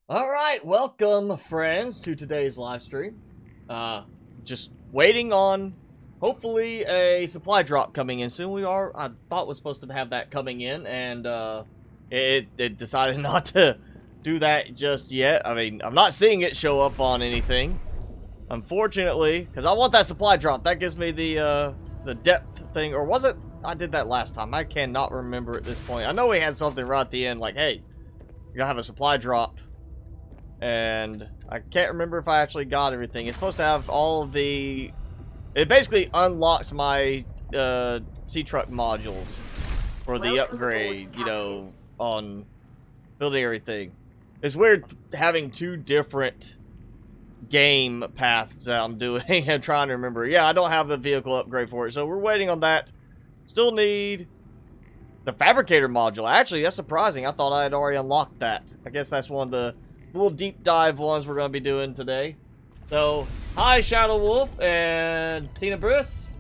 Alright, welcome friends to today's live stream. Just waiting on hopefully a supply drop coming in soon. I thought was supposed to have that coming in, and it decided not to do that just yet. I mean, I'm not seeing it show up on anything, unfortunately, because I want that supply drop. That gives me the depth thing, or was it? I did that last time. I cannot remember at this point. I know we had something right at the end, like, hey, you're gonna have a supply drop. And I can't remember if I actually got everything. It's supposed to have all of the... It basically unlocks my sea truck modules for the upgrade, you know, on building everything. It's weird having two different game paths that I'm doing. I'm trying to remember. Yeah, I don't have the vehicle upgrade for it, so we're waiting on that. Still need the Fabricator module. Actually, that's surprising. I thought I had already unlocked that. I guess that's one of the little deep dive ones we're going to be doing today. So, hi Shadow Wolf and Tina Briss.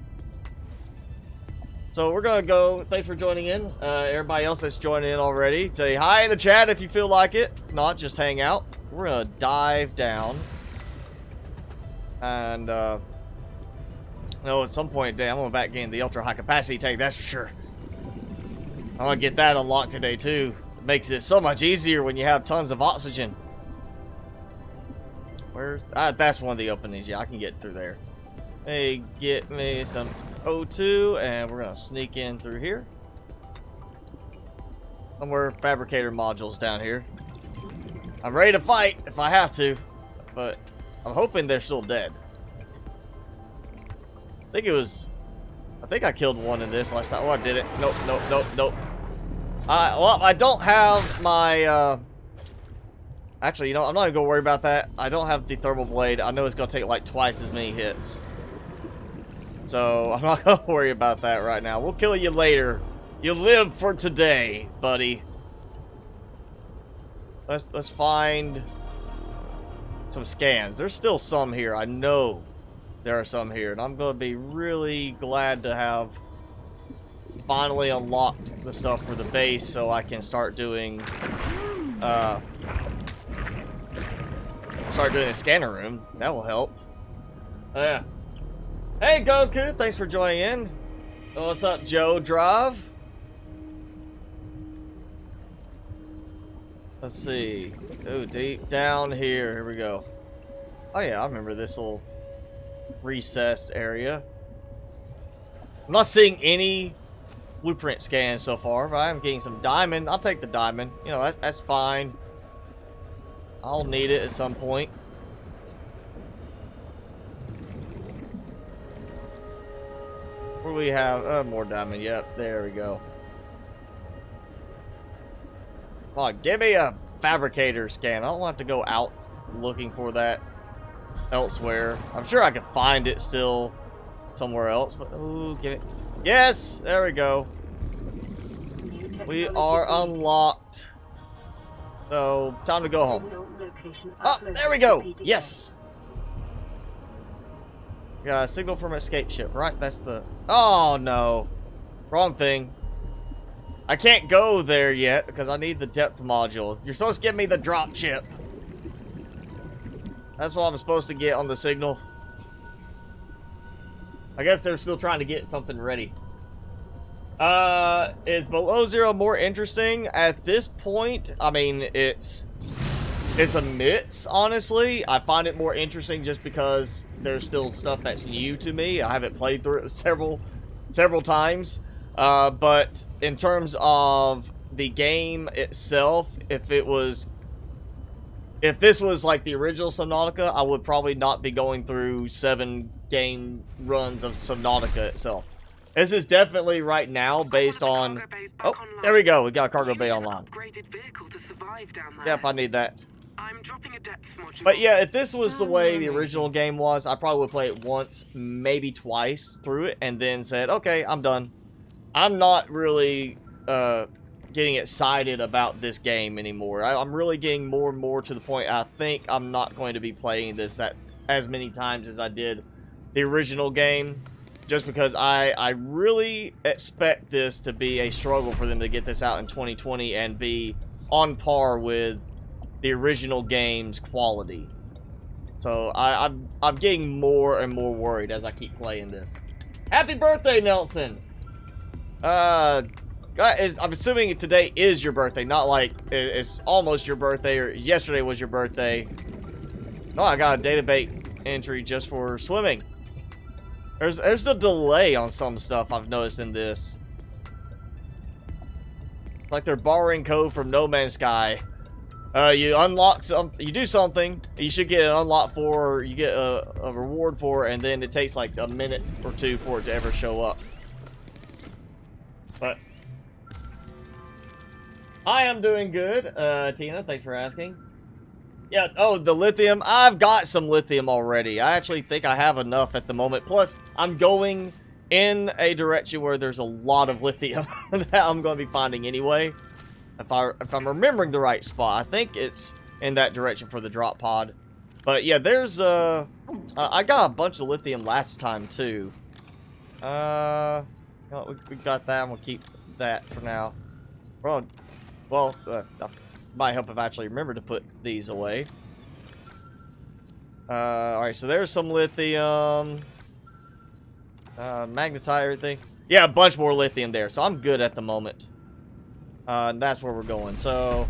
So we're going to go, thanks for joining in. Everybody else that's joining in already, say hi in the chat if you feel like it. If not, just hang out. We're going to dive down. And, at some point today, I'm going to back gain the ultra high capacity tank, that's for sure. I'm going to get that unlocked today too. It makes it so much easier when you have tons of oxygen. Where's that's one of the openings. Yeah, I can get through there. Hey, get me some O2, and we're gonna sneak in through here. Somewhere Fabricator modules down here. I'm ready to fight if I have to, but I'm hoping they're still dead. I think I killed one in this last time. Oh, I did it. Nope. Well, I don't have my, actually, you know, I'm not even gonna worry about that. I don't have the thermal blade. I know it's gonna take like twice as many hits. So, I'm not gonna worry about that right now. We'll kill you later. You live for today, buddy. Let's find some scans. There's still some here. I know there are some here. And I'm gonna be really glad to have finally unlocked the stuff for the base so I can start doing a scanner room. That will help. Yeah. Hey Goku, thanks for joining in. What's up, Joe Drive? Let's see. Oh, deep down here. Here we go. Oh yeah, I remember this little recessed area. I'm not seeing any blueprint scans so far, but I'm getting some diamond. I'll take the diamond. You know, that's fine. I'll need it at some point. Where do we have? More diamond. Yep, there we go. Come on, give me a fabricator scan. I don't have to go out looking for that elsewhere. I'm sure I can find it still somewhere else, but ooh, give it. Yes, there we go. We are unlocked. So, time to go home. Oh, there we go. Yes. Got a signal from an escape ship, right? That's the... Oh, no. Wrong thing. I can't go there yet because I need the depth module. You're supposed to give me the drop chip. That's what I'm supposed to get on the signal. I guess they're still trying to get something ready. Is Below Zero more interesting? At this point, I mean, it's a mix, honestly. I find it more interesting just because there's still stuff that's new to me. I haven't played through it several times. But in terms of the game itself, if this was like the original Subnautica, I would probably not be going through 7 game runs of Subnautica itself. This is definitely right now based on... Oh, there we go. We got a cargo bay online. Yep, I need that. I'm dropping a depth module. But yeah, if this was the way the original game was, I probably would play it once, maybe twice through it, and then said, okay, I'm done. I'm not really getting excited about this game anymore. I'm really getting more and more to the point I think I'm not going to be playing this as many times as I did the original game. Just because I really expect this to be a struggle for them to get this out in 2020 and be on par with the original game's quality. So I'm getting more and more worried as I keep playing this. Happy birthday, Nelson! I'm assuming today is your birthday, not like it's almost your birthday or yesterday was your birthday. No, I got a database entry just for swimming. There's a delay on some stuff I've noticed in this. Like they're borrowing code from No Man's Sky. You unlock you do something, you should get an unlock for, or you get a reward for, and then it takes like a minute or two for it to ever show up. But I am doing good, Tina. Thanks for asking. Yeah. Oh, the lithium. I've got some lithium already. I actually think I have enough at the moment. Plus, I'm going in a direction where there's a lot of lithium that I'm going to be finding anyway. If I'm remembering the right spot, I think it's in that direction for the drop pod. But yeah, there's I got a bunch of lithium last time too. No, we got that. I'm gonna keep that for now. Well, might help if I actually remember to put these away. All right, so there's some lithium. Magnetite, everything. Yeah, a bunch more lithium there, so I'm good at the moment. And that's where we're going. So,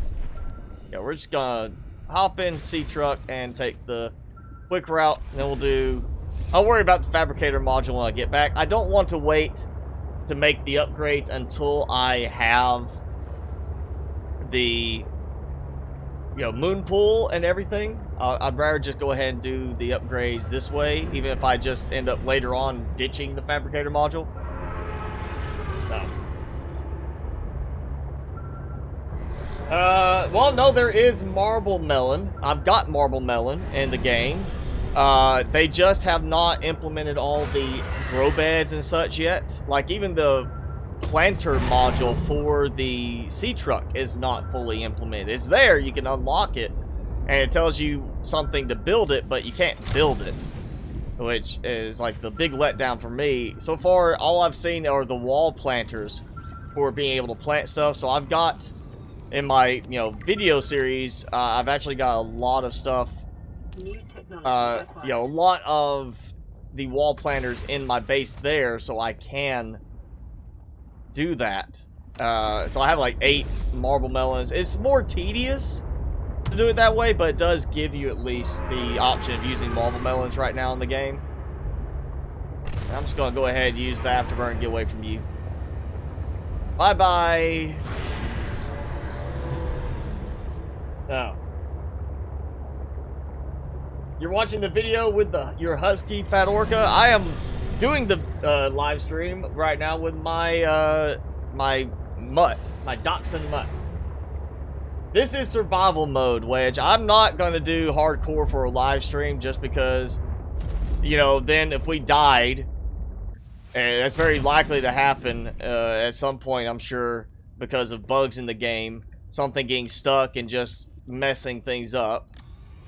yeah, we're just gonna hop in sea truck and take the quick route. And then we'll do... I'll worry about the fabricator module when I get back. I don't want to wait to make the upgrades until I have the, moon pool and everything. I'd rather just go ahead and do the upgrades this way, even if I just end up later on ditching the fabricator module. So. Well, no, there is marble melon. I've got marble melon in the game. They just have not implemented all the grow beds and such yet. Like, even the planter module for the sea truck is not fully implemented. It's there, you can unlock it, and it tells you something to build it, but you can't build it, which is like the big letdown for me. So far, all I've seen are the wall planters for being able to plant stuff. So I've got, in my, video series, I've actually got a lot of stuff, a lot of the wall planters in my base there, so I can do that. So I have like 8 marble melons. It's more tedious to do it that way, but it does give you at least the option of using marble melons right now in the game. And I'm just gonna go ahead and use the afterburn and get away from you. Bye bye. Oh. You're watching the video with your husky fat orca. I am doing the live stream right now with my my dachshund mutt. This is survival mode, Wedge. I'm not gonna do hardcore for a live stream just because, then if we died, and that's very likely to happen at some point, I'm sure, because of bugs in the game, something getting stuck and just messing things up.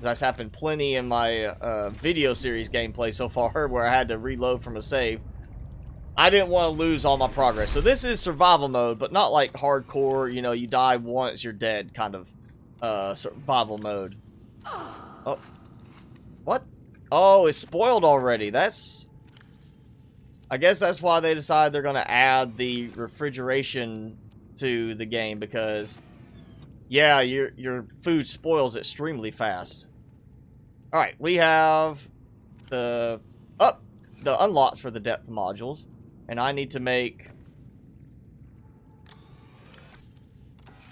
That's happened plenty in my video series gameplay so far, where I had to reload from a save. I didn't want to lose all my progress. So this is survival mode, but not like hardcore, you die once, you're dead kind of survival mode. Oh. What? Oh, it's spoiled already. I guess that's why they decided they're going to add the refrigeration to the game, because, yeah, your food spoils extremely fast. Alright, we have the unlocks for the depth modules. And I need to make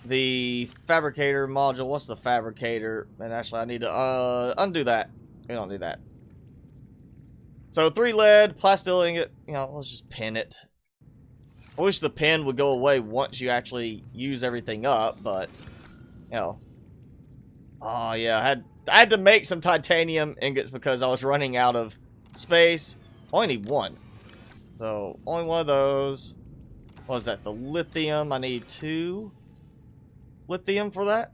the fabricator module. What's the fabricator? And actually, I need to undo that. We don't do that. So 3 lead, plasteel ingot. Let's just pin it. I wish the pin would go away once you actually use everything up, but oh yeah, I had to make some titanium ingots because I was running out of space. I only need 1. So, only 1 of those. What is that? The lithium. I need 2 lithium for that.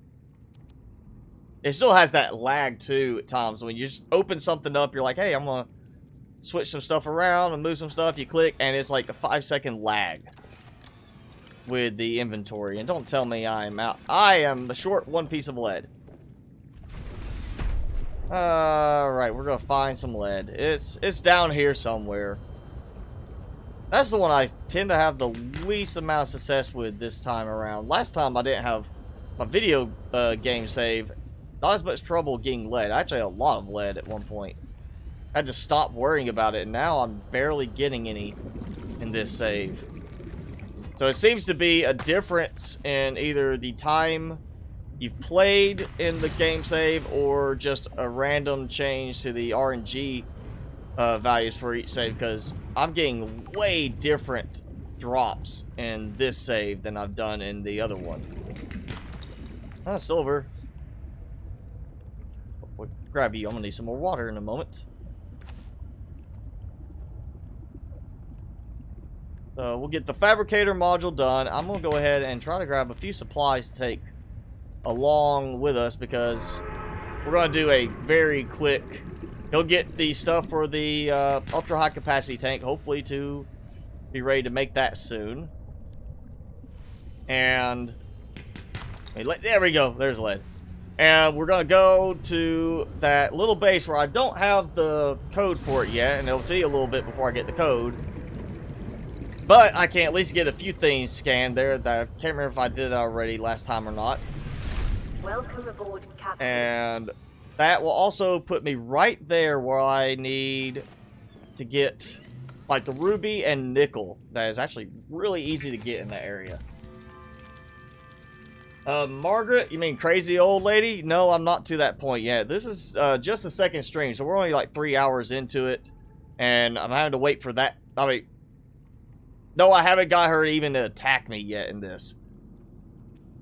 It still has that lag, too, at times. When you just open something up, you're like, hey, I'm going to switch some stuff around and move some stuff. You click, and it's like a 5-second lag with the inventory. And don't tell me I am out. I am the short 1 piece of lead. Right, we're gonna find some lead. It's down here somewhere. That's the one I tend to have the least amount of success with this time around. Last time I didn't have my video game save. Not as much trouble getting lead. I actually had a lot of lead at one point. I had to stop worrying about it, and now I'm barely getting any in this save. So it seems to be a difference in either the time you've played in the game save or just a random change to the RNG values for each save, because I'm getting way different drops in this save than I've done in the other one. Silver. We'll grab you. I'm gonna need some more water in a moment. So we'll get the fabricator module done. I'm gonna go ahead and try to grab a few supplies to take along with us, because we're gonna do a very quick. He'll get the stuff for the ultra high capacity tank, hopefully to be ready to make that soon. And there we go. There's lead. And we're gonna go to that little base where I don't have the code for it yet, and it'll take a little bit before I get the code. But I can at least get a few things scanned there. That I can't remember if I did that already last time or not. Welcome aboard, Captain. And that will also put me right there where I need to get like the ruby and nickel. That is actually really easy to get in that area. Margaret, you mean crazy old lady? No, I'm not to that point yet. This is just the second stream, so we're only like 3 hours into it. And I'm having to wait for that. I mean, no, I haven't got her even to attack me yet in this.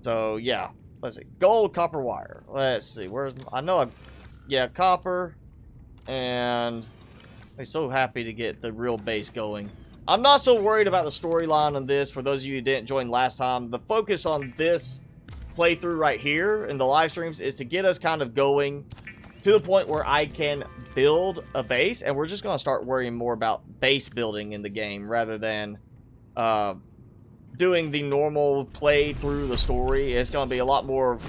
So, yeah. Let's see. Gold, copper wire. Let's see. Where's... I know yeah, copper. And... I'm so happy to get the real base going. I'm not so worried about the storyline on this. For those of you who didn't join last time, the focus on this playthrough right here in the live streams is to get us kind of going to the point where I can build a base. And we're just going to start worrying more about base building in the game rather than... doing the normal play through the story. It's going to be a lot more.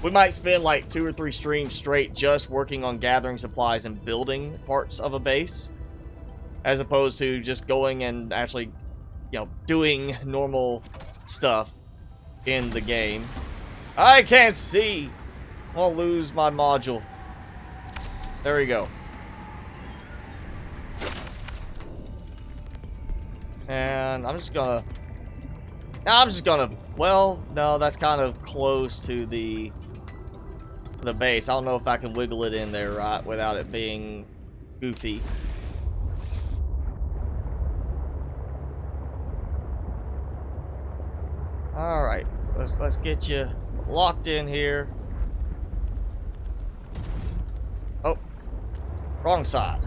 We might spend like 2 or 3 streams straight just working on gathering supplies and building parts of a base, as opposed to just going and actually, you know, doing normal stuff in the game. I can't see. I'll lose my module. There we go. And I'm just gonna, well, no, that's kind of close to the base. I don't know if I can wiggle it in there right without it being goofy. All right, let's get you locked in here. Oh, wrong side.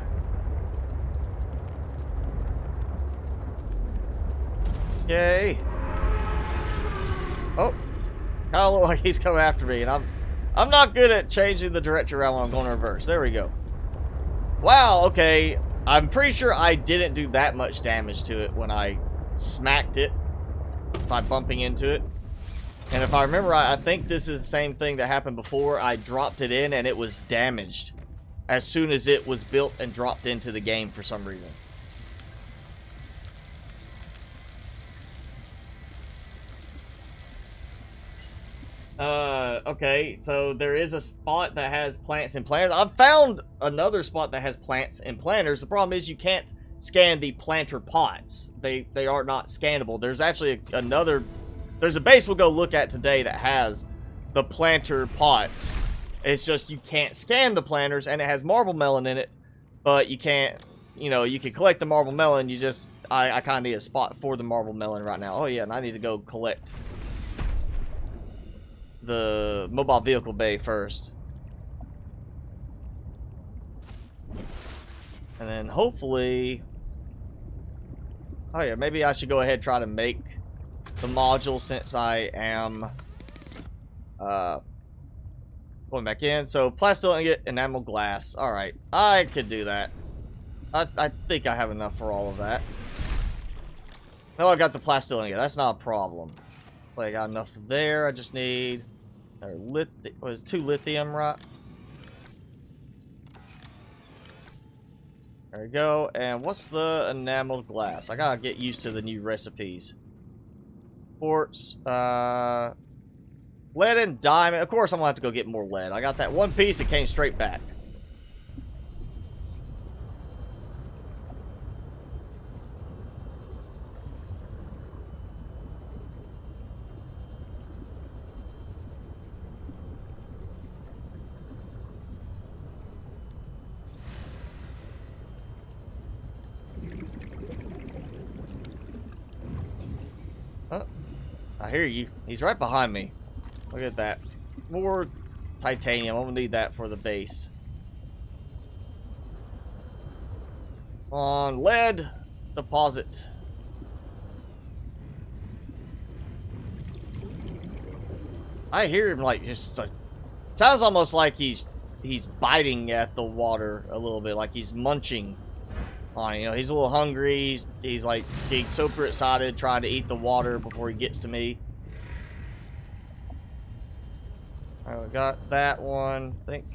Okay. Oh, kind of look like he's coming after me, and I'm not good at changing the direction around when I'm going reverse. There we go. Wow. Okay, I'm pretty sure I didn't do that much damage to it when I smacked it by bumping into it. And if I remember right, I think this is the same thing that happened before. I dropped it in and it was damaged as soon as it was built and dropped into the game for some reason. Okay, so there is a spot that has plants and planters. I've found another spot that has plants and planters. The problem is you can't scan the planter pots. They are not scannable. There's actually there's a base we'll go look at today that has the planter pots. It's just you can't scan the planters, and it has marble melon in it, but you can't, you know, you can collect the marble melon. You just, I kind of need a spot for the marble melon right now. Oh yeah, and I need to go collect the mobile vehicle bay first. And then hopefully... Oh yeah, maybe I should go ahead and try to make the module since I am going back in. So plastic ingot, enamel glass. Alright, I could do that. I think I have enough for all of that. No, I got the plastic ingot. That's not a problem. I got enough there. I just need... was 2 lithium, right? There we go. And what's the enameled glass? I gotta get used to the new recipes. Quartz, lead and diamond. Of course, I'm gonna have to go get more lead. I got that one piece that came straight back. I hear you. He's right behind me. Look at that. More titanium. I'm gonna need that for the base. On lead deposit. I hear him like just sounds almost like he's biting at the water a little bit, like he's munching on it. You know, he's a little hungry. He's like getting super excited, trying to eat the water before he gets to me. All right, we got that one. I think.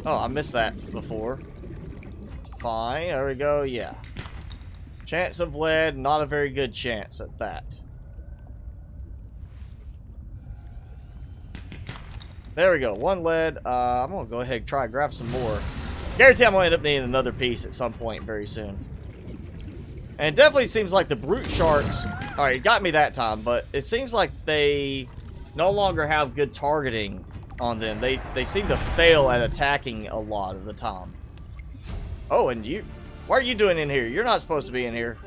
Oh, I missed that before. Fine. There we go. Yeah. Chance of lead, not a very good chance at that. There we go. One lead. I'm gonna go ahead and try and grab some more. Guarantee I'm gonna end up needing another piece at some point very soon. And it definitely seems like the brute sharks. All right, got me that time, but it seems like they no longer have good targeting on them. They seem to fail at attacking a lot of the time. Oh, and you, what are you doing in here? You're not supposed to be in here.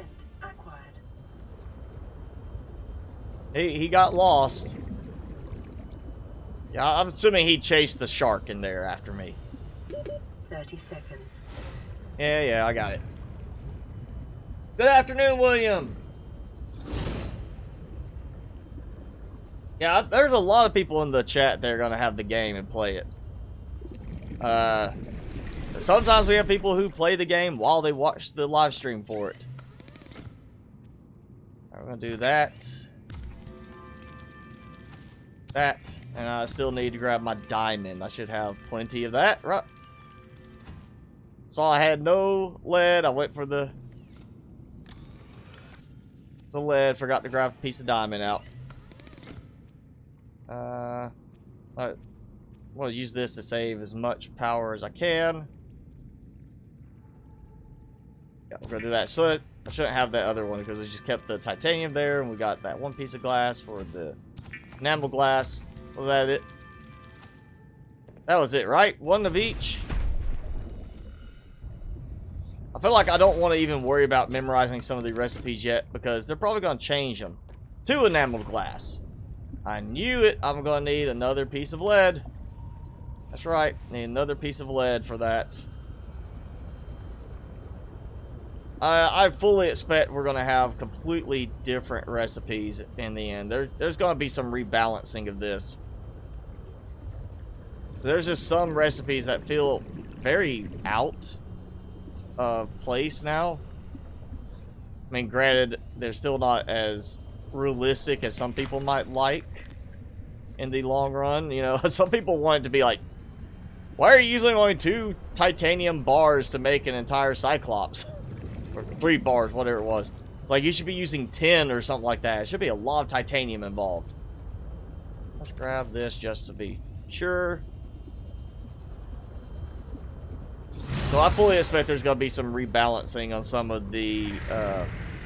He got lost. Yeah, I'm assuming he chased the shark in there after me. 30 seconds. Yeah, I got it. Good afternoon, William. Yeah, there's a lot of people in the chat that are going to have the game and play it. Sometimes we have people who play the game while they watch the live stream for it. We're going to do that. That. And I still need to grab my diamond. I should have plenty of that, right? Saw I had no lead. I went for the lead. Forgot to grab a piece of diamond out. I will use this to save as much power as I can. Yeah, we're gonna do that. So I shouldn't have that other one because we just kept the titanium there, and we got that one piece of glass for the enamel glass. Was that it? That was it, right? One of each. I feel like I don't want to even worry about memorizing some of the recipes yet because they're probably going to change them to enameled glass. I knew it. I'm going to need another piece of lead. That's right. Need another piece of lead for that. I fully expect we're going to have completely different recipes in the end. There's going to be some rebalancing of this. There's just some recipes that feel very out of place now. I mean, granted, they're still not as realistic as some people might like in the long run. You know, some people want it to be like, why are you using only 2 titanium bars to make an entire Cyclops? Or 3 bars, whatever it was. It's like, you should be using 10 or something like that. It should be a lot of titanium involved. Let's grab this just to be sure. So I fully expect there's going to be some rebalancing on some of the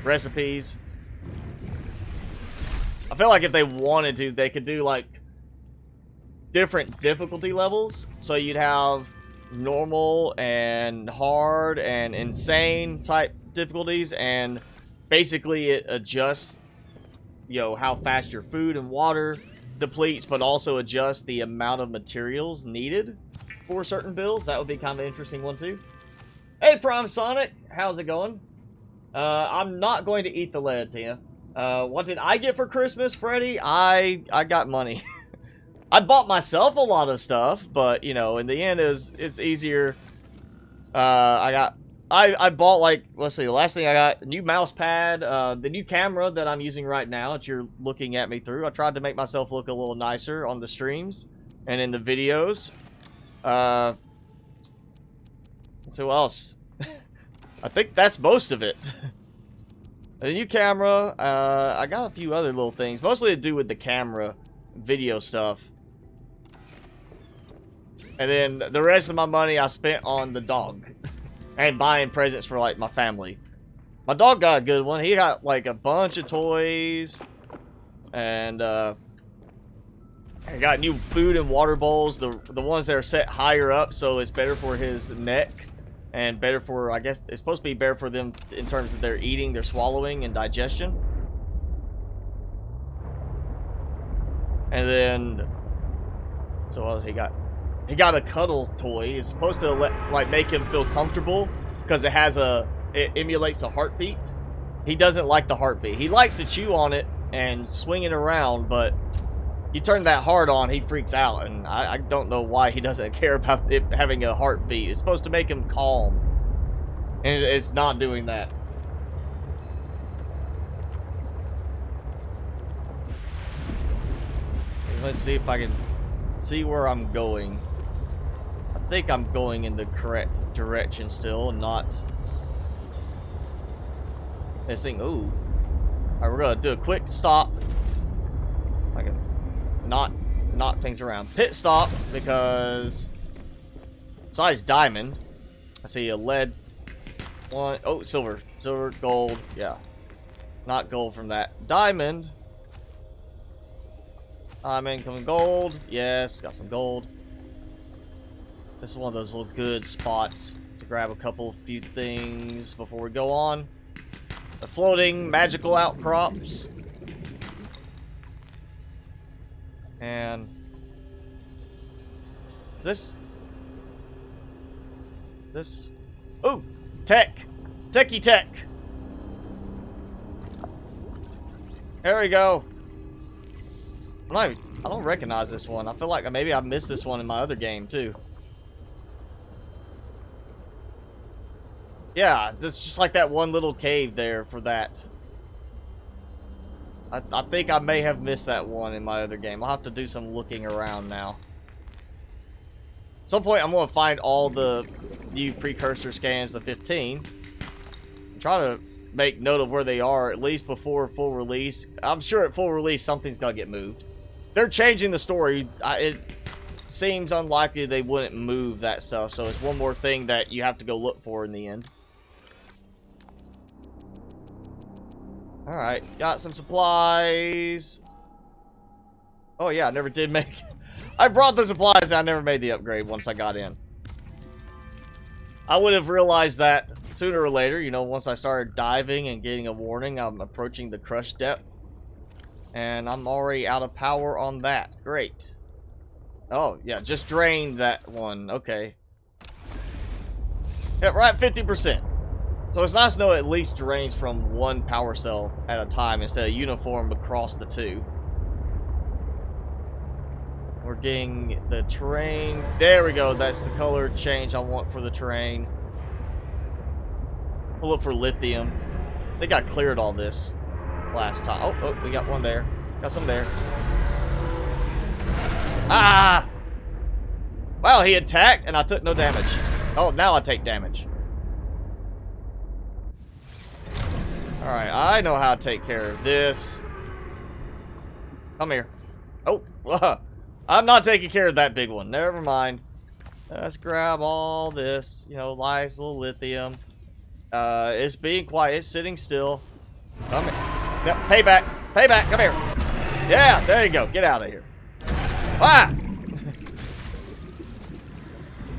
recipes. I feel like if they wanted to, they could do like different difficulty levels. So you'd have normal and hard and insane type difficulties, and basically it adjusts, you know, how fast your food and water depletes, but also adjusts the amount of materials needed for certain builds. That would be kind of an interesting one too. Hey Prime Sonic, how's it going? I'm not going to eat the lead, Tia. What did I get for Christmas, Freddy? I got money. I bought myself a lot of stuff, but you know, in the end, it's easier. I bought, like, let's see, the last thing I got, a new mouse pad, the new camera that I'm using right now that you're looking at me through. I tried to make myself look a little nicer on the streams and in the videos. So what else? I think that's most of it. The new camera, I got a few other little things, mostly to do with the camera video stuff. And then the rest of my money I spent on the dog and buying presents for like my family. My dog got a good one. He got like a bunch of toys and I got new food and water bowls, the ones that are set higher up so it's better for his neck. And better for, I guess, it's supposed to be better for them in terms of their eating, their swallowing, and digestion. And then, so what else he got? He got a cuddle toy. It's supposed to like make him feel comfortable because it emulates a heartbeat. He doesn't like the heartbeat. He likes to chew on it and swing it around, but you turn that hard on, he freaks out, and I don't know why he doesn't care about it having a heartbeat. It's supposed to make him calm, and it's not doing that. Let's see if I can see where I'm going. I think I'm going in the correct direction still, and not missing. Ooh. Alright, we're gonna do a quick stop. I can knock things around. Pit stop, because size diamond. I see a lead one. Oh, silver, gold. Yeah, not gold from that. Diamond. Coming gold. Yes, got some gold. This is one of those little good spots to grab a few things before we go on. The floating magical outcrops. And this, oh, techie tech. There we go. I don't recognize this one. I feel like maybe I missed this one in my other game too. Yeah, this is just like that one little cave there for that. I think I may have missed that one in my other game. I'll have to do some looking around now. At some point, I'm going to find all the new precursor scans, the 15. I'm trying to make note of where they are, at least before full release. I'm sure at full release, something's going to get moved. They're changing the story. It seems unlikely they wouldn't move that stuff, so it's one more thing that you have to go look for in the end. Alright, got some supplies. Oh yeah, I never did make... I brought the supplies and I never made the upgrade once I got in. I would have realized that sooner or later, you know, once I started diving and getting a warning, I'm approaching the crush depth. And I'm already out of power on that. Great. Oh, yeah, just drained that one. Okay. Yeah, we're at 50%. So it's nice to know it at least drains from one power cell at a time instead of uniform across the two. We're getting the terrain. There we go. That's the color change I want for the terrain. We'll look for lithium. I think I cleared all this last time. Oh, we got one there. Got some there. Ah! Wow, he attacked and I took no damage. Oh, now I take damage. Alright, I know how to take care of this. Come here. Oh, I'm not taking care of that big one. Never mind. Let's grab all this. You know, nice little lithium. It's being quiet. It's sitting still. Come here. Yep, payback. Payback. Come here. Yeah, there you go. Get out of here. Ah!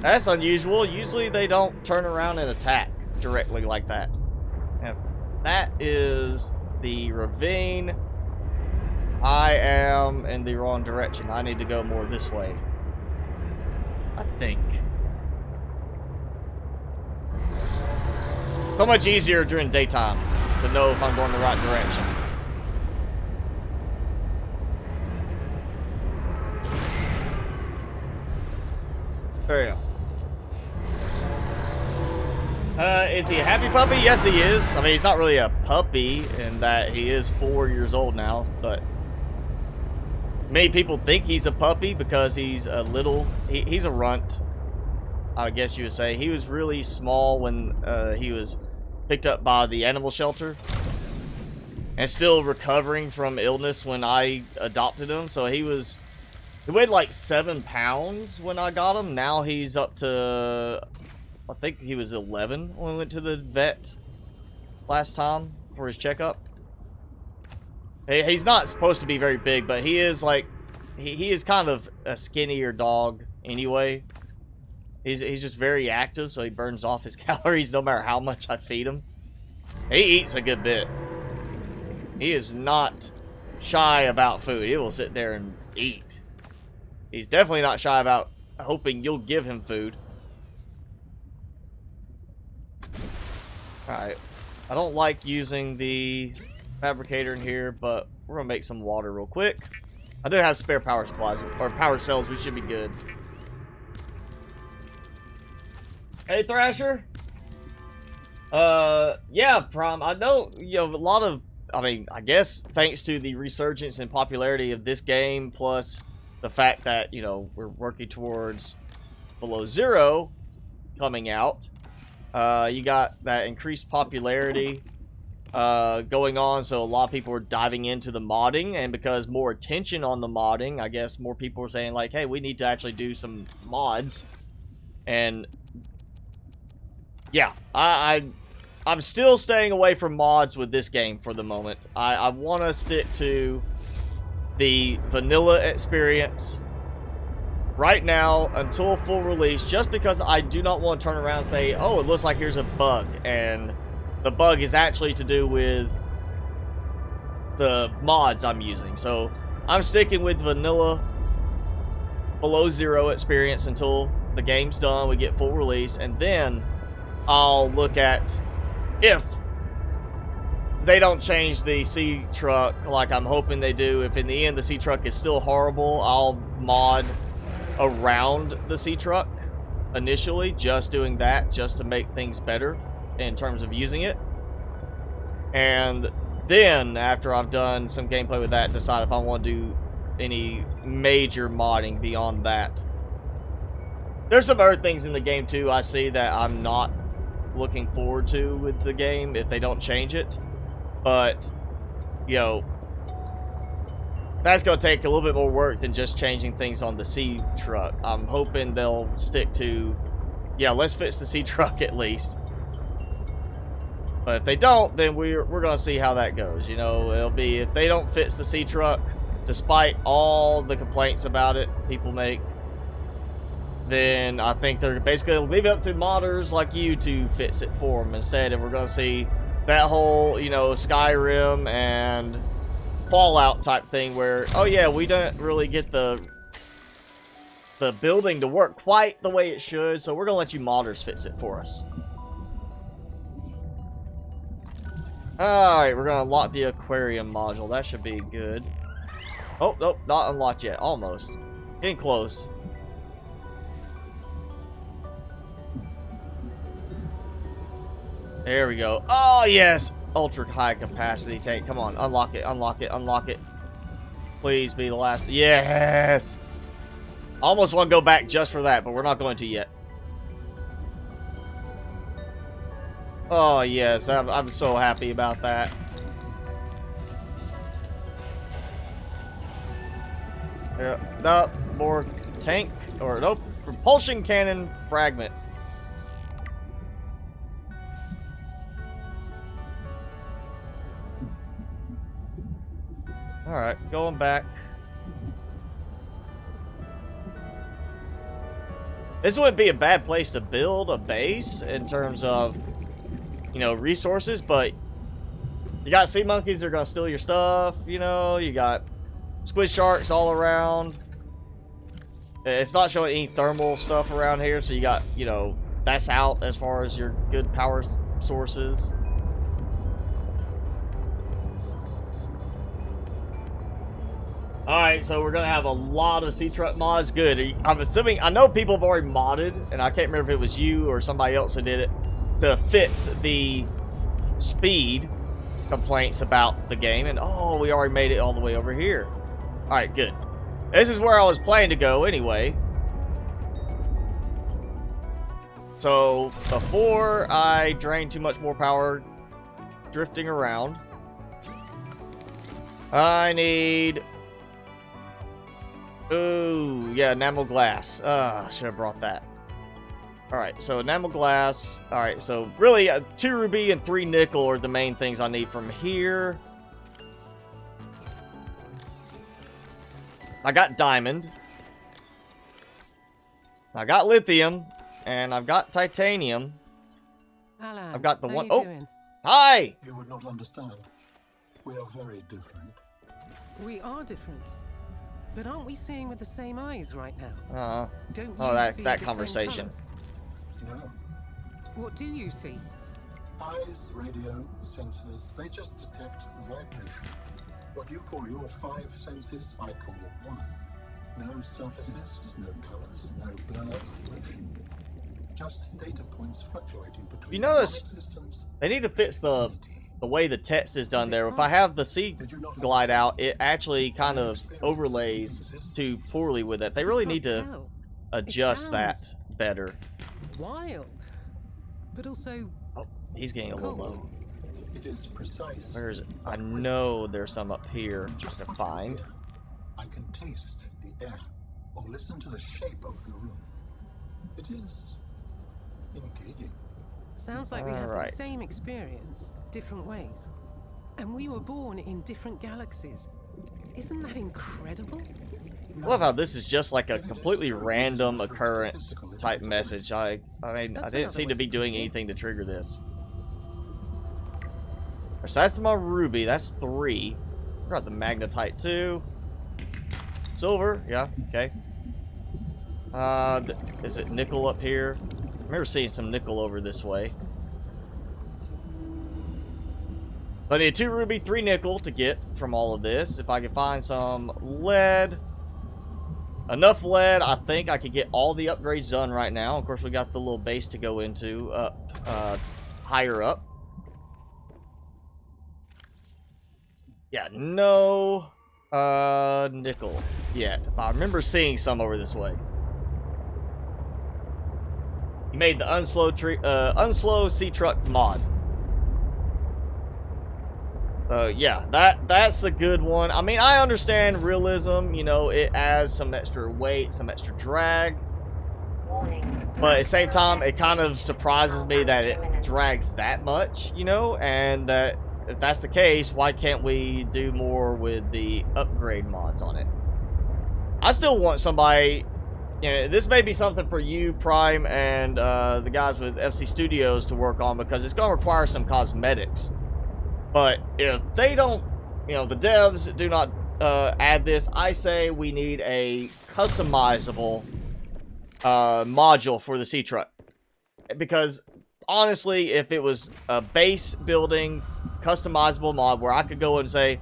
That's unusual. Usually they don't turn around and attack directly like that. And that is the ravine. I am in the wrong direction. I need to go more this way. I think. So much easier during daytime to know if I'm going the right direction. There you go. Is he a happy puppy? Yes, he is. I mean, he's not really a puppy in that he is 4 years old now, but many people think he's a puppy because he's a little... He's a runt, I guess you would say. He was really small when he was picked up by the animal shelter. And still recovering from illness when I adopted him. So he weighed like 7 pounds when I got him. Now he's up to, I think he was 11 when we went to the vet last time for his checkup. He's not supposed to be very big, but he is like, he is kind of a skinnier dog anyway. He's just very active, so he burns off his calories no matter how much I feed him. He eats a good bit. He is not shy about food. He will sit there and eat. He's definitely not shy about hoping you'll give him food. Alright. I don't like using the fabricator in here, but we're going to make some water real quick. I do have spare power supplies, or power cells. We should be good. Hey, Thrasher. Yeah, Prom. I know, you know, a lot of, I mean, I guess thanks to the resurgence in popularity of this game, plus the fact that, you know, we're working towards Below Zero coming out, you got that increased popularity going on, so a lot of people are diving into the modding, and because more attention on the modding, I guess more people are saying, like, hey, we need to actually do some mods. And yeah, I'm still staying away from mods with this game for the moment. I want to stick to the vanilla experience right now until full release, just because I do not want to turn around and say, oh, it looks like here's a bug, and the bug is actually to do with the mods I'm using. So I'm sticking with vanilla Below Zero experience until the game's done, we get full release, and then I'll look at if they don't change the sea truck like I'm hoping they do. If in the end the sea truck is still horrible, I'll mod around the sea truck initially, just doing that just to make things better in terms of using it. And then after I've done some gameplay with that, decide if I want to do any major modding beyond that. There's some other things in the game too I see that I'm not looking forward to with the game if they don't change it, but you know, that's gonna take a little bit more work than just changing things on the sea truck. I'm hoping they'll stick to, yeah, let's fix the sea truck at least. But if they don't, then we're gonna see how that goes. You know, it'll be, if they don't fix the sea truck, despite all the complaints about it people make, then I think they're basically gonna leave it up to modders like you to fix it for them instead, and we're gonna see that whole, you know, Skyrim and Fallout type thing where, oh yeah, we don't really get the building to work quite the way it should, so we're gonna let you modders fix it for us. Alright, we're gonna unlock the aquarium module. That should be good. Oh, nope, not unlocked yet. Almost. Getting close. There we go. Oh, yes! Ultra high capacity tank. Come on, unlock it, unlock it, unlock it. Please be the last. Yes! Almost want to go back just for that, but we're not going to yet. Oh, yes. I'm so happy about that. No, more tank. Or, nope. Propulsion cannon fragment. Alright, going back. This wouldn't be a bad place to build a base in terms of, you know, resources, but you got sea monkeys that are gonna steal your stuff, you know, you got squid sharks all around. It's not showing any thermal stuff around here, so you got, you know, that's out as far as your good power sources. Alright, so we're gonna have a lot of sea truck mods. Good. I'm assuming, I know people have already modded, and I can't remember if it was you or somebody else who did it, to fix the speed complaints about the game. And oh, we already made it all the way over here. Alright, good. This is where I was planning to go anyway. So before I drain too much more power drifting around, I need... Ooh, yeah, enamel glass. Should have brought that. Alright, so enamel glass. Alright, so really 2 ruby and 3 nickel are the main things I need from here. I got diamond. I got lithium. And I've got titanium. Alan, I've got the how one... you Oh! doing? Hi! You would not understand. We are very different. We are different. But aren't we seeing with the same eyes right now? Don't you that see that the conversation. Same No. colours? What do you see? Eyes, radio, sensors, they just detect vibration. What you call your 5 senses, I call 1. No surfaces, no colors, no blur, vibration. Just data points fluctuating between You notice systems. they need to fix the way the text is done there. If I have the sea glide out, it actually kind of overlays too poorly with it. They really need to adjust that better. Wild. But also... Oh, he's getting a little low. It is precise. Where is it? I know there's some up here just to find. I can taste the air or listen to the shape of the room. It is engaging. Sounds like we have Alright. the same experience, different ways. And we were born in different galaxies. Isn't that incredible? I love how this is just like a completely random occurrence type message. I mean, I didn't seem to be doing anything to trigger this. So that's my ruby. That's 3. Got the magnetite too. Silver, yeah, okay. Is it nickel up here? I remember seeing some nickel over this way. I need 2 ruby, 3 nickel to get from all of this. If I can find some lead. Enough lead, I think I could get all the upgrades done right now. Of course, we got the little base to go into higher up. Yeah, no nickel yet. I remember seeing some over this way. He made the unslow sea truck mod. Yeah, that's a good one. I mean, I understand realism, you know, it adds some extra weight, some extra drag. But at the same time, it kind of surprises me that it drags that much, you know, and that if that's the case, why can't we do more with the upgrade mods on it? I still want somebody, you know, this may be something for you, Prime, and the guys with FC Studios to work on, because it's going to require some cosmetics. But if they don't, you know, the devs do not add this, I say we need a customizable module for the sea truck. Because honestly, if it was a base building customizable mod where I could go and say,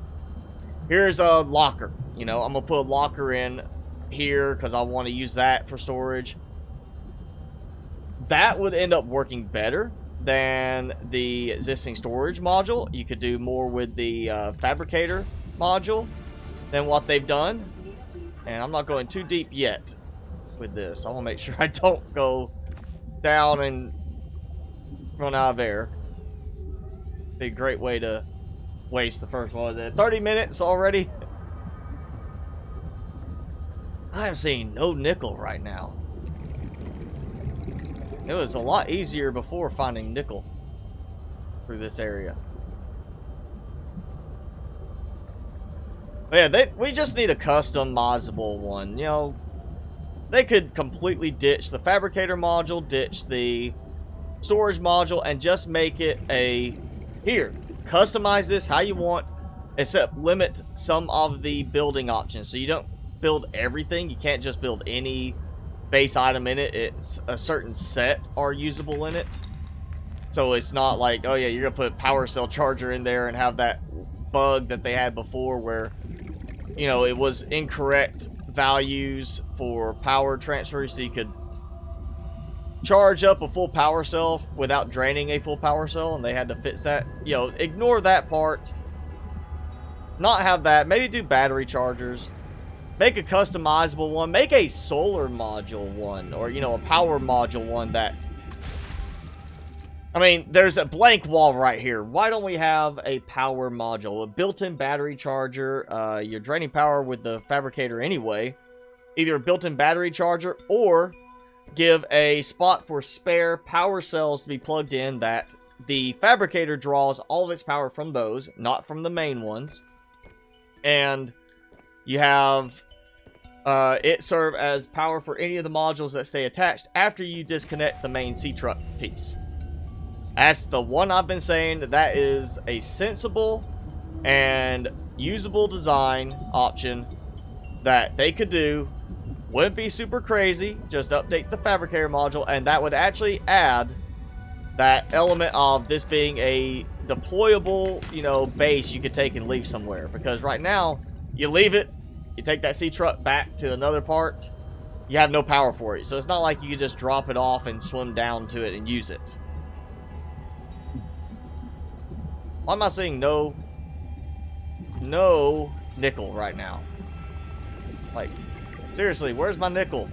here's a locker, you know, I'm gonna put a locker in here because I want to use that for storage, that would end up working better than the existing storage module. You could do more with the Fabricator module than what they've done. And I'm not going too deep yet with this. I want to make sure I don't go down and run out of air. Be a great way to waste the first one. 30 minutes already. I am seeing no nickel right now. It was a lot easier before finding nickel through this area. But yeah, we just need a customizable one. You know, they could completely ditch the Fabricator module, ditch the storage module, and just make it a, here, customize this how you want, except limit some of the building options. So you don't build everything. You can't just build any base item in it. It's a certain set are usable in it. So it's not like, oh yeah, you're gonna put power cell charger in there and have that bug that they had before where, you know, it was incorrect values for power transfer, so you could charge up a full power cell without draining a full power cell, and they had to fix that. You know, ignore that part. Not have that. Maybe do battery chargers. Make a customizable one. Make a solar module one, or, you know, a power module one that I mean, there's a blank wall right here. Why don't we have a power module? A built-in battery charger. You're draining power with the fabricator anyway. Either a built-in battery charger or give a spot for spare power cells to be plugged in that the fabricator draws all of its power from those, not from the main ones. And you have it serve as power for any of the modules that stay attached after you disconnect the main sea truck piece. That's the one I've been saying. That is a sensible and usable design option that they could do. Wouldn't be super crazy. Just update the fabricator module, and that would actually add that element of this being a deployable, you know, base you could take and leave somewhere. Because right now, you leave it, you take that sea truck back to another part, you have no power for it. So it's not like you could just drop it off and swim down to it and use it. Why am I seeing no nickel right now? Like, seriously, where's my nickel?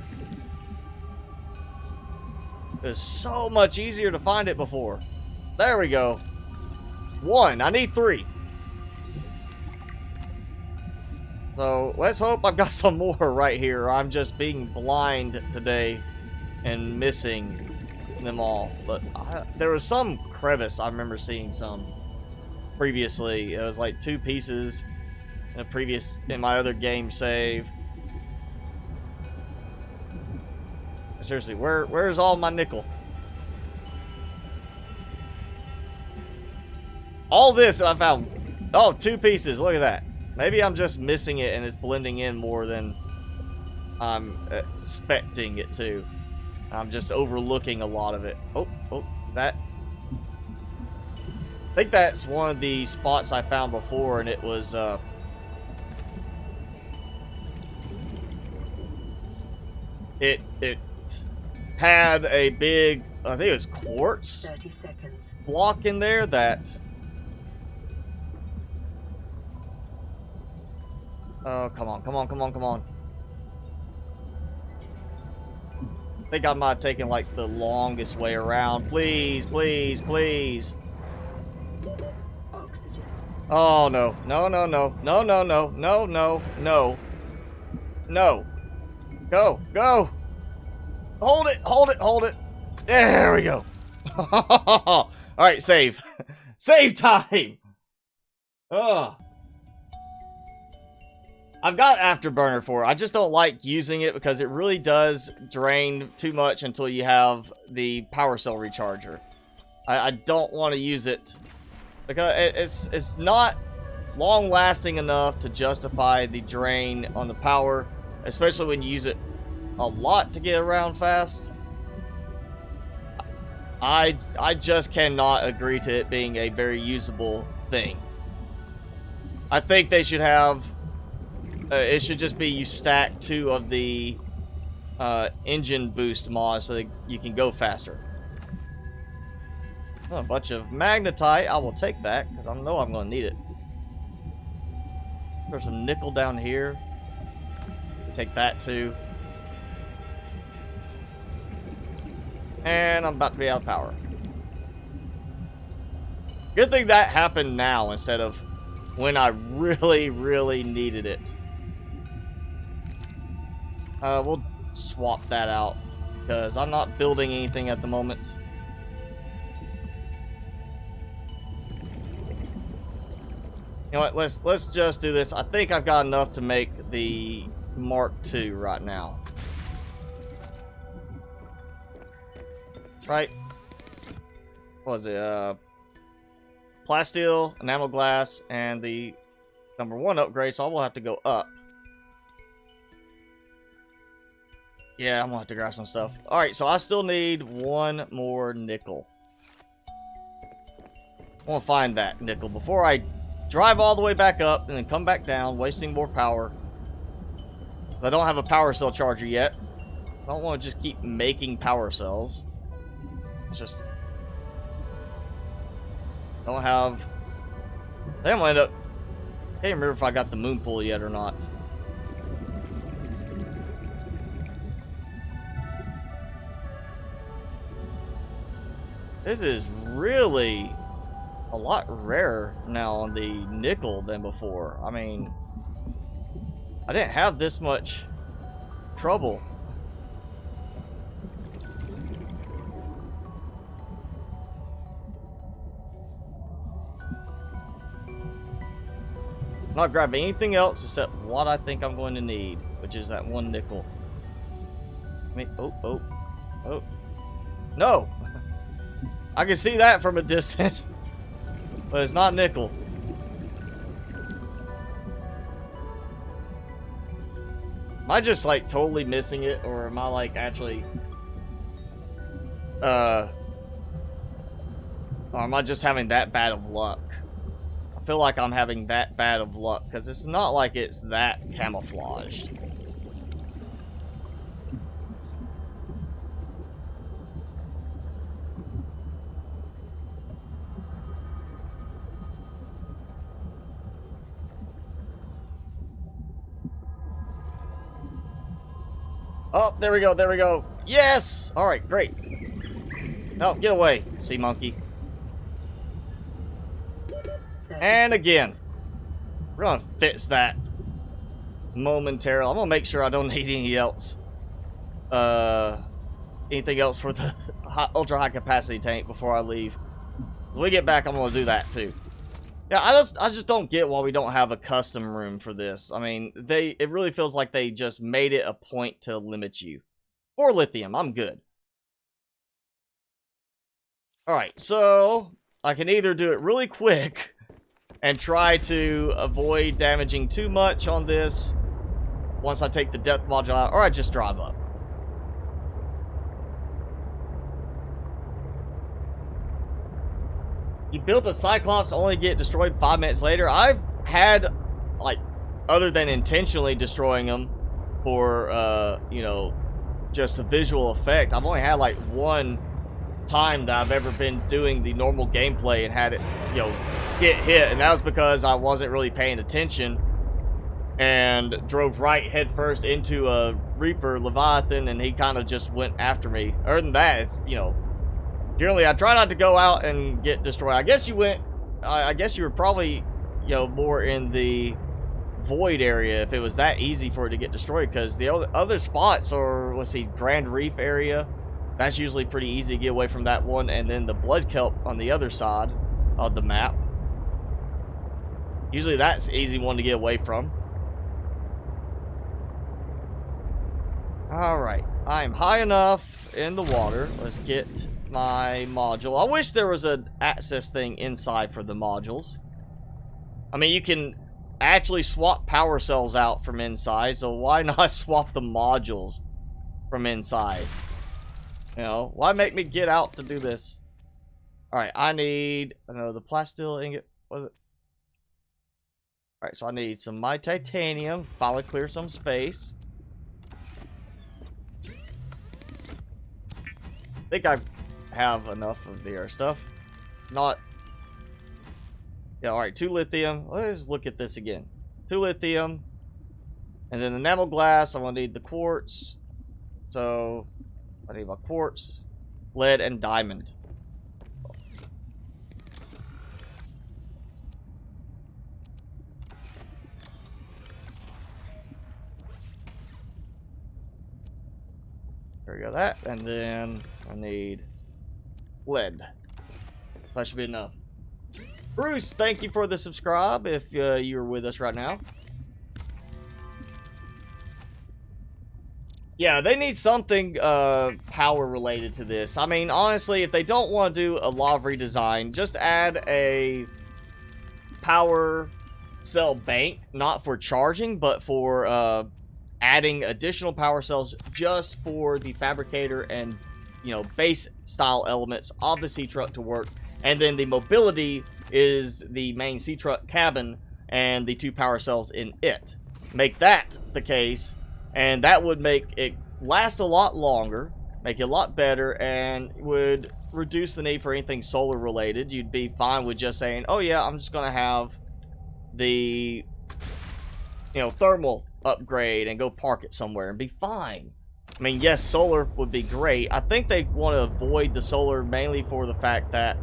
It was so much easier to find it before. There we go. 1. I need 3. So, let's hope I've got some more right here. I'm just being blind today and missing them all. But there was some crevice I remember seeing some previously. It was like 2 pieces in my other game save. Seriously, where's all my nickel? All this that I found. Oh, 2 pieces. Look at that. Maybe I'm just missing it and it's blending in more than I'm expecting it to. I'm just overlooking a lot of it. Oh, is that? I think that's one of the spots I found before, and it was it had a big, I think it was quartz 30 seconds. block in there that oh, come on. I think I might have taken like the longest way around. Please. Oxygen. Oh no. No. Go. Hold it. There we go. All right, save. Save time. Ugh. I've got Afterburner for it. I just don't like using it because it really does drain too much until you have the power cell recharger. I don't want to use it because it's not long lasting enough to justify the drain on the power, especially when you use it a lot to get around fast. I just cannot agree to it being a very usable thing. I think they should have it should just be you stack 2 of the engine boost mods so that you can go faster. Oh, a bunch of magnetite. I will take that because I know I'm going to need it. There's some nickel down here. Take that too. And I'm about to be out of power. Good thing that happened now instead of when I really needed it. We'll swap that out because I'm not building anything at the moment. You know what? Let's just do this. I think I've got enough to make the Mark II right now. Right? What was it? Plasteel, enamel glass, and the #1 upgrade, so I will have to go up. Yeah, I'm gonna have to grab some stuff. Alright, so I still need 1 more nickel. I want to find that nickel before I drive all the way back up and then come back down, wasting more power. I don't have a power cell charger yet. I don't want to just keep making power cells. It's just don't have. Then we'll end up. Can't remember if I got the moon pool yet or not. This is really a lot rarer now on the nickel than before. I mean, I didn't have this much trouble. I'm not grabbing anything else except what I think I'm going to need, which is that one nickel. I mean, oh. No! I can see that from a distance, but it's not nickel. Am I just like totally missing it, or am I like actually or am I just having that bad of luck? I feel like I'm having that bad of luck because it's not like it's that camouflaged. Oh, there we go, there we go. Yes! Alright, great. No, get away, sea monkey. And again. We're gonna fix that momentarily. I'm gonna make sure I don't need anything else. Anything else for the ultra high capacity tank before I leave. When we get back, I'm gonna do that too. Yeah, I just don't get why we don't have a custom room for this. I mean, it really feels like they just made it a point to limit you. For lithium, I'm good. Alright, so I can either do it really quick and try to avoid damaging too much on this once I take the depth module out, or I just drive up. You built a Cyclops, only get destroyed 5 minutes later. I've had, like, other than intentionally destroying them for, you know, just the visual effect, I've only had, like, one time that I've ever been doing the normal gameplay and had it, you know, get hit. And that was because I wasn't really paying attention and drove right headfirst into a Reaper Leviathan, and he kind of just went after me. Other than that, it's, you know, generally, I try not to go out and get destroyed. I guess you went, I guess you were probably, you know, more in the void area if it was that easy for it to get destroyed, because the other spots are, let's see, Grand Reef area. That's usually pretty easy to get away from that one, and then the Blood Kelp on the other side of the map. Usually that's an easy one to get away from. Alright, I am high enough in the water. Let's get my module. I wish there was an access thing inside for the modules. I mean, you can actually swap power cells out from inside, so why not swap the modules from inside? You know, why make me get out to do this? Alright, I need, I know, the plasteel ingot, was it? Alright, so I need some my titanium, finally clear some space. I think I have enough of the air stuff. Not. Yeah, alright, 2 lithium. Let's look at this again. 2 lithium. And then the enamel glass, I'm going to need the quartz. So, I need my quartz, lead, and diamond. There we go, that. And then I need lead. That should be enough. Bruce, thank you for the subscribe if you're with us right now. Yeah, they need something power related to this. I mean, honestly, if they don't want to do a lot of redesign, just add a power cell bank, not for charging, but for adding additional power cells just for the fabricator and, you know, base style elements of the sea truck to work. And then the mobility is the main sea truck cabin and the 2 power cells in it. Make that the case, and that would make it last a lot longer, make it a lot better, and would reduce the need for anything solar related. You'd be fine with just saying, oh yeah, I'm just gonna have the, you know, thermal upgrade and go park it somewhere and be fine. I mean, yes, solar would be great. I think they want to avoid the solar mainly for the fact that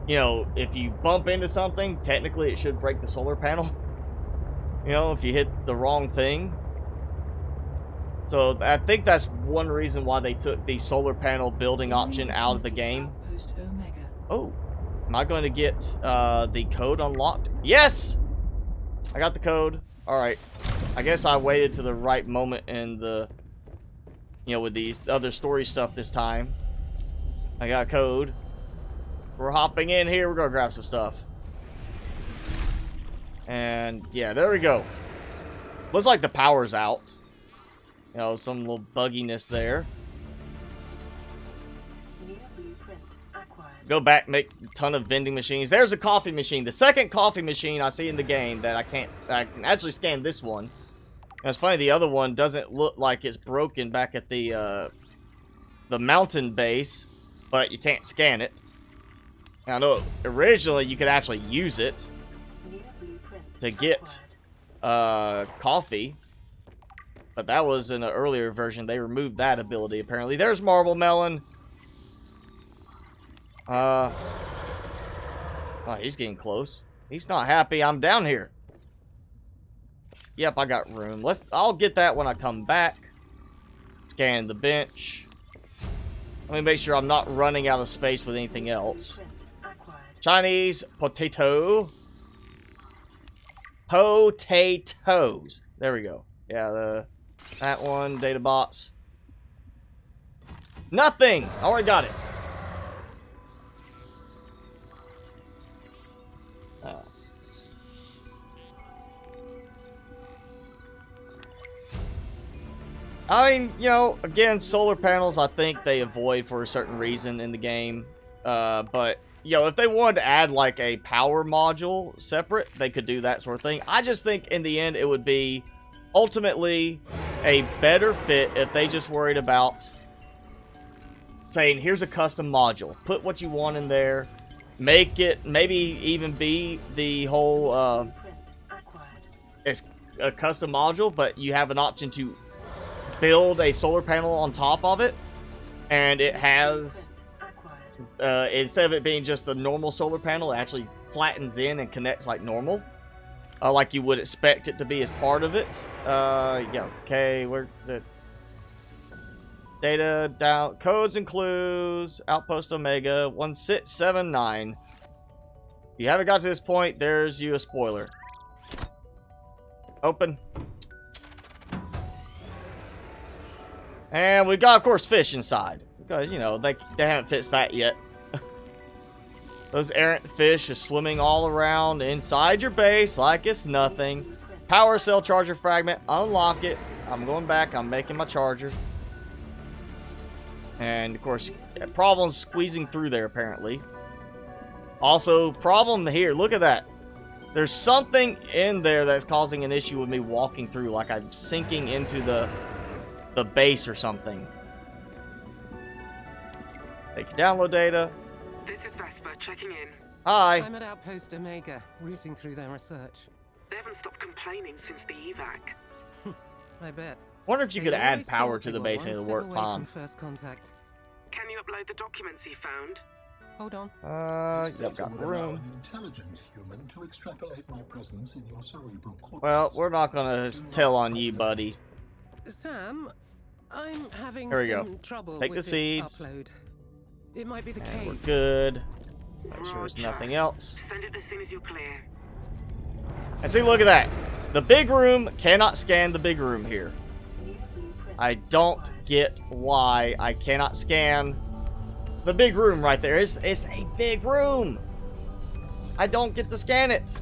you know, if you bump into something, technically it should break the solar panel. You know, if you hit the wrong thing. So I think that's one reason why they took the solar panel building option out of the game. Outpost Omega. Oh, am I going to get the code unlocked? Yes! I got the code. Alright. I guess I waited to the right moment in the, you know, with these other story stuff this time. I got a code. We're hopping in here. We're going to grab some stuff. And, yeah, there we go. Looks like the power's out. You know, some little bugginess there. New blueprint acquired. Go back, make a ton of vending machines. There's a coffee machine. The second coffee machine I see in the game that I can actually scan this one. And it's funny, the other one doesn't look like it's broken back at the mountain base, but you can't scan it. I know originally you could actually use it New blueprint to get coffee, but that was in an earlier version. They removed that ability apparently. There's Marble Melon. Oh, he's getting close. He's not happy I'm down here. Yep, I got room. I'll get that when I come back. Scan the bench. Let me make sure I'm not running out of space with anything else. Chinese potato. Potatoes. There we go. Yeah, that one, data bots. Nothing! I already got it. I mean, you know, again, solar panels, I think they avoid for a certain reason in the game. But, you know, if they wanted to add, like, a power module separate, they could do that sort of thing. I just think, in the end, it would be, ultimately, a better fit if they just worried about saying, here's a custom module. Put what you want in there. Make it, maybe even be the whole, it's a custom module, but you have an option to build a solar panel on top of it, and it has instead of it being just a normal solar panel, it actually flattens in and connects like normal, like you would expect it to be as part of it. Yeah, okay, where's it? Data down, codes and clues, outpost Omega 1679. If you haven't got to this point, there's you a spoiler. Open. And we got, of course, fish inside. Because, you know, they haven't fixed that yet. Those errant fish are swimming all around inside your base like it's nothing. Power cell charger fragment. Unlock it. I'm going back. I'm making my charger. And, of course, problems squeezing through there, apparently. Also, problem here. Look at that. There's something in there that's causing an issue with me walking through. Like I'm sinking into the base or something. Take your download data. This is Vesper checking in. Hi. I'm at Outpost Omega, routing through their research. They haven't stopped complaining since the evac. I bet. Wonder if you could They add always power thought to they the were base and one it'll step work away fine. from first contact. Can you upload the documents he found? Hold on. Yep, got room. An intelligent human to extrapolate my presence in your cerebral cortex. Well, we're not gonna tell on you, buddy. Sam, I'm having Here we go. some trouble Take with the this seeds. upload. It might be the And we're case. good. Make sure there's Roger. nothing else. Send it as soon as you're clear. And see, look at that. The big room cannot scan the big room here. New blueprint I don't get why I cannot scan the big room right there. It's a big room. I don't get to scan it.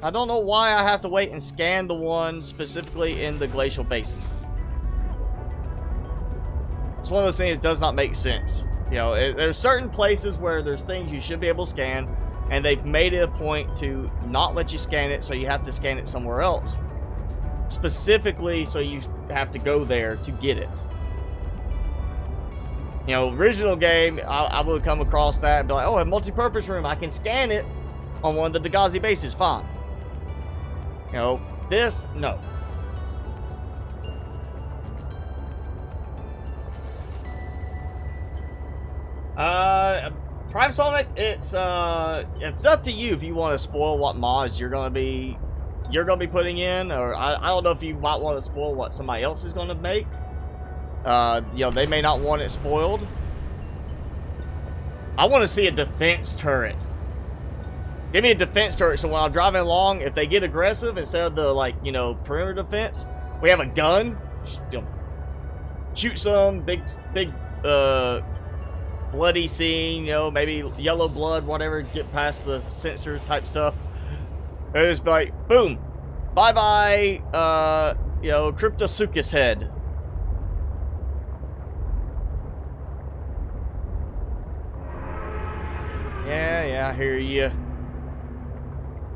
I don't know why I have to wait and scan the one specifically in the Glacial Basin. It's one of those things that does not make sense. You know, there's certain places where there's things you should be able to scan, and they've made it a point to not let you scan it, so you have to scan it somewhere else. Specifically, so you have to go there to get it. You know, original game, I would come across that and be like, oh, a multi-purpose room, I can scan it on one of the Dagazi bases, fine. You know, this, no. Prime Sonic, it's up to you if you want to spoil what mods you're gonna be putting in, or I don't know if you might want to spoil what somebody else is gonna make. You know, they may not want it spoiled. I want to see a defense turret. Give me a defense turret so when I'm driving along, if they get aggressive, instead of the, like, you know, perimeter defense, we have a gun. Just, you know, shoot some big bloody scene, you know, maybe yellow blood, whatever, get past the sensor type stuff. And just be like, boom, bye-bye, you know, Cryptosuchus head. Yeah, I hear you.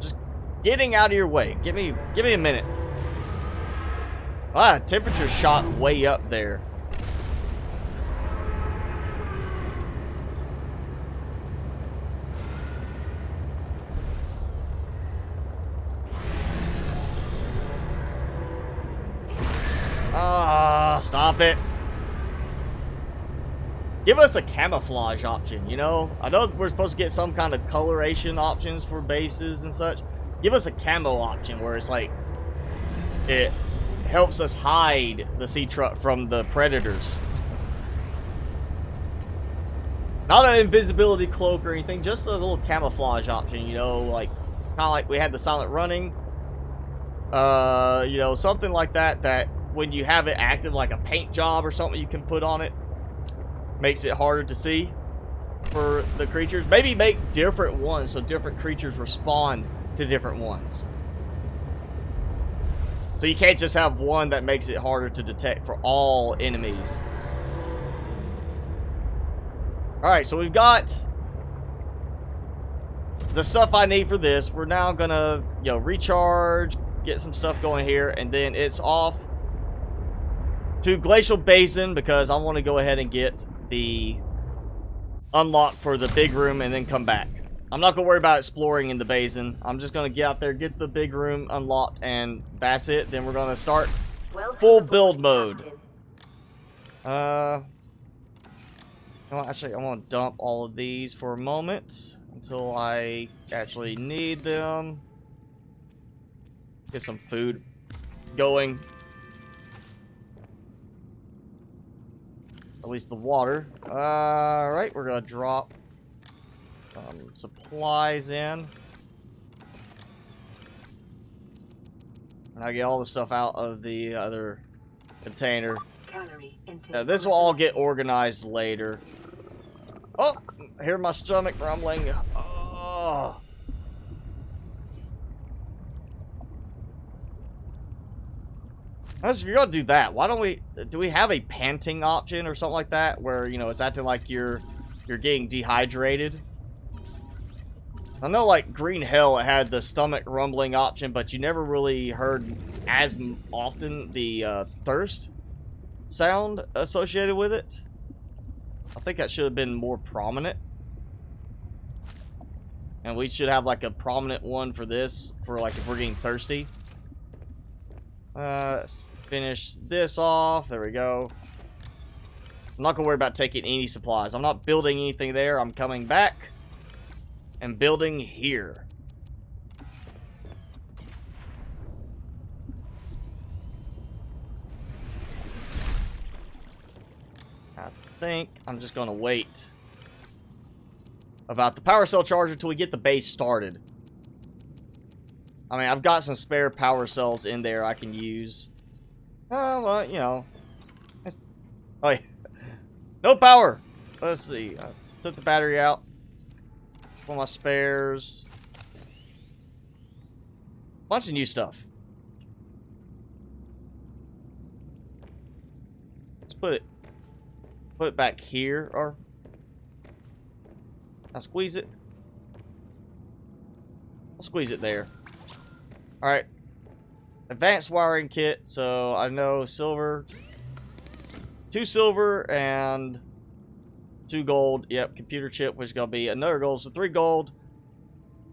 Just getting out of your way. Give me a minute. Ah, temperature shot way up there. Ah, stop it. Give us a camouflage option, you know? I know we're supposed to get some kind of coloration options for bases and such. Give us a camo option where it's like, it helps us hide the sea truck from the predators. Not an invisibility cloak or anything, just a little camouflage option, you know, like, kind of like we had the silent running. You know, something like that, that when you have it active, like a paint job or something you can put on it, makes it harder to see for the creatures. Maybe make different ones so different creatures respond to different ones. So you can't just have one that makes it harder to detect for all enemies. Alright, so we've got the stuff I need for this. We're now gonna, you know, recharge, get some stuff going here, and then it's off to Glacial Basin because I want to go ahead and get the unlock for the big room and then come back. I'm not gonna worry about exploring in the basin. I'm just gonna get out there, get the big room unlocked, and that's it. Then we're gonna start full build mode. No, actually, I want to dump all of these for a moment until I actually need them. Get some food going. At least the water. Alright, we're gonna drop supplies in. And I get all the stuff out of the other container. This will all get organized later. Oh, I hear my stomach rumbling. Oh. If you're gonna do that, why don't do we have a panting option or something like that, where, you know, it's acting like you're getting dehydrated? I know, like, Green Hell, it had the stomach rumbling option, but you never really heard as often the thirst sound associated with it. I think that should have been more prominent. And we should have, like, a prominent one for this, for, like, if we're getting thirsty. Let's finish this off. There we go. I'm not gonna worry about taking any supplies. I'm not building anything there. I'm coming back and building here. I think I'm just gonna wait about the power cell charger until we get the base started. I mean, I've got some spare power cells in there I can use. Oh, well, you know. Oh, yeah. No power! Let's see. I took the battery out. One of my spares. Bunch of new stuff. Let's put it back here, or I'll squeeze it. I'll squeeze it there. Alright. Advanced wiring kit, so I know silver. 2 silver and 2 gold. Yep, computer chip, which is gonna be another gold. So 3 gold,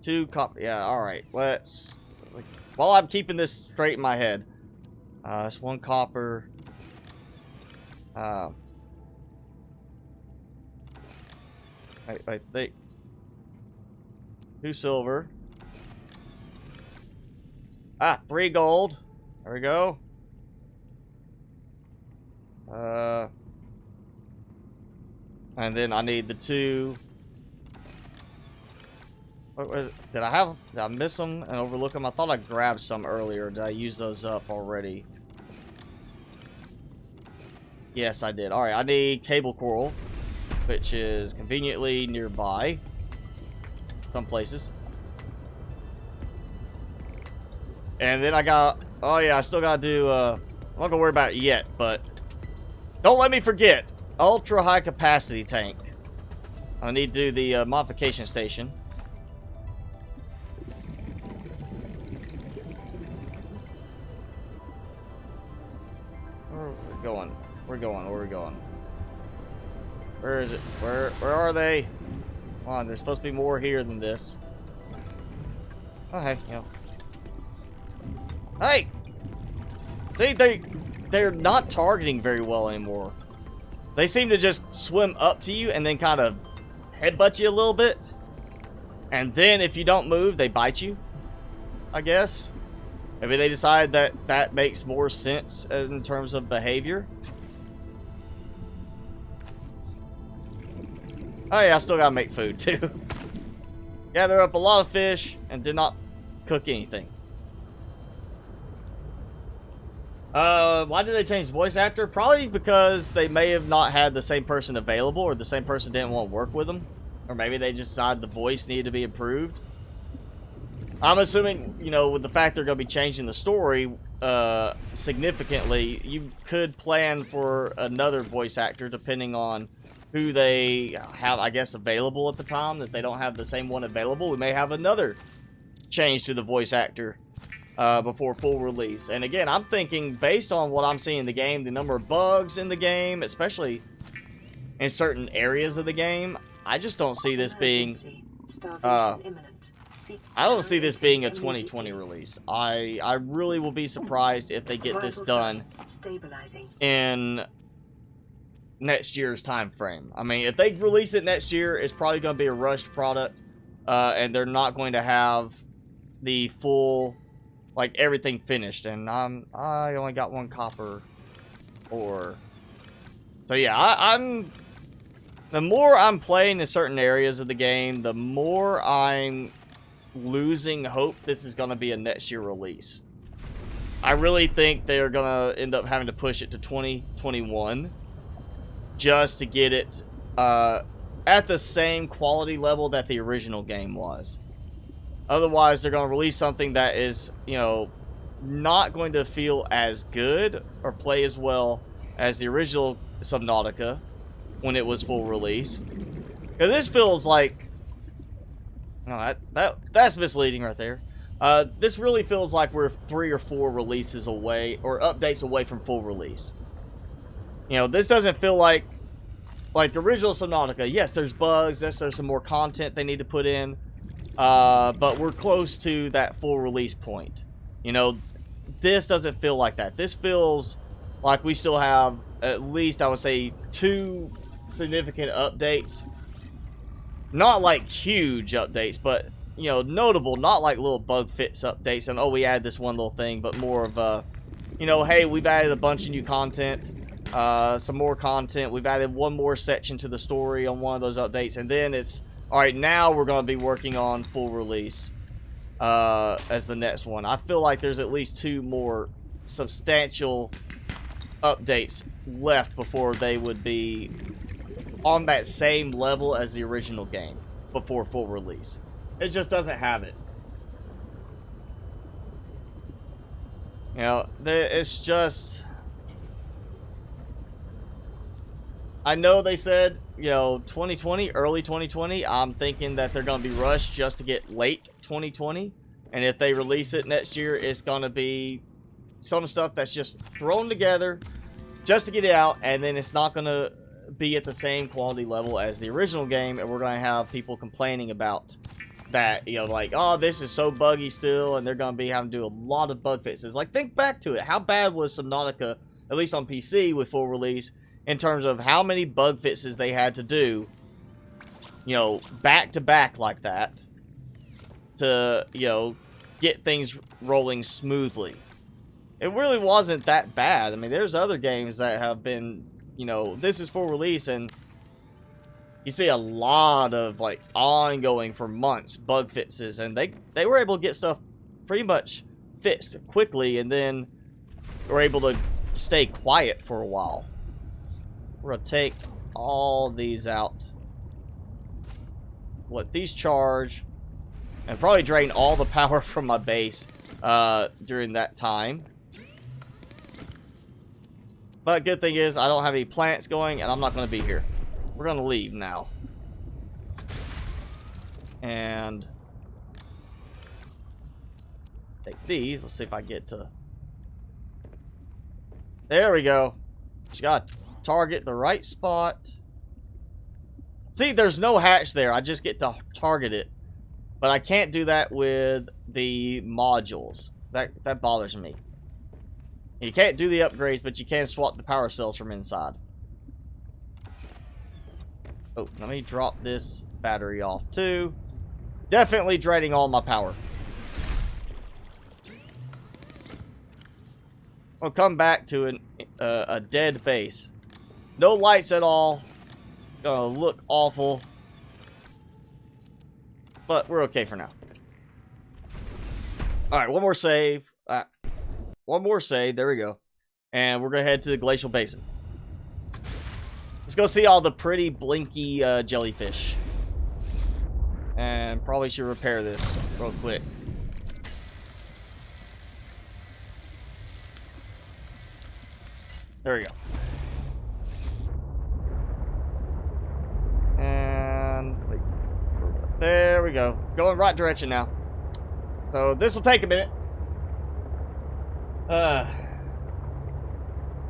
2 copper. Yeah, alright. Let's, while I'm keeping this straight in my head. That's 1 copper. Wait. 2 silver. Ah, 3 gold. There we go. And then I need the 2. Did I miss them and overlook them? I thought I grabbed some earlier. Did I use those up already? Yes, I did. Alright, I need table coral, which is conveniently nearby. Some places. And then I got... Oh yeah, I still gotta do... I'm not gonna worry about it yet, but... Don't let me forget! Ultra high capacity tank. I need to do the modification station. Where are we going? Where are we going? Where is it? Where are they? Come on, there's supposed to be more here than this. Oh, hey, you know. Hey! See, they're not targeting very well anymore. They seem to just swim up to you and then kind of headbutt you a little bit. And then if you don't move, they bite you, I guess. Maybe they decide that that makes more sense in terms of behavior. Oh yeah, I still gotta make food too. Gather up a lot of fish and did not cook anything. Why did they change the voice actor? Probably because they may have not had the same person available, or the same person didn't want to work with them. Or maybe they just decided the voice needed to be improved. I'm assuming, you know, with the fact they're going to be changing the story significantly, you could plan for another voice actor depending on who they have, I guess, available at the time. If they don't have the same one available, we may have another change to the voice actor before full release. And again, I'm thinking, based on what I'm seeing in the game, the number of bugs in the game, especially in certain areas of the game, I just don't see this being... I don't see this being a 2020 release. I really will be surprised if they get this done in next year's time frame. I mean, if they release it next year, it's probably going to be a rushed product, and they're not going to have the full, like, everything finished. And I only got 1 copper ore. So yeah, I'm the more I'm playing in certain areas of the game, the more I'm losing hope this is going to be a next year release. I really think they're going to end up having to push it to 2021 just to get it at the same quality level that the original game was. Otherwise, they're going to release something that is, you know, not going to feel as good or play as well as the original Subnautica when it was full release. Because this feels like... No, that's misleading right there. This really feels like we're 3 or 4 releases away, or updates away from full release. You know, this doesn't feel like the original Subnautica. Yes, there's bugs. Yes, there's some more content they need to put in. But we're close to that full release point. You know, this doesn't feel like that. This feels like we still have at least, I would say, 2 significant updates. Not like huge updates, but, you know, notable. Not like little bug fix updates and, oh, we added this one little thing, but more of a, you know, hey, we've added a bunch of new content, some more content. We've added 1 more section to the story on one of those updates, and then it's, all right, now we're going to be working on full release as the next one. I feel like there's at least 2 more substantial updates left before they would be on that same level as the original game before full release. It just doesn't have it. You know, it's just... I know they said, you know, 2020, early 2020. I'm thinking that they're going to be rushed just to get late 2020. And if they release it next year, it's going to be some stuff that's just thrown together just to get it out. And then it's not going to be at the same quality level as the original game. And we're going to have people complaining about that. You know, like, oh, this is so buggy still. And they're going to be having to do a lot of bug fixes. Like, think back to it. How bad was Subnautica, at least on PC with full release, in terms of how many bug fixes they had to do you know, back to back like that to, you know, get things rolling smoothly. It really wasn't that bad. I mean, there's other games that have been, you know, this is full release and you see a lot of, like, ongoing for months bug fixes, and they were able to get stuff pretty much fixed quickly, and then were able to stay quiet for a while. We're gonna take all these out, let these charge, and probably drain all the power from my base during that time. But good thing is I don't have any plants going, and I'm not going to be here. We're going to leave now. And take these. Let's see if I get to... There we go. Just got to target the right spot. See, there's no hatch there. I just get to target it. But I can't do that with the modules. That bothers me. You can't do the upgrades, but you can swap the power cells from inside. Oh, let me drop this battery off too. Definitely draining all my power. I'll come back to a dead base. No lights at all. Gonna look awful. But we're okay for now. Alright, one more save. One more save. There we go. And we're going to head to the Glacial Basin. Let's go see all the pretty blinky jellyfish. And probably should repair this real quick. There we go. And there we go. Going right direction now. So this will take a minute.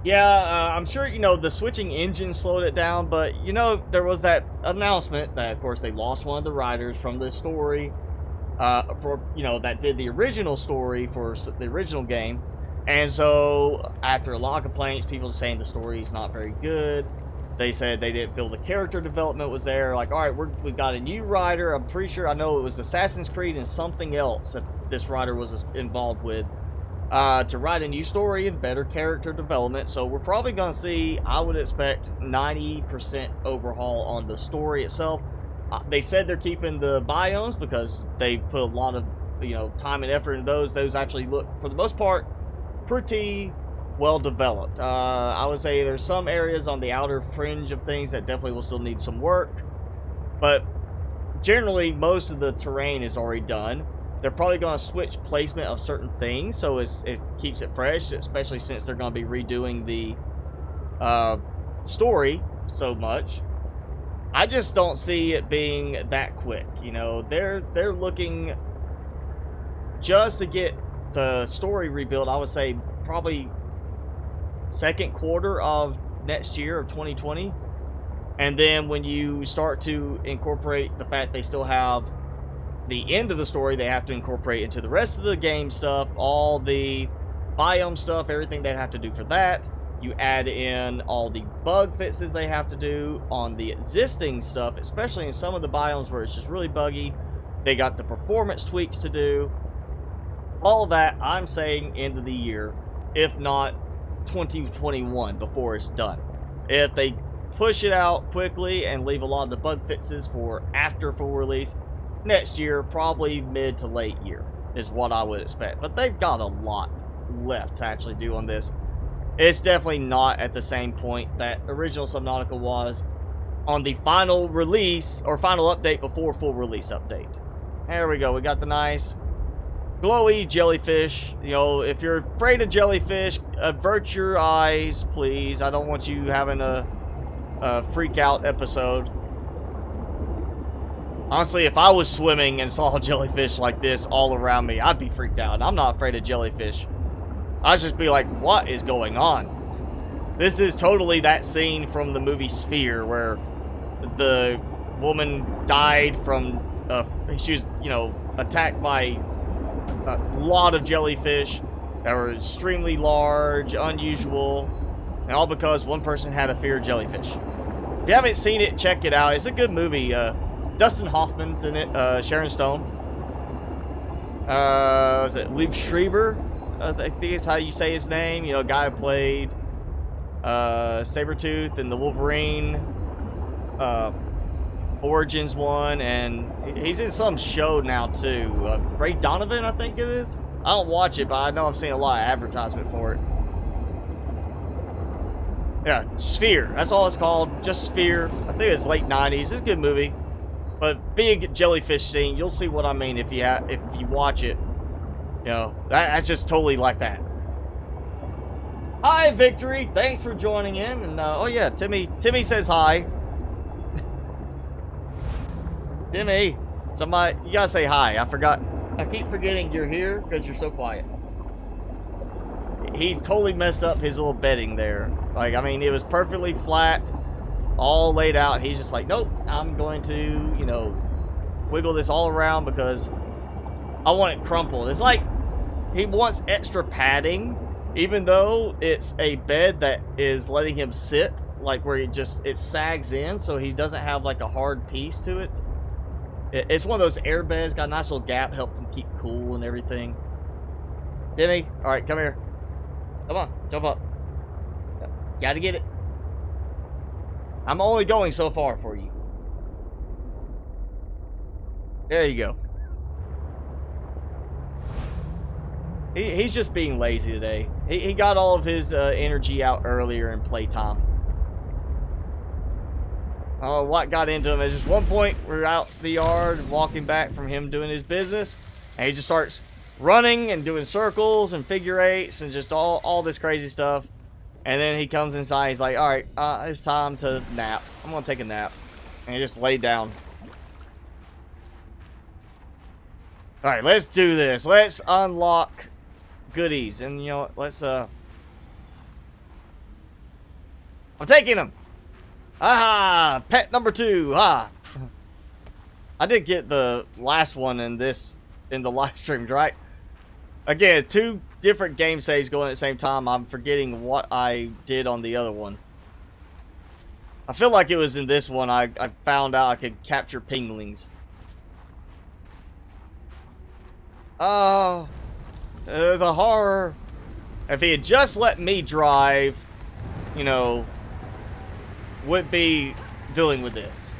I'm sure, you know, the switching engine slowed it down, but, you know, there was that announcement that, of course, they lost one of the writers from the story, for, you know, that did the original story for the original game. And so, after a lot of complaints, people saying the story is not very good, they said they didn't feel the character development was there. Like, all right, we've got a new writer. I'm pretty sure, I know it was Assassin's Creed and something else that this writer was involved with. To write a new story and better character development. So we're probably going to see, I would expect, 90% overhaul on the story itself. They said they're keeping the biomes because they put a lot of, you know, time and effort into those. Those actually look, for the most part, pretty well developed. I would say there's some areas on the outer fringe of things that definitely will still need some work. But generally, most of the terrain is already done. They're probably going to switch placement of certain things, so it keeps it fresh, especially since they're going to be redoing the story so much. I just don't see it being that quick. You know, they're looking just to get the story rebuilt. I would say probably second quarter of next year of 2020, and then when you start to incorporate the fact they still have the end of the story, they have to incorporate into the rest of the game stuff, all the biome stuff, everything they have to do for that. You add in all the bug fixes they have to do on the existing stuff, especially in some of the biomes where it's just really buggy. They got the performance tweaks to do. All of that, I'm saying end of the year, if not 2021 before it's done. If they push it out quickly and leave a lot of the bug fixes for after full release, next year, probably mid to late year is what I would expect. But they've got a lot left to actually do on this. It's definitely not at the same point that original Subnautica was on the final release or final update before full release update. There we go. We got the nice glowy jellyfish. You know, if you're afraid of jellyfish, avert your eyes, please. I don't want you having a freak out episode. Honestly, if I was swimming and saw jellyfish like this all around me, I'd be freaked out. I'm not afraid of jellyfish. I'd just be like, what is going on? This is totally that scene from the movie Sphere where the woman died from, she was, you know, attacked by a lot of jellyfish that were extremely large, unusual, and all because one person had a fear of jellyfish. If you haven't seen it, check it out. It's a good movie. Dustin Hoffman's in it. Sharon Stone. Was it Liev Schreiber? I think is how you say his name. You know, guy who played Sabretooth and the Wolverine Origins one, and he's in some show now too. Ray Donovan, I think it is. I don't watch it, but I know I've seen a lot of advertisement for it. Yeah, Sphere. That's all it's called. Just Sphere. I think it's late 90s. It's a good movie. But big jellyfish scene. You'll see what I mean if you watch it. You know, that's just totally like that. Hi, Victory. Thanks for joining in. And oh yeah, Timmy says hi. Timmy, somebody, you gotta say hi. I forgot. I keep forgetting you're here because you're so quiet. He's totally messed up his little bedding there. Like, I mean, it was perfectly flat, all laid out. He's just like, nope, I'm going to, you know, wiggle this all around because I want it crumpled. It's like he wants extra padding, even though it's a bed that is letting him sit, like where it sags in, so he doesn't have like a hard piece to it. It's one of those air beds, got a nice little gap, help him keep cool and everything. Timmy, all right, come here. Come on, jump up. Gotta get it. I'm only going so far for you. There you go. He's just being lazy today. He got all of his energy out earlier in playtime. Oh, what got into him is just one point we're out the yard walking back from him doing his business, and he just starts running and doing circles and figure eights and just all this crazy stuff. And then he comes inside, he's like, alright, it's time to nap. I'm gonna take a nap. And he just laid down. Alright, let's do this. Let's unlock goodies. And you know what, let's I'm taking him! Aha! Pet number 2. Ha! I did get the last one in the live streams, right? Again, 2 different game saves going at the same time. I'm forgetting what I did on the other one. I feel like it was in this one I found out I could capture penguins. Oh, the horror. If he had just let me drive, you know, would be dealing with this.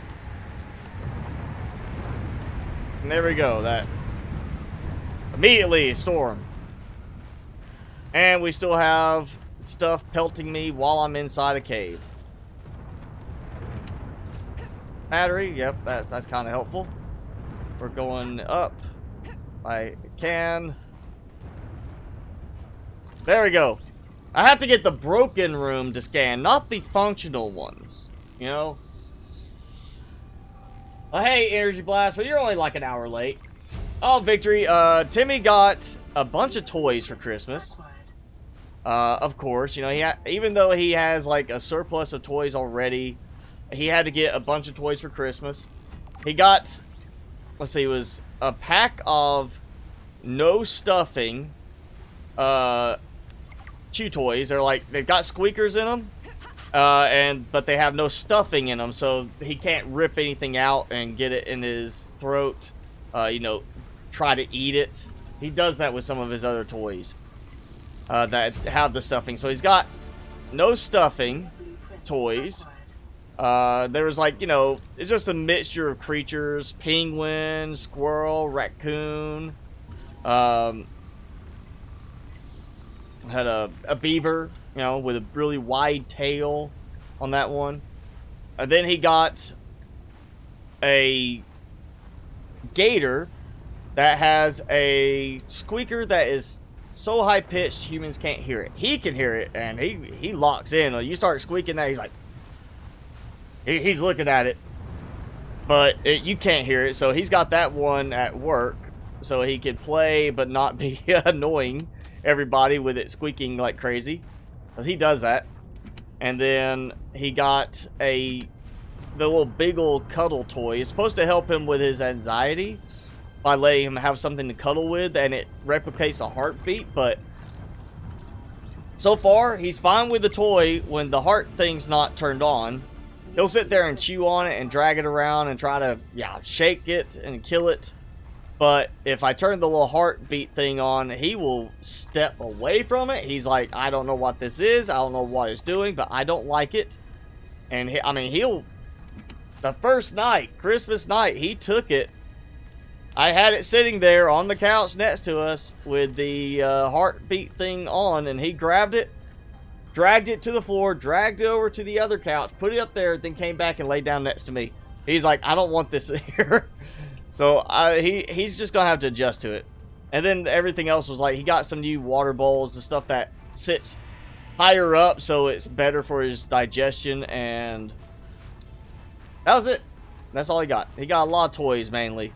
And there we go. That immediately storm. And we still have stuff pelting me while I'm inside a cave. Battery, yep, that's kind of helpful. We're going up. I can. There we go. I have to get the broken room to scan, not the functional ones. You know? Oh, hey, Energy Blast. Well, you're only like an hour late. Oh, Victory. Timmy got a bunch of toys for Christmas. Of course, you know, even though he has like a surplus of toys already, he had to get a bunch of toys for Christmas. He got, let's see, it was a pack of no stuffing chew toys. They're like, they've got squeakers in them, but they have no stuffing in them, so he can't rip anything out and get it in his throat, you know, try to eat it. He does that with some of his other toys that have the stuffing. So he's got no stuffing toys. There was like, you know, it's just a mixture of creatures: penguin, squirrel, raccoon. Had a beaver, you know, with a really wide tail on that one. And then he got a gator that has a squeaker that is so high pitched humans can't hear it. He can hear it, and he locks in. You start squeaking that, he's like, he's looking at it, but you can't hear it. So he's got that one at work, so he can play but not be annoying everybody with it squeaking like crazy. He does that. And then he got the little big old cuddle toy. It's supposed to help him with his anxiety by letting him have something to cuddle with, and it replicates a heartbeat. But so far, he's fine with the toy when the heart thing's not turned on. He'll sit there and chew on it and drag it around and try to, yeah, shake it and kill it. But if I turn the little heartbeat thing on, he will step away from it. He's like, I don't know what this is. I don't know what it's doing, but I don't like it. And I mean, the first night, Christmas night, he took it. I had it sitting there on the couch next to us with the heartbeat thing on, and he grabbed it, dragged it to the floor, dragged it over to the other couch, put it up there, then came back and laid down next to me. He's like, I don't want this here. So he's just going to have to adjust to it. And then everything else was like, he got some new water bowls, the stuff that sits higher up so it's better for his digestion, and that was it. That's all he got. He got a lot of toys mainly.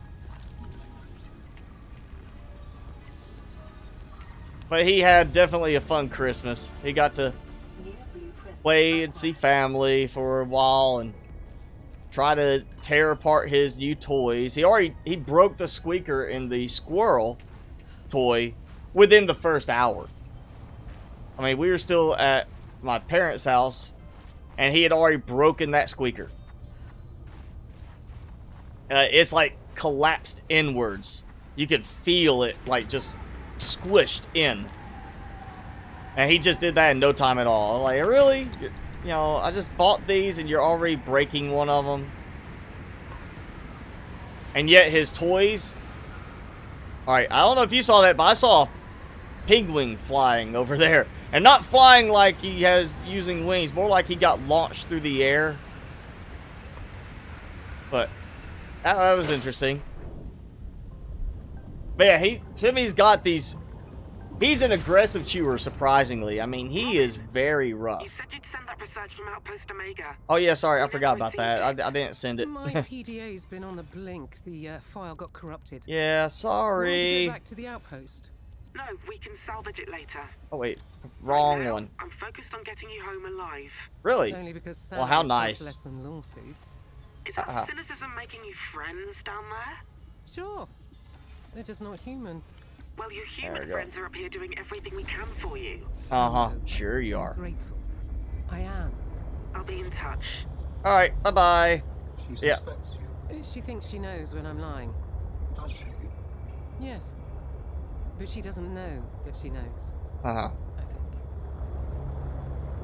But he had definitely a fun Christmas. He got to play and see family for a while and try to tear apart his new toys. He broke the squeaker in the squirrel toy within the first hour. I mean, we were still at my parents' house and he had already broken that squeaker. It's like collapsed inwards. You could feel it like just squished in. And he just did that in no time at all. Like, really? You know, I just bought these and you're already breaking one of them. And yet his toys... Alright, I don't know if you saw that, but I saw a penguin flying over there. And not flying like he has using wings, more like he got launched through the air. But that was interesting. But yeah, Timmy's got these... He's an aggressive chewer, surprisingly. I mean, he is very rough. You said you'd send that research from Outpost Omega. Oh yeah, sorry, I forgot about that. I didn't send it. My PDA's been on the blink. The file got corrupted. Yeah, sorry. Go back to the outpost. No, we can salvage it later. Oh wait, wrong Right now, one. I'm focused on getting you home alive. Really? Only because Well, how Santa's nice. costs less than lawsuits. Is that cynicism making you friends down there? Sure. They're just not human. Well, your There human we go. friends are up here doing everything we can for you. Sure you I'm are. grateful. I am. I'll be in touch. Alright, bye-bye. She Yeah. suspects you, She thinks she knows when I'm lying. does she? Yes. But she doesn't know that she knows, Uh-huh. I think.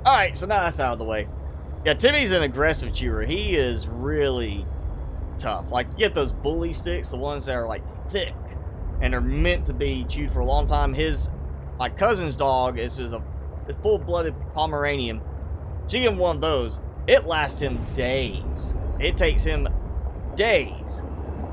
Alright, so now that's out of the way. Yeah, Timmy's an aggressive chewer. He is really tough. Like, you get those bully sticks, the ones that are, like, thick, and are meant to be chewed for a long time. My cousin's dog is a full-blooded Pomeranian. She gave him one of those. It lasts him days. It takes him days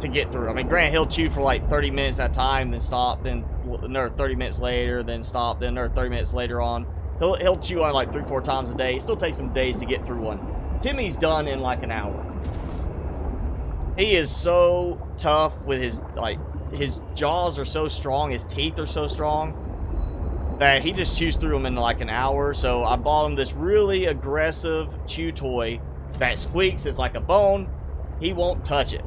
to get through. I mean, granted, he'll chew for like 30 minutes at a time, then stop, then another 30 minutes later, then stop, then another 30 minutes later on. He'll chew on like 3-4 times a day. It still takes him days to get through one. Timmy's done in like an hour. He is so tough with his jaws are so strong, his teeth are so strong that he just chews through them in like an hour. So I bought him this really aggressive chew toy that squeaks. It's like a bone. He won't touch it.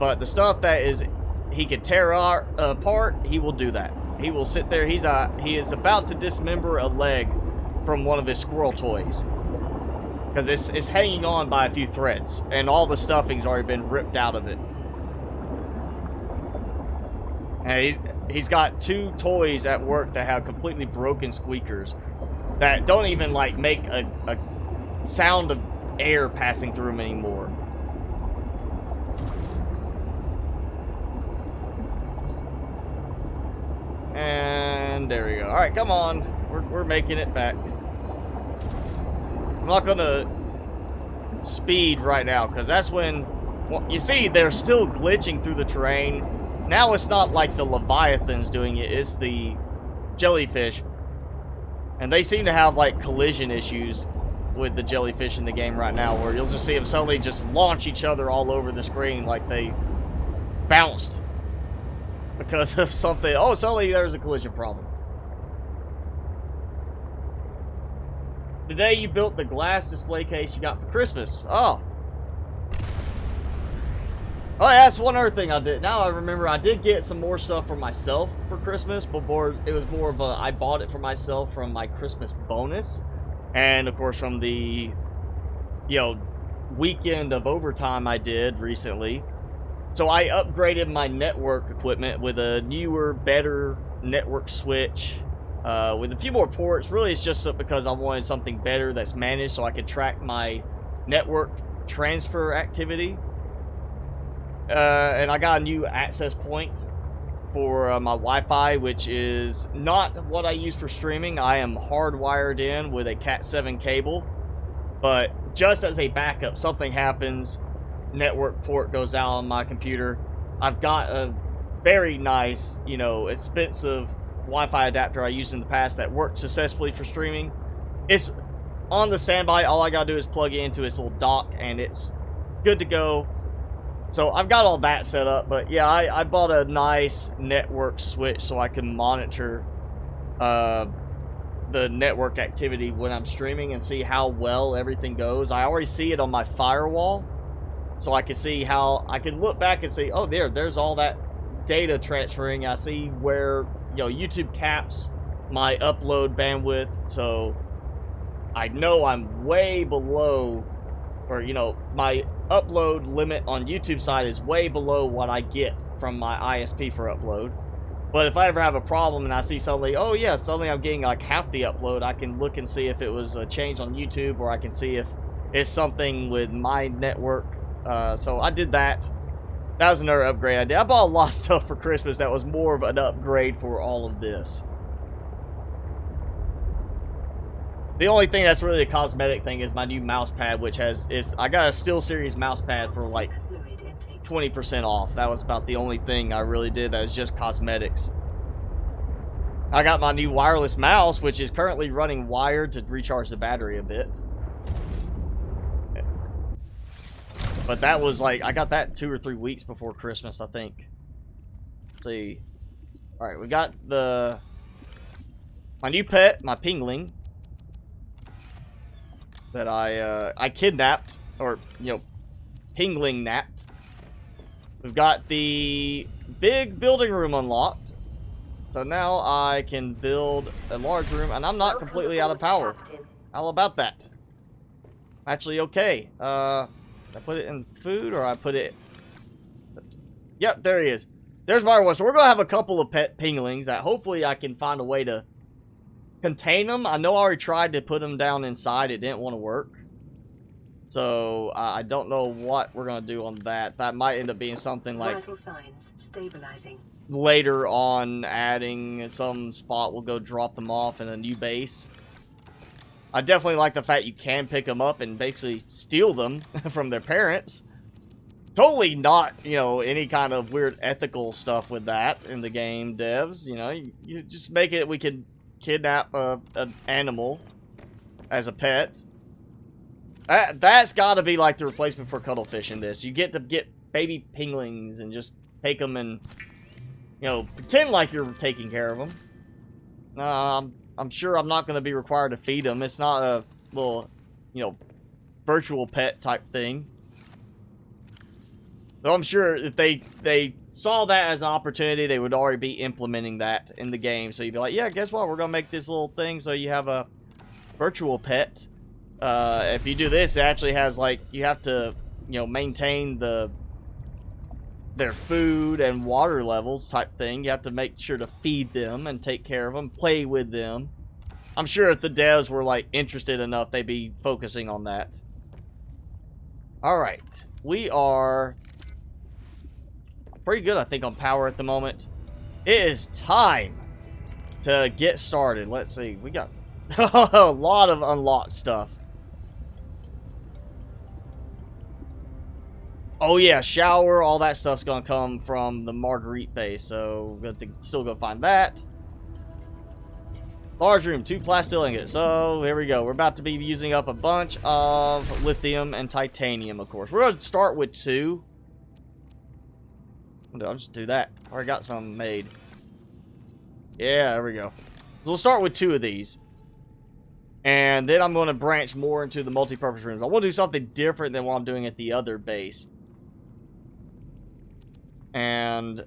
But the stuff that he can tear apart, he will do that. He will sit there. He is about to dismember a leg from one of his squirrel toys because it's hanging on by a few threads, and all the stuffing's already been ripped out of it. And he's got 2 toys at work that have completely broken squeakers that don't even like make a sound of air passing through them anymore. And there we go. All right, come on. We're making it back. I'm not gonna speed right now because that's when, well, you see, they're still glitching through the terrain. Now it's not like the Leviathans doing it, it's the jellyfish. And they seem to have like collision issues with the jellyfish in the game right now, where you'll just see them suddenly just launch each other all over the screen like they bounced because of something. Oh, suddenly there's a collision problem. Today you built the glass display case you got for Christmas. Oh, yeah, that's one other thing I did. Now I remember I did get some more stuff for myself for Christmas, but it was more of I bought it for myself from my Christmas bonus. And of course from the, weekend of overtime I did recently. So I upgraded my network equipment with a newer, better network switch with a few more ports. Really, it's just because I wanted something better that's managed so I could track my network transfer activity. And I got a new access point for my Wi-Fi, which is not what I use for streaming. I am hardwired in with a Cat 7 cable, but just as a backup, something happens, network port goes out on my computer. I've got a very nice, you know, expensive Wi-Fi adapter I used in the past that worked successfully for streaming. It's on the standby. All I gotta do is plug it into its little dock and it's good to go. So I've got all that set up, but yeah, I bought a nice network switch so I can monitor the network activity when I'm streaming and see how well everything goes. I already see it on my firewall, so I can see how I can look back and see, oh, there's all that data transferring. I see where, you know, YouTube caps my upload bandwidth, so I know I'm way below, or, you know, my upload limit on YouTube side is way below what I get from my ISP for upload. But if I ever have a problem and I see suddenly, oh yeah, suddenly I'm getting like half the upload, I can look and see if it was a change on YouTube, or I can see if it's something with my network. So I did that. That was another upgrade I did. I bought a lot of stuff for Christmas that was more of an upgrade for all of this. The only thing that's really a cosmetic thing is my new mouse pad, which I got a SteelSeries mouse pad for like 20% off. That was about the only thing I really did that was just cosmetics. I got my new wireless mouse, which is currently running wired to recharge the battery a bit. But that was like, I got that 2 or 3 weeks before Christmas, I think. Let's see. Alright, we got my new pet, my pingling, that I kidnapped, or, you know, pingling napped. We've got the big building room unlocked. So now I can build a large room, and I'm not completely out of power. How about that? Actually, okay. I put it in food, or I put it... Yep, there he is. There's my one. So we're going to have a couple of pet pinglings that hopefully I can find a way to contain them. I know I already tried to put them down inside. It didn't want to work. So I don't know what we're going to do on that. That might end up being something like Vital signs stabilizing. Later on, adding some spot, we'll go drop them off in a new base. I definitely like the fact you can pick them up and basically steal them from their parents. Totally not, you know, any kind of weird ethical stuff with that in the game, devs. You know, you just make it, we can kidnap an animal as a pet. That's got to be like the replacement for cuttlefish in this. You get to get baby pinglings and just take them and, you know, pretend like you're taking care of them. I'm sure I'm not going to be required to feed them. It's not a little, you know, virtual pet type thing. So I'm sure if they saw that as an opportunity, they would already be implementing that in the game. So you'd be like, yeah, guess what? We're going to make this little thing so you have a virtual pet. If you do this, it actually has, like, you have to, you know, maintain their food and water levels type thing. You have to make sure to feed them and take care of them, play with them. I'm sure if the devs were, like, interested enough, they'd be focusing on that. Alright. We are pretty good, I think, on power at the moment. It is time to get started. Let's see. We got a lot of unlocked stuff. Oh yeah, shower, all that stuff's gonna come from the Marguerite base, so we're gonna still go find that. Large room, 2 plasteel ingots. So here we go. We're about to be using up a bunch of lithium and titanium, of course. We're gonna start with 2. I'll just do that. Already got some made. Yeah, there we go. So we'll start with 2 of these. And then I'm going to branch more into the multi-purpose rooms. I want to do something different than what I'm doing at the other base. And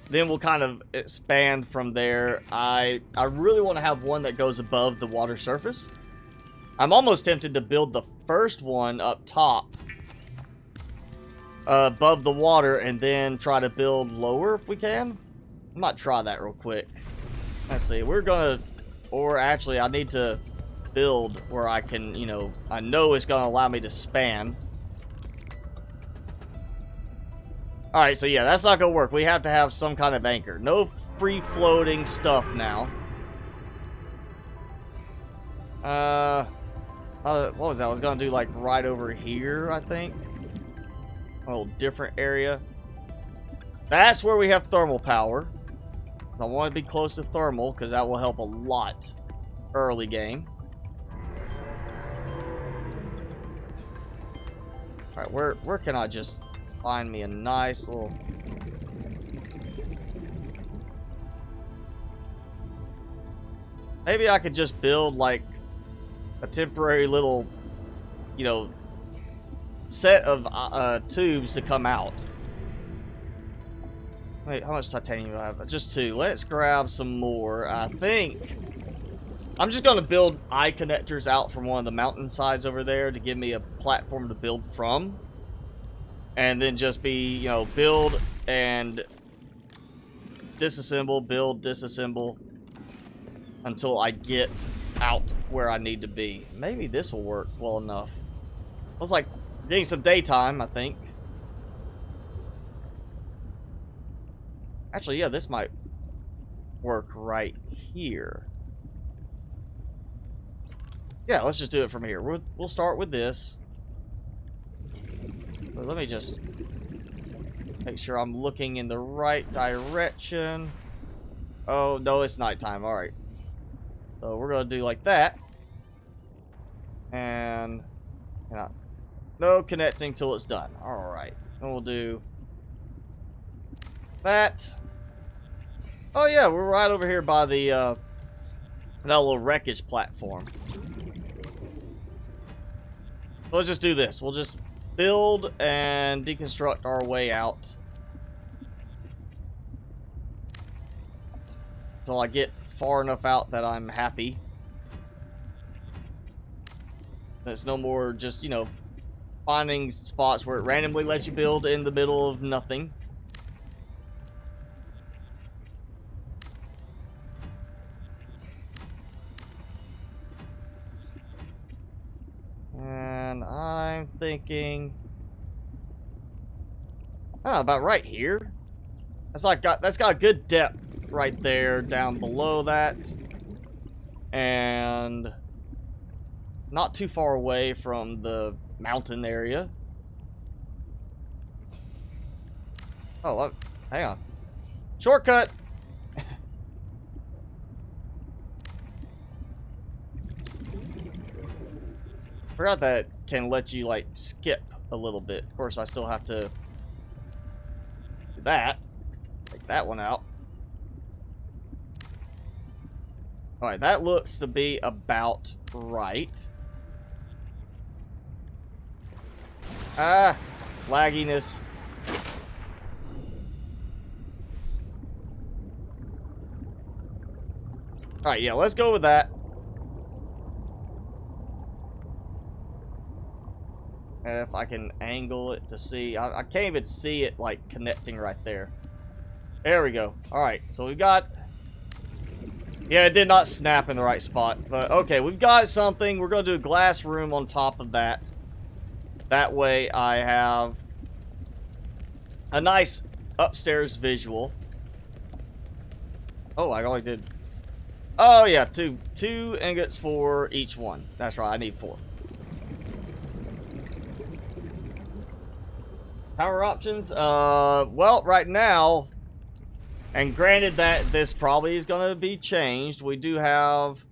then we'll kind of expand from there. I really want to have one that goes above the water surface. I'm almost tempted to build the first one up top, above the water, and then try to build lower if we can. I might try that real quick. Let's see. We're gonna, or actually, I need to build where I can, you know, I know it's gonna allow me to span. Alright, so yeah, that's not gonna work. We have to have some kind of anchor. No free-floating stuff now. What was that? I was gonna do like right over here, I think. A little different area. That's where we have thermal power. I want to be close to thermal because that will help a lot early game. Alright, where can I just find me a nice little... Maybe I could just build like a temporary little, you know, set of tubes to come out. Wait, how much titanium do I have? Just 2. Let's grab some more. I think I'm just going to build eye connectors out from one of the mountain sides over there to give me a platform to build from. And then just be, you know, build and disassemble, build, disassemble until I get out where I need to be. Maybe this will work well enough. I was like getting some daytime, I think. Actually, yeah, this might work right here. Yeah, let's just do it from here. We'll start with this. But let me just make sure I'm looking in the right direction. Oh, no, it's nighttime. All right. So we're going to do like that. And no connecting till it's done. All right. And we'll do that. Oh, yeah, we're right over here by the that little wreckage platform. So let's just do this. We'll just build and deconstruct our way out until I get far enough out that I'm happy. There's no more just, you know, finding spots where it randomly lets you build in the middle of nothing. And I'm thinking, about right here. That's got a good depth right there, down below that, and not too far away from the mountain area. Oh, hang on. Shortcut! Forgot that it can let you, like, skip a little bit. Of course, I still have to do that. Take that one out. Alright, that looks to be about right. Ah, lagginess. Alright, yeah, let's go with that. If I can angle it to see. I can't even see it, like, connecting right there. There we go. Alright, so we've got... Yeah, it did not snap in the right spot. But, okay, we've got something. We're going to do a glass room on top of that. That way I have a nice upstairs visual. Oh, I only did... Oh, yeah, two ingots for each one. That's right, I need 4. Power options? Well, right now, and granted that this probably is going to be changed, we do have,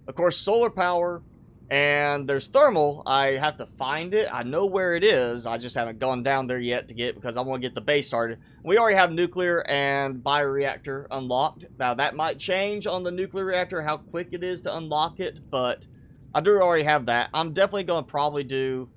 of course, solar power, and there's thermal. I have to find it. I know where it is. I just haven't gone down there yet to get it because I want to get the base started. We already have nuclear and bioreactor unlocked. Now, that might change on the nuclear reactor, how quick it is to unlock it, but I do already have that. I'm definitely going to probably do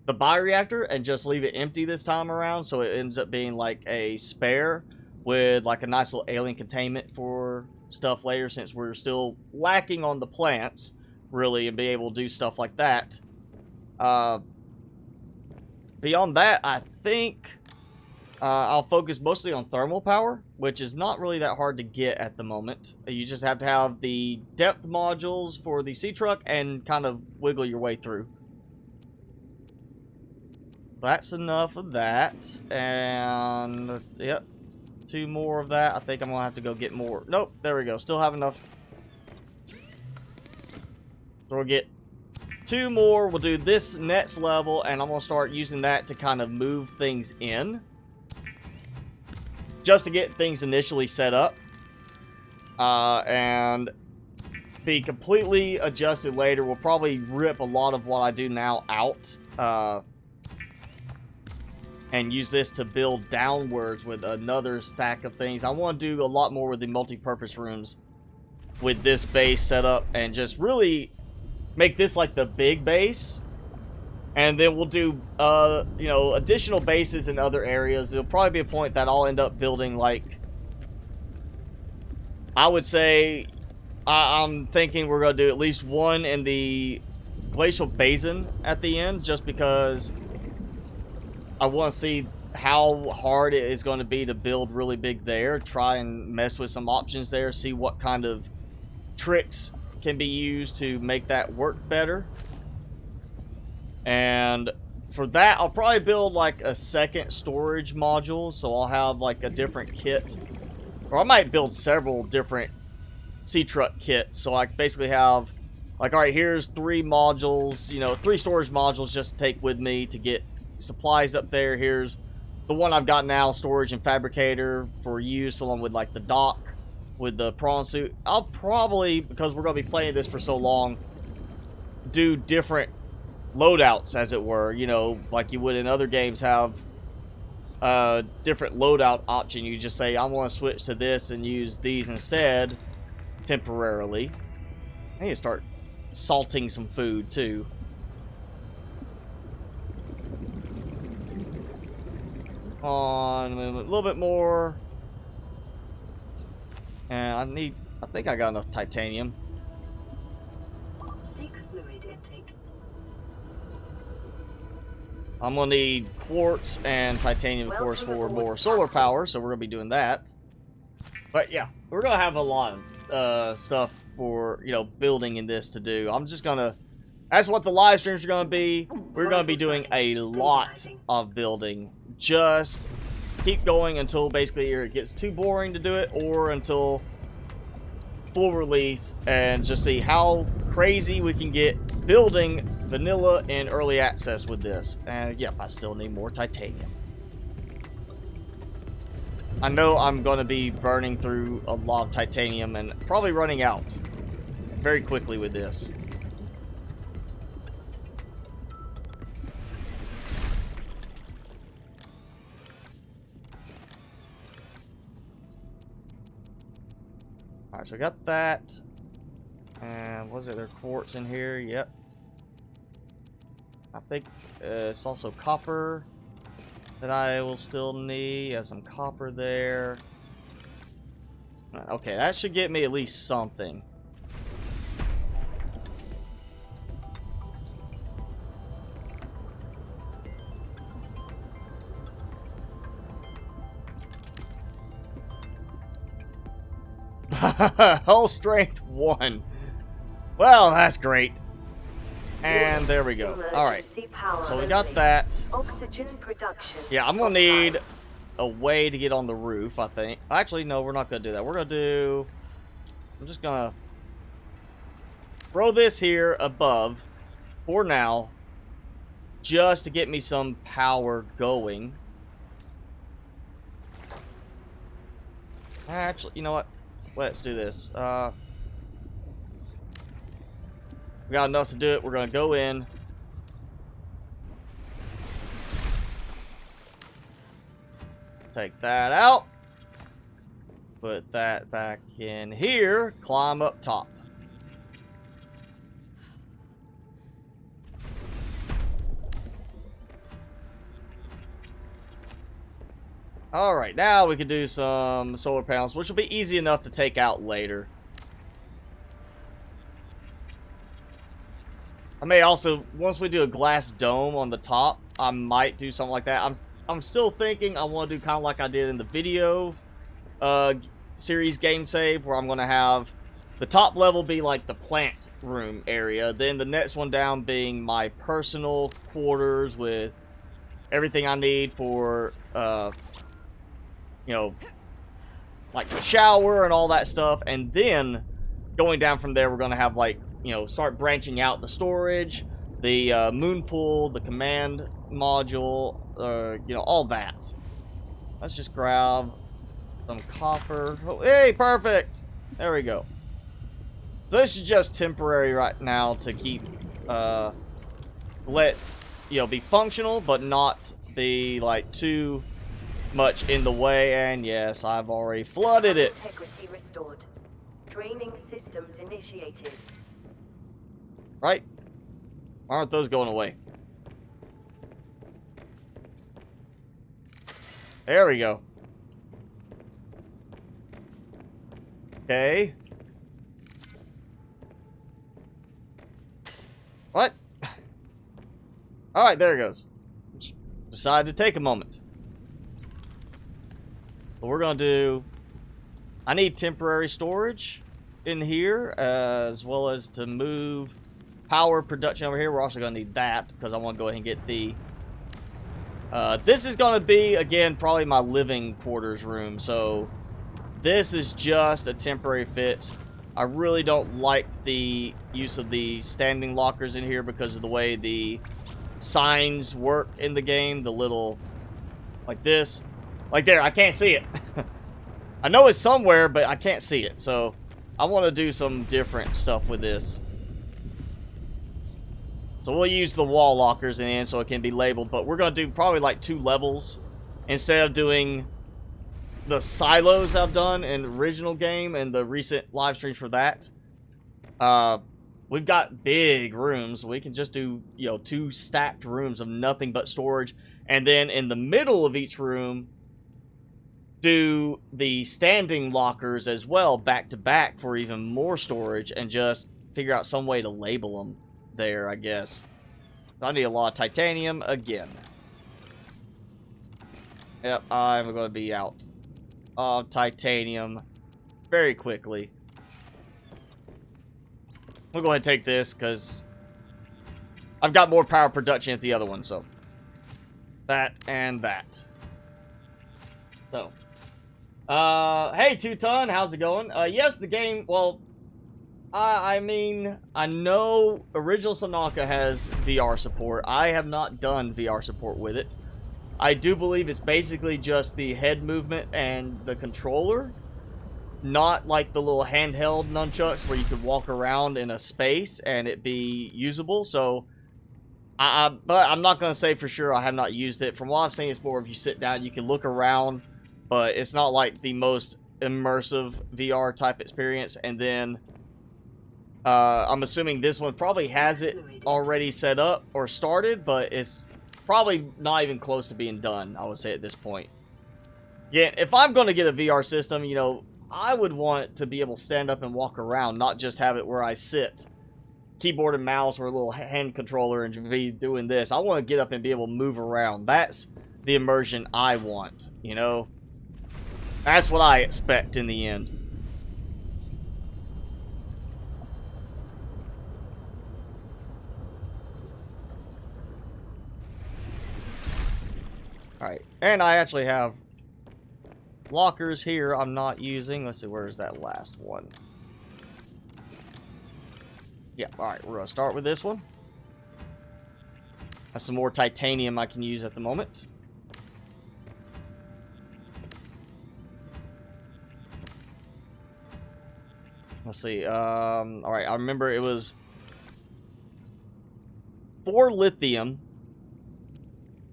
the bioreactor and just leave it empty this time around, so it ends up being like a spare with like a nice little alien containment for stuff later, since we're still lacking on the plants. really, and be able to do stuff like that. Beyond that, I think I'll focus mostly on thermal power, which is not really that hard to get at the moment. You just have to have the depth modules for the sea truck and kind of wiggle your way through. That's enough of that. And, yep, 2 more of that. I think I'm going to have to go get more. Nope, there we go. Still have enough. So we'll get 2 more. We'll do this next level, and I'm going to start using that to kind of move things in. Just to get things initially set up. And be completely adjusted later. We'll probably rip a lot of what I do now out. And use this to build downwards with another stack of things. I want to do a lot more with the multi-purpose rooms with this base set up, and just really make this like the big base. And then we'll do, you know, additional bases in other areas. There'll probably be a point that I'll end up building, like, I would say, I'm thinking we're going to do at least one in the Glacial Basin at the end, just because I want to see how hard it is going to be to build really big there. Try and mess with some options there. See what kind of tricks can be used to make that work better. And for that, I'll probably build like a second storage module. So I'll have like a different kit. Or I might build several different sea truck kits. So I basically have like, all right, here's 3 modules, you know, 3 storage modules just to take with me to get supplies up there. Here's the one I've got now, storage and fabricator for use, along with like the dock with the prawn suit. I'll probably, because we're going to be playing this for so long, do different loadouts, as it were, you know, like you would in other games, have a different loadout option. You just say, I want to switch to this and use these instead, temporarily. I need to start salting some food, too. On a little bit more. And I think I got enough titanium. Seek fluid intake. I'm gonna need quartz and titanium, of course, for more solar power, so we're gonna be doing that. But yeah, we're gonna have a lot of stuff for, you know, building in this to do. I'm just gonna, that's what the live streams are gonna be. We're gonna be doing a lot of building. Just keep going until basically either it gets too boring to do it, or until full release, and just see how crazy we can get building vanilla and early access with this. And yep, I still need more titanium. I know I'm going to be burning through a lot of titanium and probably running out very quickly with this. Alright, so we got that. And was it there quartz in here? Yep. I think it's also copper that I will still need. Some copper there. Okay, that should get me at least something. Hull strength 1. Well, that's great. And there we go. Alright. So we got that. Oxygen production. Yeah, I'm going to need a way to get on the roof, I think. Actually, no, we're not going to do that. We're going to do... I'm just going to throw this here above for now, just to get me some power going. Actually, you know what? Let's do this. We got enough to do it. We're going to go in. Take that out. Put that back in here. Climb up top. Alright, now we can do some solar panels, which will be easy enough to take out later. I may also, once we do a glass dome on the top, I might do something like that. I'm still thinking I want to do kind of like I did in the video series game save, where I'm going to have the top level be like the plant room area, then the next one down being my personal quarters with everything I need for, you know, like the shower and all that stuff, and then going down from there, we're going to have, like, you know, start branching out the storage, the moon pool, the command module, you know, all that. Let's just grab some copper. Oh, hey, perfect! There we go. So this is just temporary right now to keep, let, you know, be functional, but not be, like, too much in the way. And yes, I've already flooded it. Integrity restored. Draining systems initiated. Right? Why aren't those going away? There we go. Okay. What? Alright, there it goes. Just decided to take a moment. But we're going to do... I need temporary storage in here, as well as to move power production over here. We're also going to need that, because I want to go ahead and get the... this is going to be, again, probably my living quarters room, so this is just a temporary fix. I really don't like the use of the standing lockers in here because of the way the signs work in the game. The little, like this. Like there, I can't see it. I know it's somewhere, but I can't see it. So I want to do some different stuff with this. So we'll use the wall lockers in the end so it can be labeled. But we're going to do probably like 2 levels instead of doing the silos I've done in the original game and the recent live streams for that. We've got big rooms. We can just do, you know, 2 stacked rooms of nothing but storage. And then in the middle of each room, do the standing lockers as well, back to back, for even more storage, and just figure out some way to label them there, I guess. I need a lot of titanium again. Yep, I'm going to be out of titanium very quickly. We'll go ahead and take this, because I've got more power production at the other one, so that and that. So, hey, Two-Ton, how's it going? Yes, the game, well, I mean, I know original Subnautica has VR support. I have not done VR support with it. I do believe it's basically just the head movement and the controller, not like the little handheld nunchucks where you could walk around in a space and it be usable. So, but I'm not going to say for sure. I have not used it. From what I've seen, it's more if you sit down, you can look around, but it's not like the most immersive VR type experience. And then I'm assuming this one probably has it already set up or started, but it's probably not even close to being done, I would say, at this point. Yeah, if I'm going to get a VR system, you know, I would want to be able to stand up and walk around, not just have it where I sit, keyboard and mouse or a little hand controller and be doing this. I want to get up and be able to move around. That's the immersion I want, you know? That's what I expect in the end. Alright, and I actually have lockers here I'm not using. Let's see, where's that last one? Yeah, alright, we're going to start with this one. That's some more titanium I can use at the moment. Let's see, alright, I remember it was 4 lithium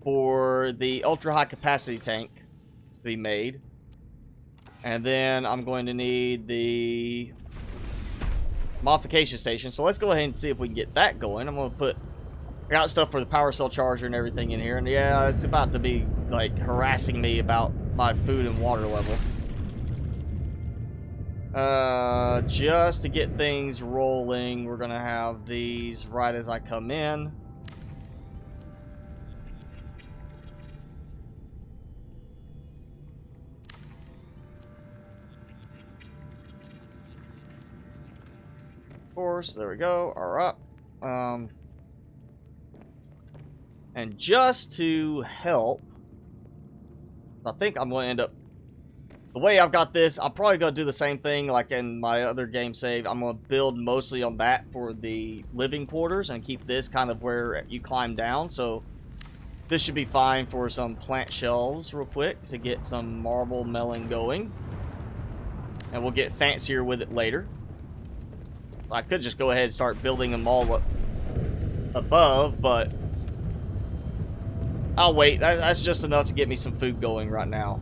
for the ultra high capacity tank to be made. And then I'm going to need the modification station. So let's go ahead and see if we can get that going. I'm going to put, I got stuff for the power cell charger and everything in here. And yeah, it's about to be like harassing me about my food and water level. Just to get things rolling, we're gonna have these right as I come in. Of course, there we go. Are up. And just to help, I think I'm going to end up, the way I've got this, I'm probably going to do the same thing like in my other game save. I'm going to build mostly on that for the living quarters and keep this kind of where you climb down. So this should be fine for some plant shelves real quick to get some marble melon going. And we'll get fancier with it later. I could just go ahead and start building them all up above, but I'll wait. That's just enough to get me some food going right now.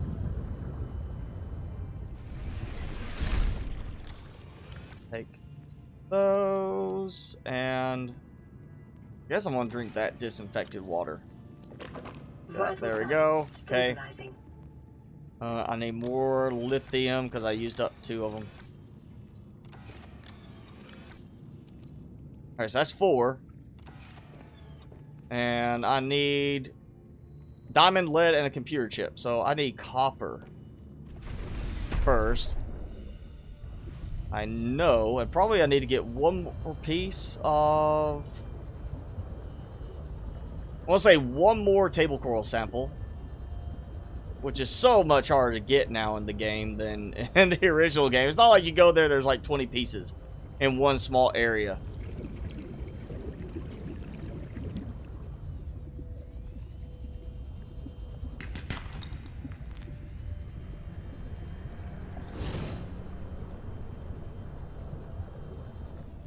Take those, and I guess I'm gonna drink that disinfected water. There we go. Okay. I need more lithium because I used up 2 of them. Alright, so that's 4. And I need diamond, lead, and a computer chip. So I need copper first. I know, and probably I need to get 1 more piece of... I want to say 1 more table coral sample, which is so much harder to get now in the game than in the original game. It's not like you go there, there's like 20 pieces in one small area.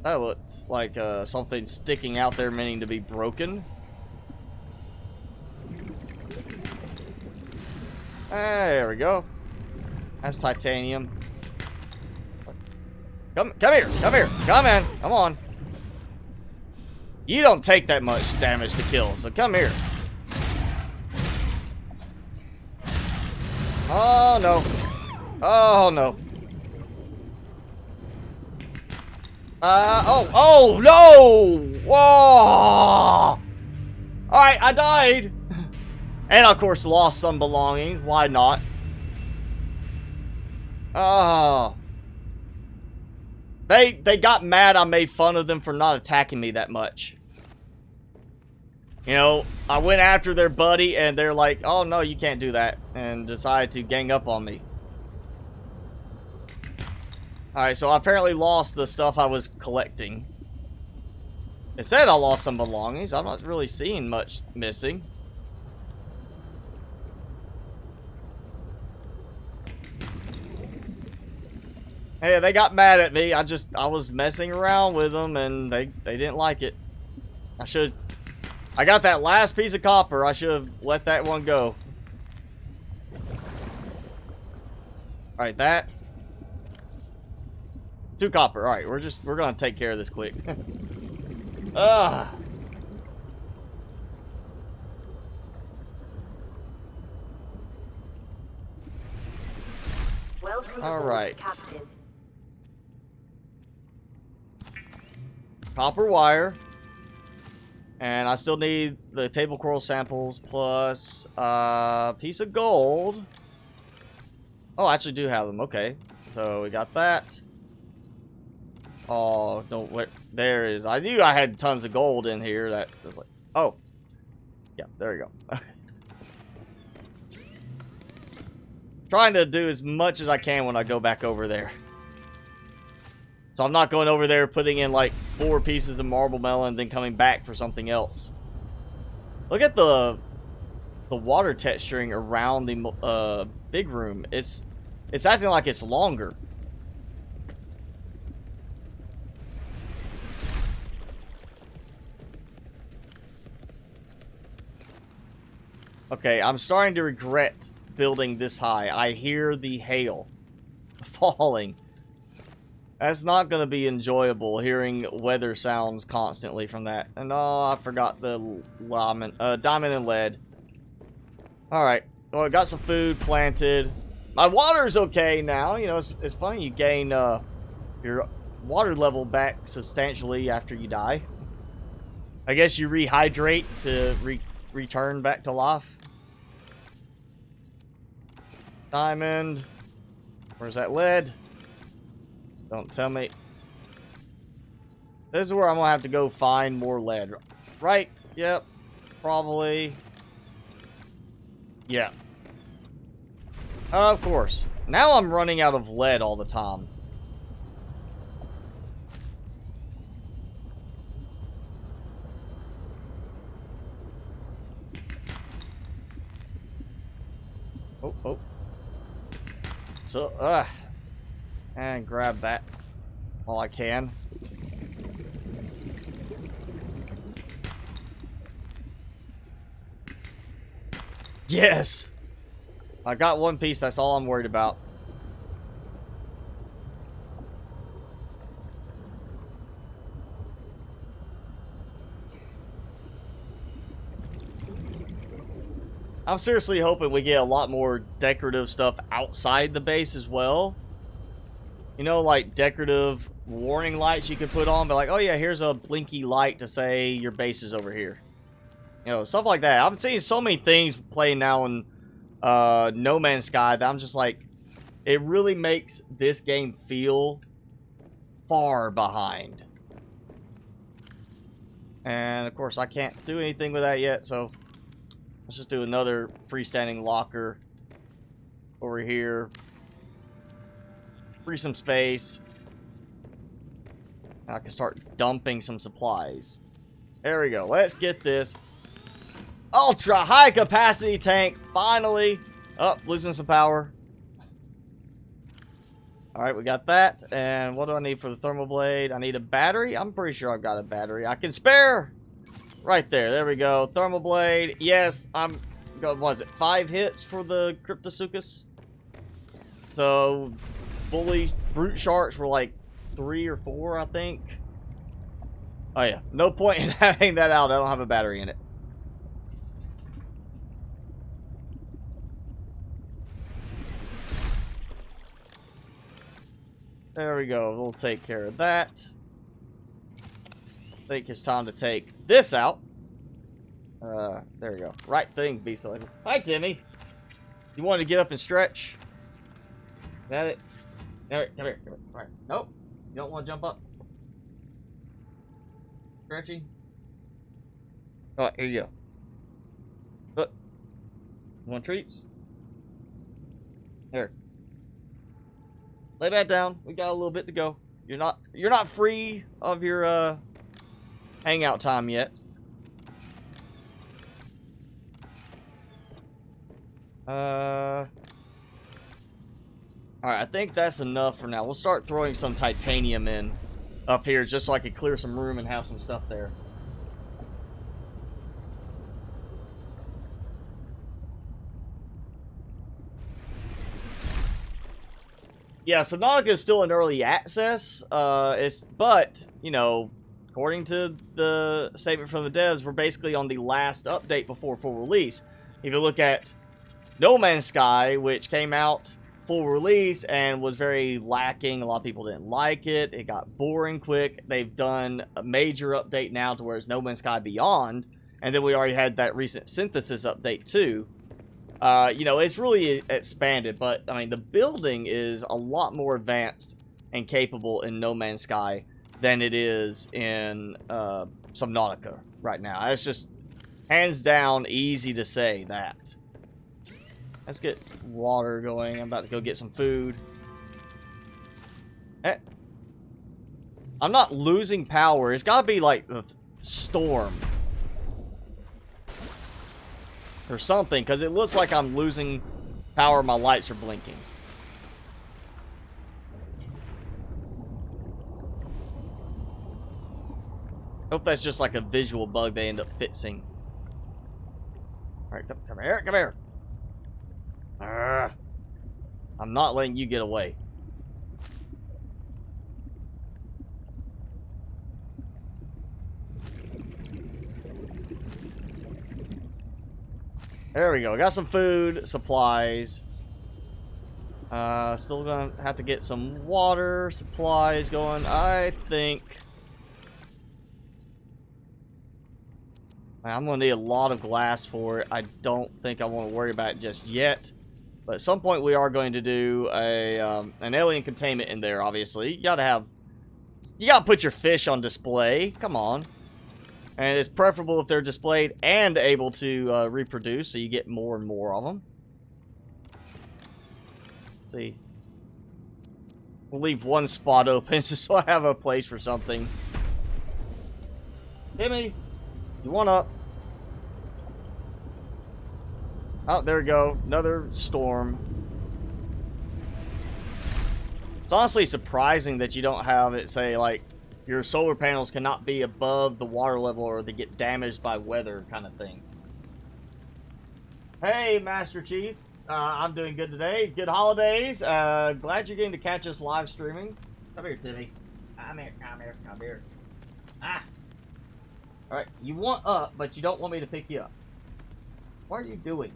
That looks like something sticking out there meaning to be broken. There we go. That's titanium. Come here, come in, come on. You don't take that much damage to kill, so come here. Oh no. Oh no. Oh no! Whoa! Alright, I died. And of course lost some belongings. Why not? Oh. They got mad I made fun of them for not attacking me that much. You know, I went after their buddy and they're like, oh no, you can't do that. And decided to gang up on me. Alright, so I apparently lost the stuff I was collecting. It said I lost some belongings. I'm not really seeing much missing. Hey, they got mad at me. I was messing around with them and they didn't like it. I got that last piece of copper. I should have let that one go. Alright, that. 2 copper. Alright, we're gonna take care of this quick. Ugh. Alright. Copper wire. And I still need the table coral samples plus a piece of gold. Oh, I actually do have them. Okay. So we got that. Oh, don't wait. There is. I knew I had tons of gold in here. That was like, oh, yeah, there you go. Trying to do as much as I can when I go back over there. So I'm not going over there putting in like 4 pieces of marble melon, then coming back for something else. Look at the water texturing around the big room. It's acting like it's longer. Okay, I'm starting to regret building this high. I hear the hail falling. That's not going to be enjoyable, hearing weather sounds constantly from that. And oh, I forgot the diamond and lead. Alright, well, I got some food planted. My water's okay now. You know, it's funny, you gain your water level back substantially after you die. I guess you rehydrate to return back to life. Diamond. Where's that lead? Don't tell me. This is where I'm gonna have to go find more lead. Right? Yep. Probably. Yeah. Of course. Now I'm running out of lead all the time. Oh. So, and grab that while I can. Yes! I got one piece, that's all I'm worried about. I'm seriously hoping we get a lot more decorative stuff outside the base as well. You know, like decorative warning lights you could put on, but like, oh yeah, here's a blinky light to say your base is over here. You know, stuff like that. I'm seeing so many things playing now in No Man's Sky that I'm just like, it really makes this game feel far behind. And of course, I can't do anything with that yet, so let's just do another freestanding locker over here. Free some space. Now I can start dumping some supplies. There we go. Let's get this ultra high capacity tank finally. Oh, losing some power. Alright, we got that. And what do I need for the thermal blade? I need a battery. I'm pretty sure I've got a battery I can spare. Right there. There we go. Thermal blade. Yes, I'm... Was it 5 hits for the Cryptosuchus? So, bully brute sharks were like 3 or 4, I think. Oh yeah. No point in having that out. I don't have a battery in it. There we go. We'll take care of that. I think it's time to take this out. There we go. Right thing, beast label. Hi, Timmy. You want to get up and stretch? Is that it? Come here. All right. Nope. You don't want to jump up. Stretching. All right, here you go. Look. You want treats? Here. Lay back down. We got a little bit to go. You're not free of your hangout time yet. Alright, I think that's enough for now. We'll start throwing some titanium in up here just so I can clear some room and have some stuff there. Yeah, Subnautica is still in early access. But, you know, according to the statement from the devs, we're basically on the last update before full release. If you look at No Man's Sky, which came out full release and was very lacking. A lot of people didn't like it. It got boring quick. They've done a major update now to where it's No Man's Sky Beyond. And then we already had that recent Synthesis update too. You know, it's really expanded, but I mean, the building is a lot more advanced and capable in No Man's Sky than it is in Subnautica right now. It's just hands down easy to say that. Let's get water going. I'm about to go get some food. I'm not losing power. It's got to be like the storm or something, because it looks like I'm losing power. My lights are blinking. Hope that's just like a visual bug they end up fixing. Alright, come here, come here. I'm not letting you get away. There we go. Got some food, supplies. Still gonna have to get some water supplies going. I think I'm gonna need a lot of glass for it. I don't think I want to worry about it just yet. But at some point we are going to do an alien containment in there, obviously. You gotta put your fish on display. Come on. And it's preferable if they're displayed and able to reproduce, so you get more and more of them. Let's see. We'll leave one spot open so I have a place for something. Timmy, you want up? Oh, there we go. Another storm. It's honestly surprising that you don't have it say, like, your solar panels cannot be above the water level or they get damaged by weather kind of thing. Hey, Master Chief. I'm doing good today. Good holidays. Glad you're getting to catch us live streaming. Come here, Timmy. Come here. Ah. Alright, you want up, but you don't want me to pick you up. What are you doing?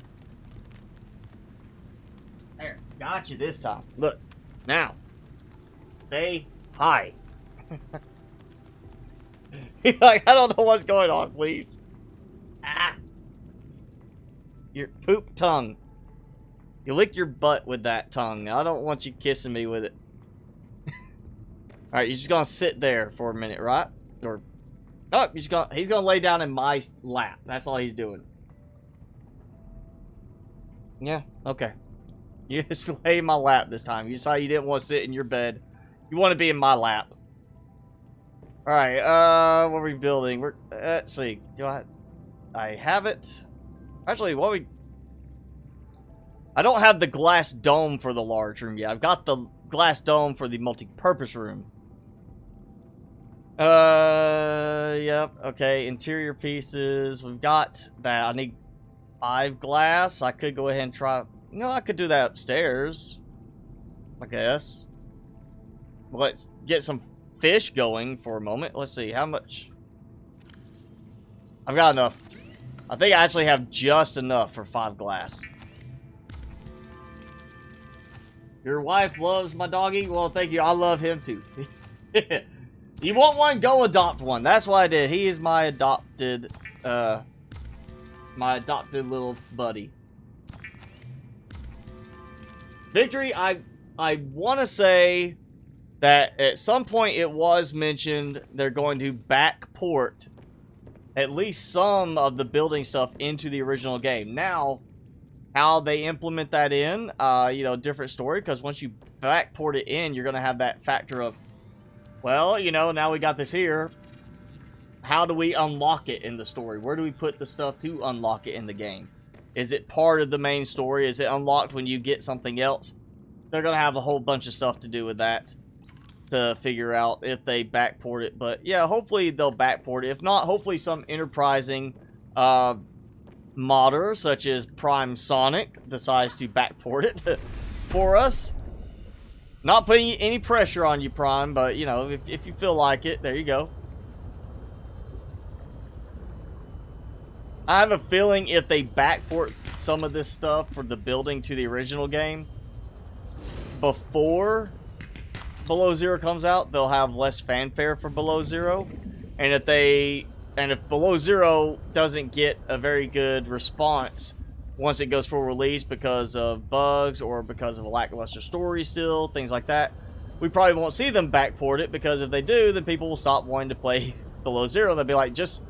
There, got you this time. Look, now, stay high. Like, I don't know what's going on, please. Ah. Your poop tongue. You lick your butt with that tongue. I don't want you kissing me with it. Alright, you're just gonna sit there for a minute, right? Or, oh, he's gonna lay down in my lap. That's all he's doing. Yeah, okay. You just lay in my lap this time. You decided you didn't want to sit in your bed. You want to be in my lap. Alright, what are we building? Let's see. Do I have it? Actually, I don't have the glass dome for the large room yet. I've got the glass dome for the multi-purpose room. Yep, okay. Interior pieces. We've got that. I need 5 glass. I could go ahead and try. You know, I could do that upstairs, I guess. Let's get some fish going for a moment. Let's see how much. I've got enough. I think I actually have just enough for 5 glass. Your wife loves my doggy? Well, thank you. I love him too. You want one? Go adopt one. That's what I did. He is my adopted little buddy. Victory, I want to say that at some point it was mentioned they're going to backport at least some of the building stuff into the original game. Now, how they implement that in, you know, different story, because once you backport it in, you're going to have that factor of, well, you know, now we got this here. How do we unlock it in the story? Where do we put the stuff to unlock it in the game? Is it part of the main story? Is it unlocked when you get something else? They're going to have a whole bunch of stuff to do with that to figure out if they backport it. But yeah, hopefully they'll backport it. If not, hopefully some enterprising modder such as Prime Sonic decides to backport it for us. Not putting any pressure on you, Prime, but you know, if you feel like it, there you go. I have a feeling if they backport some of this stuff for the building to the original game before Below Zero comes out, they'll have less fanfare for Below Zero. And if Below Zero doesn't get a very good response once it goes full release because of bugs or because of a lackluster story still, things like that, we probably won't see them backport it, because if they do, then people will stop wanting to play Below Zero. They'll be like, just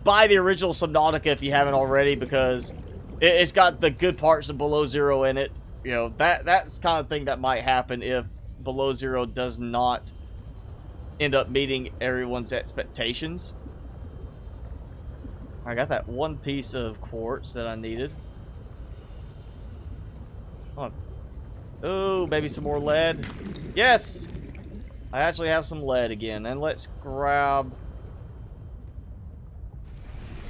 buy the original Subnautica if you haven't already, because it's got the good parts of Below Zero in it. You know, that's kind of thing that might happen if Below Zero does not end up meeting everyone's expectations. I got that one piece of quartz that I needed. Oh, maybe some more lead. Yes! I actually have some lead again. And let's grab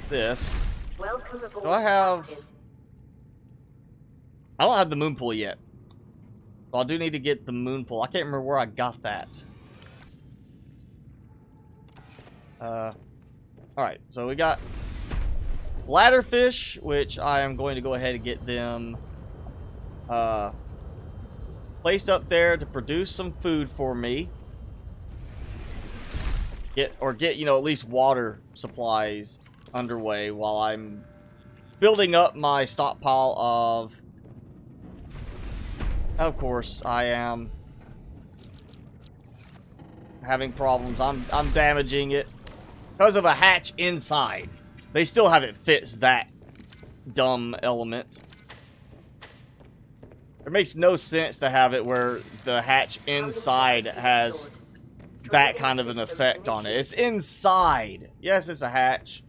this. Welcome aboard, Do I have... Captain. I don't have the moon pool yet. So I do need to get the moon pool. I can't remember where I got that. Alright, so we got ladderfish, which I am going to go ahead and get them placed up there to produce some food for me. Get, you know, at least water supplies underway while I'm building up my stockpile of course, I am having problems. I'm damaging it because of a hatch inside. They still haven't fixed that dumb element. It makes no sense to have it where the hatch inside has that kind of an effect on it. It's inside. Yes, it's a hatch,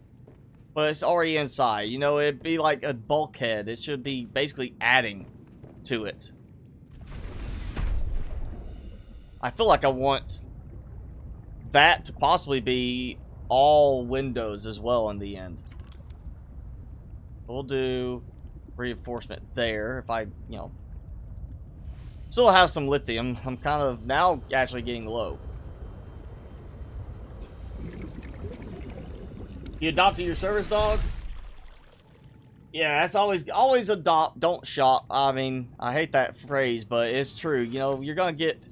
but it's already inside. You know, it'd be like a bulkhead. It should be basically adding to it. I feel like I want that to possibly be all windows as well in the end. We'll do reinforcement there if I, you know, still have some lithium. I'm kind of now actually getting low. You adopted your service dog? Yeah, that's always adopt, don't shop. I mean, I hate that phrase, but it's true. You know, you're gonna get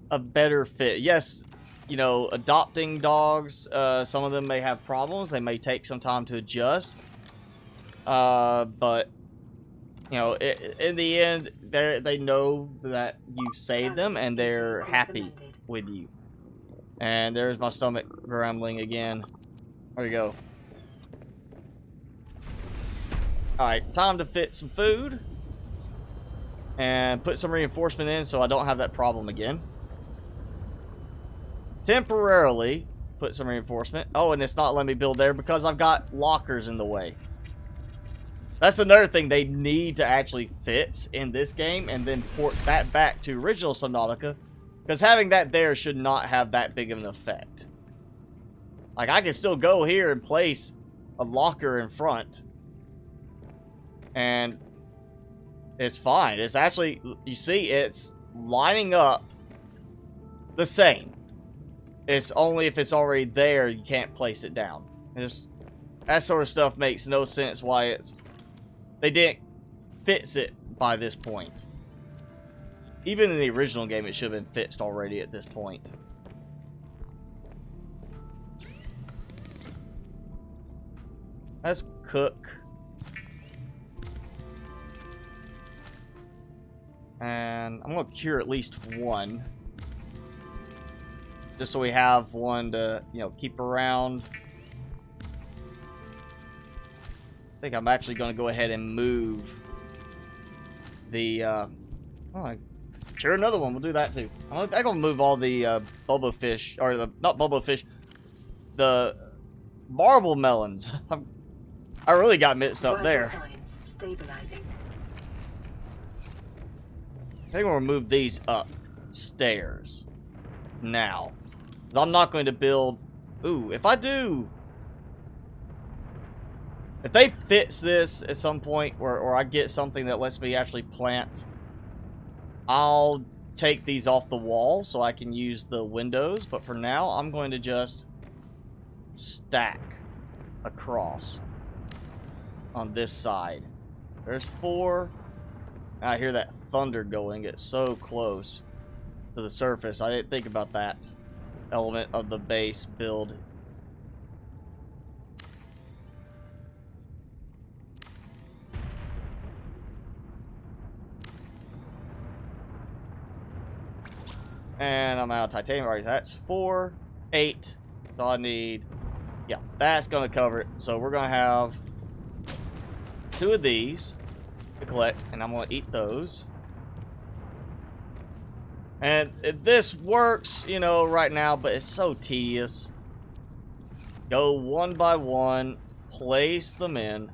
a better fit. Yes, you know, adopting dogs, some of them may have problems. They may take some time to adjust. But you know, in the end, they know that you saved them and they're happy with you. And there's my stomach grumbling again. There we go. Alright, time to fit some food. And put some reinforcement in so I don't have that problem again. Temporarily put some reinforcement. Oh, and it's not letting me build there because I've got lockers in the way. That's another thing they need to actually fix in this game and then port that back to original Subnautica. Because having that there should not have that big of an effect. Like, I can still go here and place a locker in front. And it's fine. It's actually, you see, it's lining up the same. It's only if it's already there, you can't place it down. That sort of stuff makes no sense why they didn't fix it by this point. Even in the original game, it should have been fixed already at this point. Let's cook. And I'm going to cure at least one. Just so we have one to, you know, keep around. I think I'm actually going to go ahead and move the, cure another one. We'll do that too. I'm going to move all the Bobo fish, or the, not Bobo fish, the marble melons. I really got mixed up there. Stabilizing. I think we'll move these upstairs now. Because I'm not going to build... Ooh, if I do... If they fix this at some point, or I get something that lets me actually plant, I'll take these off the wall so I can use the windows. But for now, I'm going to just stack across on this side. There's 4. I hear that thunder going. It's so close to the surface. I didn't think about that element of the base build. And I'm out of titanium already. That's 4, 8. So I need... Yeah, that's going to cover it. So we're going to have 2 of these to collect. And I'm going to eat those. And this works, you know, right now. But it's so tedious. Go one by one. Place them in.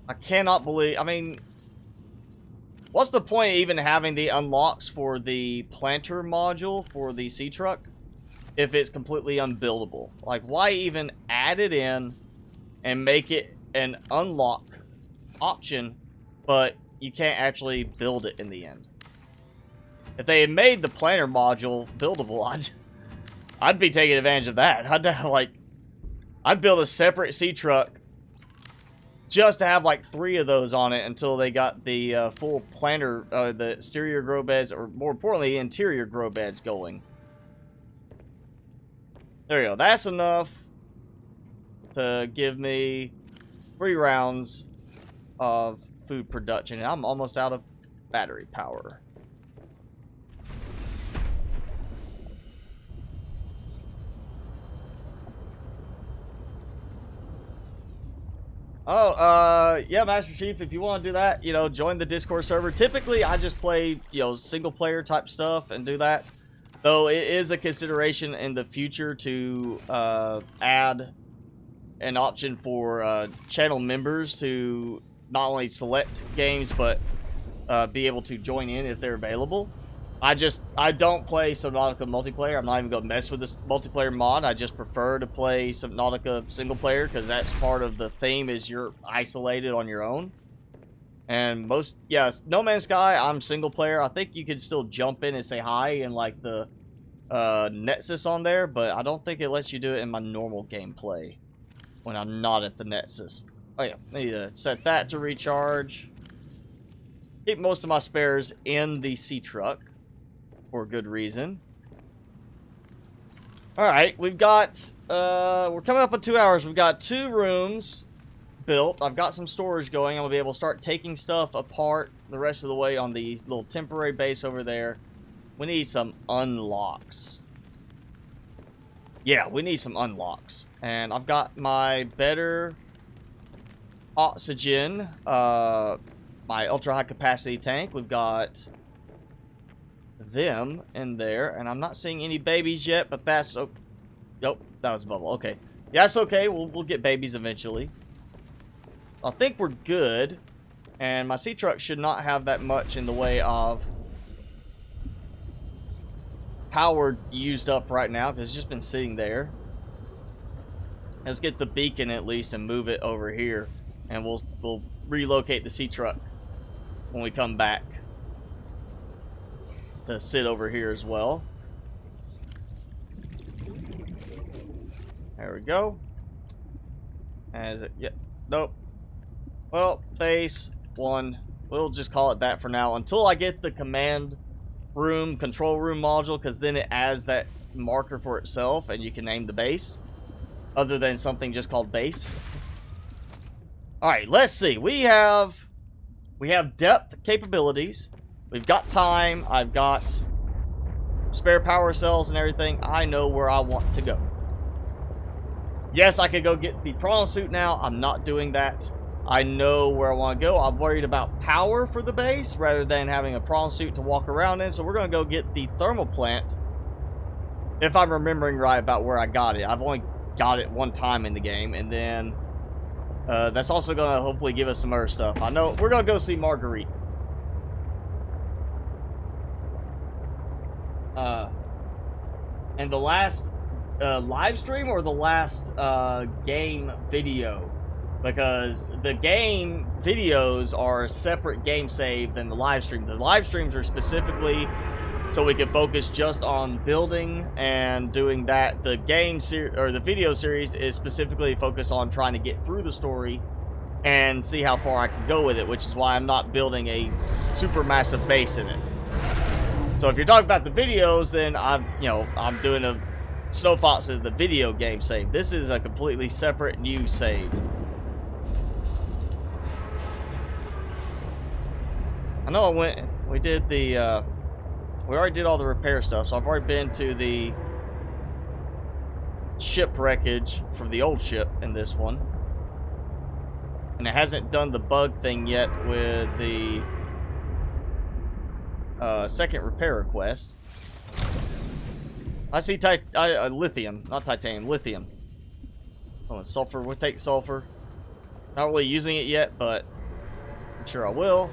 I cannot believe... I mean... What's the point of even having the unlocks for the planter module for the sea truck if it's completely unbuildable? Like, why even add it in and make it an unlock option, but you can't actually build it in the end? If they had made the planter module buildable, I'd be taking advantage of that. I'd build a separate sea truck just to have like 3 of those on it until they got the full planter, the exterior grow beds, or more importantly, the interior grow beds going. There you go. That's enough to give me 3 rounds of food production. And I'm almost out of battery power. Oh, yeah, Master Chief, if you want to do that, you know, join the Discord server. Typically, I just play, you know, single-player type stuff and do that. Though it is a consideration in the future to add an option for channel members to not only select games, but be able to join in if they're available. I don't play Subnautica multiplayer. I'm not even going to mess with this multiplayer mod. I just prefer to play Subnautica single player because that's part of the theme, is you're isolated on your own. And No Man's Sky, I'm single player. I think you can still jump in and say hi in like the Nexus on there, but I don't think it lets you do it in my normal gameplay when I'm not at the Nexus. Oh yeah, I need to set that to recharge. Keep most of my spares in the sea truck for good reason. Alright, we've got, we're coming up on 2 hours. We've got 2 rooms built. I've got some storage going. I'm going to be able to start taking stuff apart the rest of the way on the little temporary base over there. We need some unlocks. Yeah, we need some unlocks. And I've got my better oxygen, my ultra high capacity tank. We've got them in there, and I'm not seeing any babies yet, but that's oh, nope, that was a bubble. Okay, yeah, that's okay. We'll get babies eventually. I think we're good, and my sea truck should not have that much in the way of power used up right now because it's just been sitting there. Let's get the beacon at least and move it over here, and we'll relocate the sea truck when we come back to sit over here as well. There we go. As it, yeah, nope. Well, base 1. We'll just call it that for now until I get the command room, control room module, because then it adds that marker for itself and you can name the base other than something just called base. Alright, let's see. We have depth capabilities. We've got time. I've got spare power cells and everything. I know where I want to go. Yes, I could go get the prawn suit now. I'm not doing that. I know where I want to go. I'm worried about power for the base rather than having a prawn suit to walk around in. So we're going to go get the thermal plant. If I'm remembering right about where I got it. I've only got it one time in the game. And then that's also going to hopefully give us some other stuff. I know we're going to go see Marguerite. And the last live stream or the last game video, because the game videos are a separate game save than the live streams. The live streams are specifically so we can focus just on building and doing that. The game or the video series is specifically focused on trying to get through the story and see how far I can go with it, which is why I'm not building a super massive base in it. So if you're talking about the videos, then I'm doing a Snow Fox is the video game save. This is a completely separate new save. I know we did the, we already did all the repair stuff, so I've already been to the ship wreckage from the old ship in this one. And it hasn't done the bug thing yet with the second repair request. I see lithium, not titanium, lithium. Oh, and sulfur, we'll take sulfur. Not really using it yet, but I'm sure I will.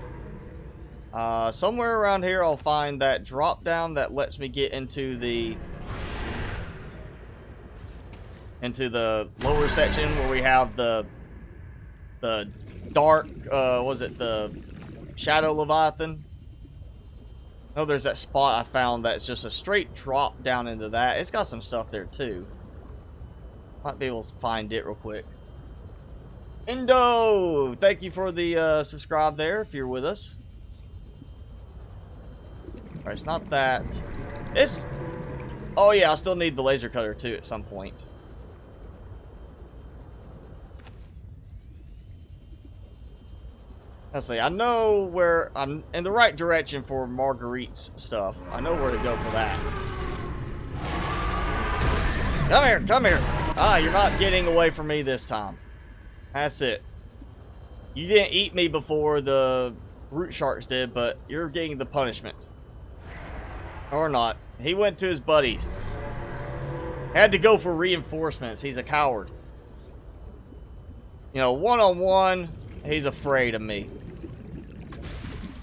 Somewhere around here I'll find that drop down that lets me get into the lower section where we have the dark, was it the Shadow Leviathan? Oh, there's that spot I found that's just a straight drop down into that. It's got some stuff there too. Might be able to find it real quick. Indo, thank you for the subscribe there if you're with us. Alright, it's not that. It's... Oh yeah, I still need the laser cutter too at some point. Let's see, I know where I'm in the right direction for Marguerite's stuff. I know where to go for that. Come here, come here. Ah, you're not getting away from me this time. That's it. You didn't eat me before the root sharks did, but you're getting the punishment. Or not. He went to his buddies. Had to go for reinforcements. He's a coward. You know, one-on-one, he's afraid of me.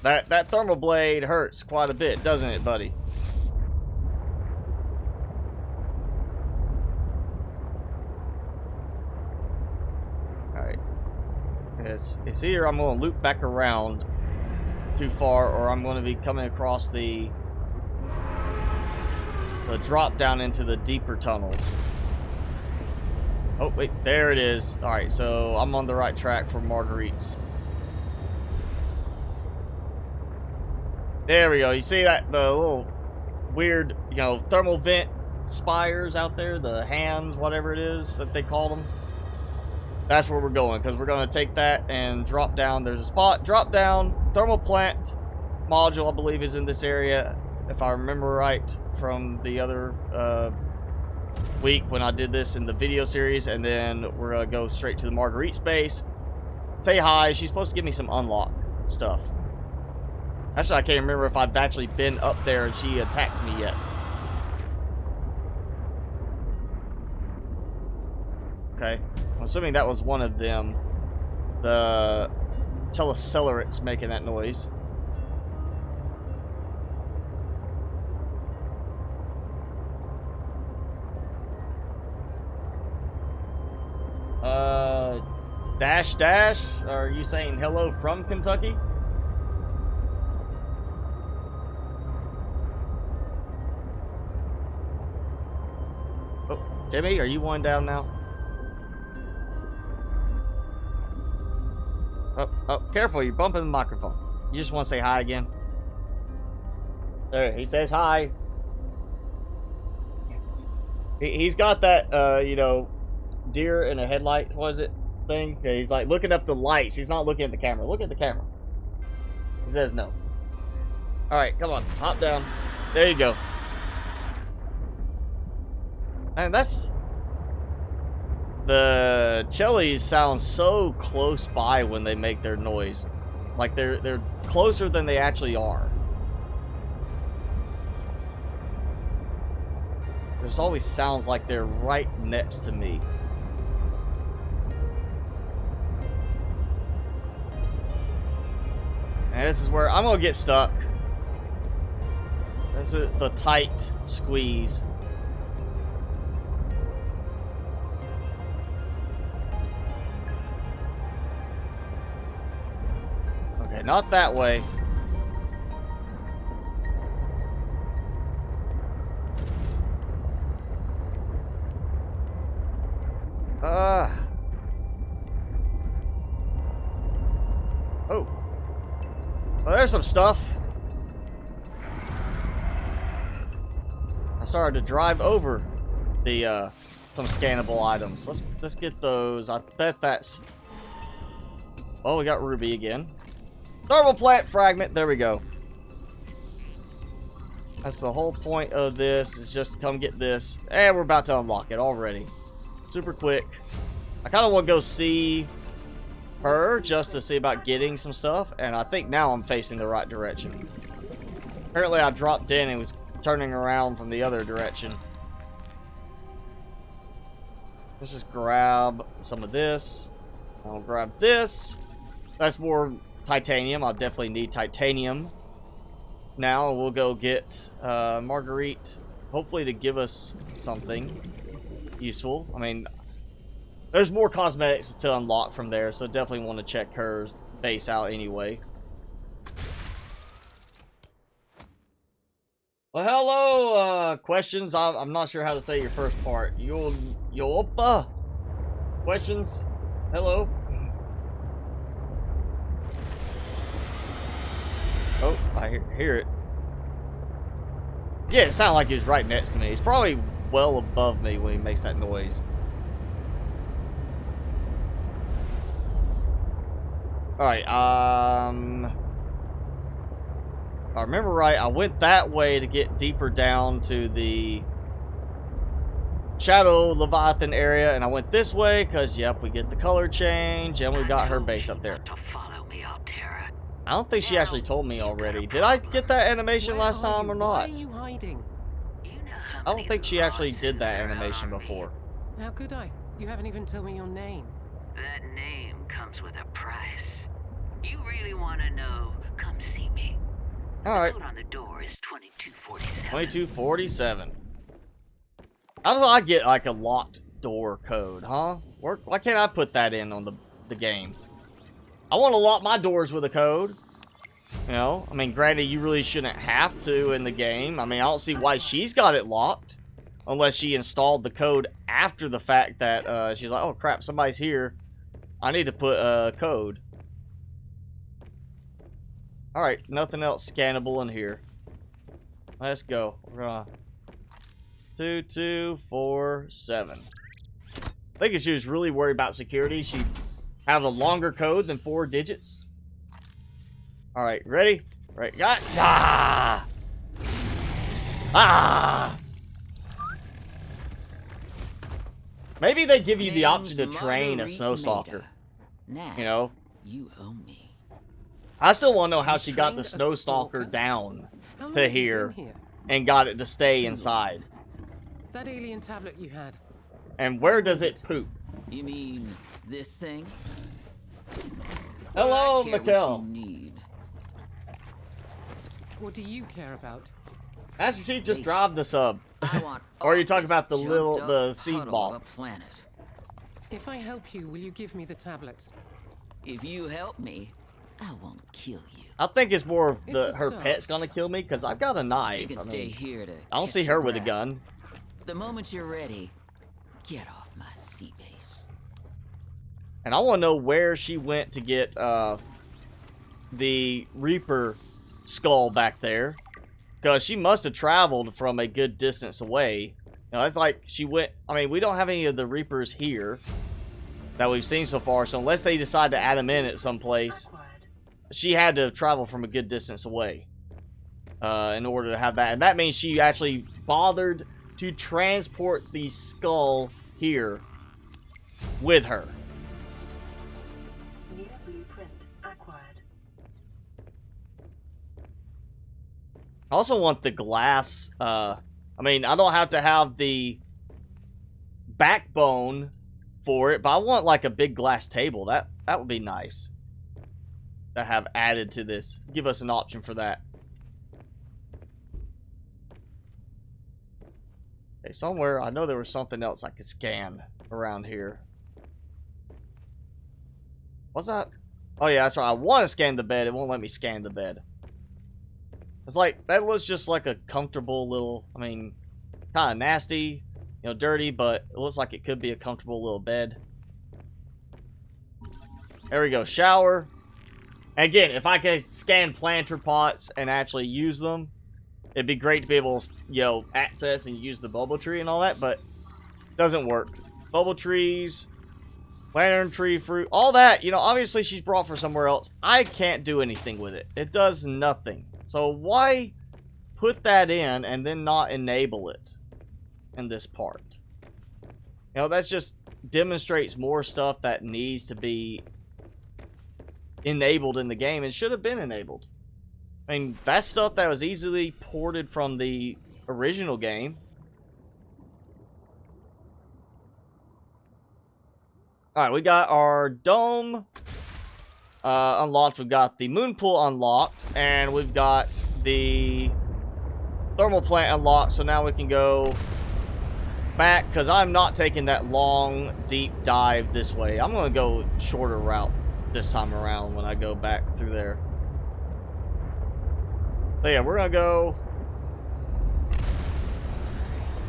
That thermal blade hurts quite a bit, doesn't it, buddy? Alright. It's either I'm going to loop back around too far, or I'm going to be coming across the drop down into the deeper tunnels. Oh, wait, there it is. Alright, so I'm on the right track for Marguerite's. There we go. You see that? The little weird, you know, thermal vent spires out there? The hands, whatever it is that they call them. That's where we're going, because we're going to take that and drop down. There's a spot. Drop down. Thermal plant module, I believe, is in this area, if I remember right from the other week when I did this in the video series. And then we're going to go straight to the Marguerite space. Say hi. She's supposed to give me some unlock stuff. Actually, I can't remember if I've actually been up there and she attacked me yet. Okay. I'm assuming that was one of them. The telecelerate's making that noise. Dash, are you saying hello from Kentucky? Oh, Timmy, are you one down now? Oh, careful, you're bumping the microphone. You just want to say hi again? There, he says hi. He's got that, you know, deer in a headlight, what is it, thing? Yeah, he's like looking up the lights. He's not looking at the camera. Look at the camera. He says no. Alright, come on, hop down. There you go. And that's... The Chellies sound so close by when they make their noise. Like they're closer than they actually are. This always sounds like they're right next to me. And this is where I'm gonna get stuck. This is the tight squeeze. Okay, not that way. Oh. Well, there's some stuff. I started to drive over the some scannable items. Let's get those. I bet that's... Oh, we got Ruby again. Thermal plant fragment. There we go. That's the whole point of this, is just to come get this. And we're about to unlock it already. Super quick. I kind of want to go see her just to see about getting some stuff. And I think now I'm facing the right direction. Apparently I dropped in and was turning around from the other direction. Let's just grab some of this. I'll grab this. That's more titanium. I'll definitely need titanium. Now we'll go get Marguerite, hopefully to give us something useful. I mean, there's more cosmetics to unlock from there, so definitely want to check her base out anyway. Well, hello, questions. I'm not sure how to say your first part. Yopa? Questions? Hello? Oh, I hear it. Yeah, it sounded like he was right next to me. He's probably well above me when he makes that noise. Alright, if I remember right, I went that way to get deeper down to the Shadow Leviathan area, and I went this way because, yep, we get the color change, and we got her base up there. To follow me, Altera. I don't think she actually told me already. Did I get that animation last time or Why are not? you hiding? You know how I don't many think she actually did that lawsuits are out animation on me. before. How could I? You haven't even told me your name. That name comes with a price. You really want to know? Come see me. Alright, The code on the door is 2247. 2247. How do I get like a locked door code, huh? Why can't I put that in on the game? I want to lock my doors with a code. You know, I mean, granted, you really shouldn't have to in the game. I mean, I don't see why she's got it locked. Unless she installed the code after the fact that she's like, oh crap, somebody's here. I need to put a code. Alright, nothing else scannable in here. Let's go. We're gonna 2247. I think if she was really worried about security, she'd have a longer code than 4 digits. Alright, ready? Right, got it. Ah! Ah! Maybe they give you the option to train a snow stalker. Now, You know? you owe me. I still want to know how she got the trained a snow stalker stalker? down How long to have you here been here? and got it to stay inside. That alien tablet you had. And where does it poop? You mean this thing? Hello, I care Mikkel. what you need. What do you care about? Master Chief, just drive the sub. I want Or are you off talking this about the junked-up the seed puddle ball? of a planet. If I help you, will you give me the tablet? If you help me, I won't kill you. I think it's more of It's a her start. pet's gonna kill me because I've got a knife. You can I stay mean, here to. I don't catch see your her with a breath. gun. The moment you're ready, get off my sea base. And I want to know where she went to get the Reaper skull back there. Because she must have traveled from a good distance away. You know, it's like she went... I mean, we don't have any of the Reapers here that we've seen so far. So unless they decide to add them in at some place, she had to travel from a good distance away in order to have that. And that means she actually bothered to transport the skull here with her. New blueprint acquired. I also want the glass. I mean, I don't have to have the backbone for it, but I want like a big glass table. That would be nice to have added to this. Give us an option for that. Okay, somewhere I know there was something else I could scan around here. What's that? Oh yeah, that's right. I want to scan the bed. It won't let me scan the bed. It's like, that looks just like a comfortable little, I mean, kind of nasty, you know, dirty, but it looks like it could be a comfortable little bed. There we go, shower. And again, if I could scan planter pots and actually use them, it'd be great to be able to, you know, access and use the bubble tree and all that, but it doesn't work. Bubble trees, lantern tree fruit, all that, you know, obviously she's brought from somewhere else. I can't do anything with it. It does nothing. So why put that in and then not enable it in this part? You know, that just demonstrates more stuff that needs to be enabled in the game and should have been enabled. I mean, that's stuff that was easily ported from the original game. Alright, we got our dome unlocked. We've got the moon pool unlocked. And we've got the thermal plant unlocked. So now we can go back, because I'm not taking that long, deep dive this way. I'm going to go shorter route this time around when I go back through there. So yeah, we're going to go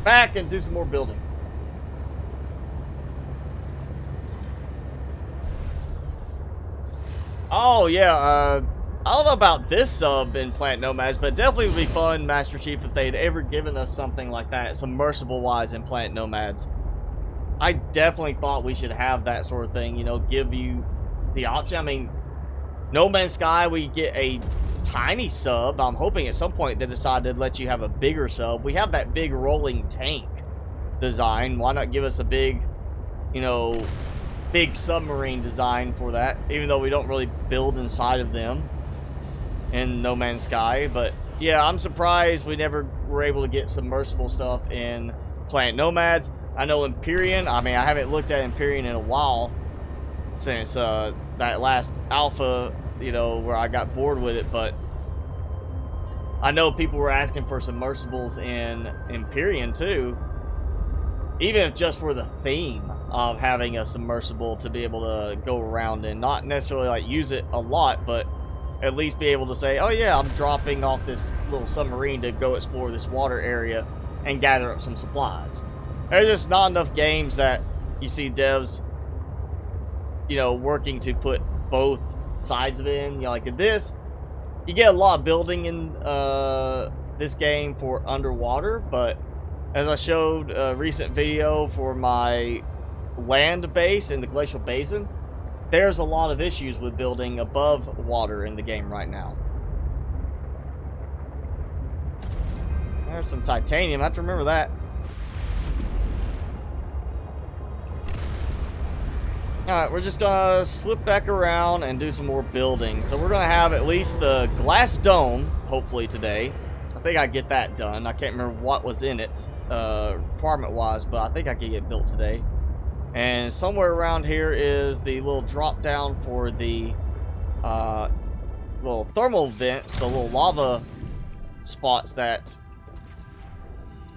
back and do some more building. Oh yeah, I don't know about this sub in Plant Nomads, but it definitely would be fun, Master Chief, if they'd ever given us something like that, submersible-wise in Plant Nomads. I definitely thought we should have that sort of thing, you know, give you the option. I mean, No Man's Sky, we get a tiny sub. I'm hoping at some point they decide to let you have a bigger sub. We have that big rolling tank design. Why not give us a big, you know, big submarine design for that, even though we don't really build inside of them in No Man's Sky. But yeah, I'm surprised we never were able to get submersible stuff in Planet Nomads. I know Empyrean, I mean, I haven't looked at Empyrean in a while since that last alpha, you know, where I got bored with it, but I know people were asking for submersibles in Empyrean too, even if just for the theme of having a submersible to be able to go around and not necessarily like use it a lot, but at least be able to say, oh yeah, I'm dropping off this little submarine to go explore this water area and gather up some supplies. There's just not enough games that you see devs, you know, working to put both sides of it in. You know, like this, you get a lot of building in this game for underwater, but as I showed a recent video for my land base in the Glacial Basin, there's a lot of issues with building above water in the game right now. There's some titanium, I have to remember that. Alright, we're just gonna slip back around and do some more building. So we're gonna have at least the glass dome, hopefully today. I think I get that done. I can't remember what was in it, requirement-wise, but I think I can get it built today. And somewhere around here is the little drop down for the little thermal vents, the little lava spots that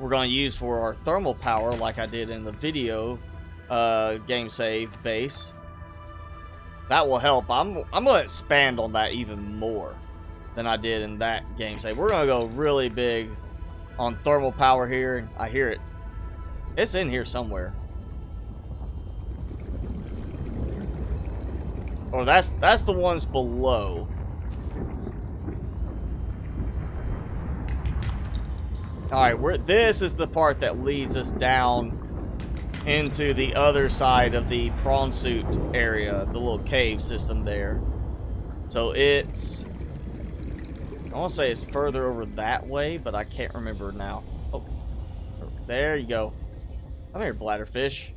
we're gonna use for our thermal power, like I did in the video. Game save base. That will help. I'm gonna expand on that even more than I did in that game save. We're gonna go really big on thermal power here. I hear it. It's in here somewhere. Or that's the ones below. Alright, this is the part that leads us down into the other side of the prawn suit area, the little cave system there. So it's, I want to say it's further over that way, but I can't remember now. Oh, there you go. Come here, bladderfish.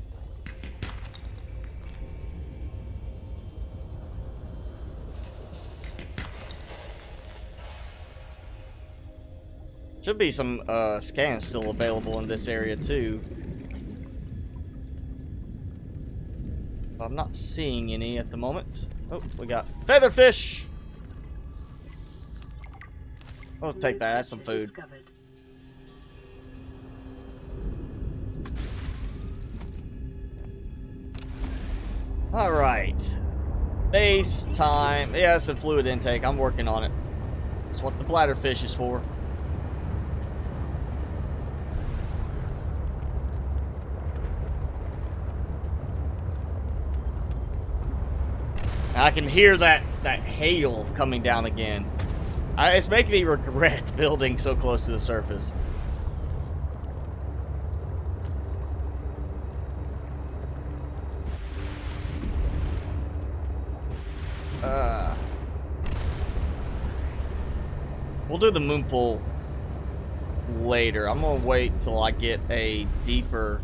Should be some scans still available in this area too. I'm not seeing any at the moment. Oh, we got featherfish. Oh, take that. That's some food. All right. Base time. Yeah, it's a fluid intake. I'm working on it. That's what the bladderfish is for. I can hear that hail coming down again. It's making me regret building so close to the surface. We'll do the moon pool later. I'm gonna wait till I get a deeper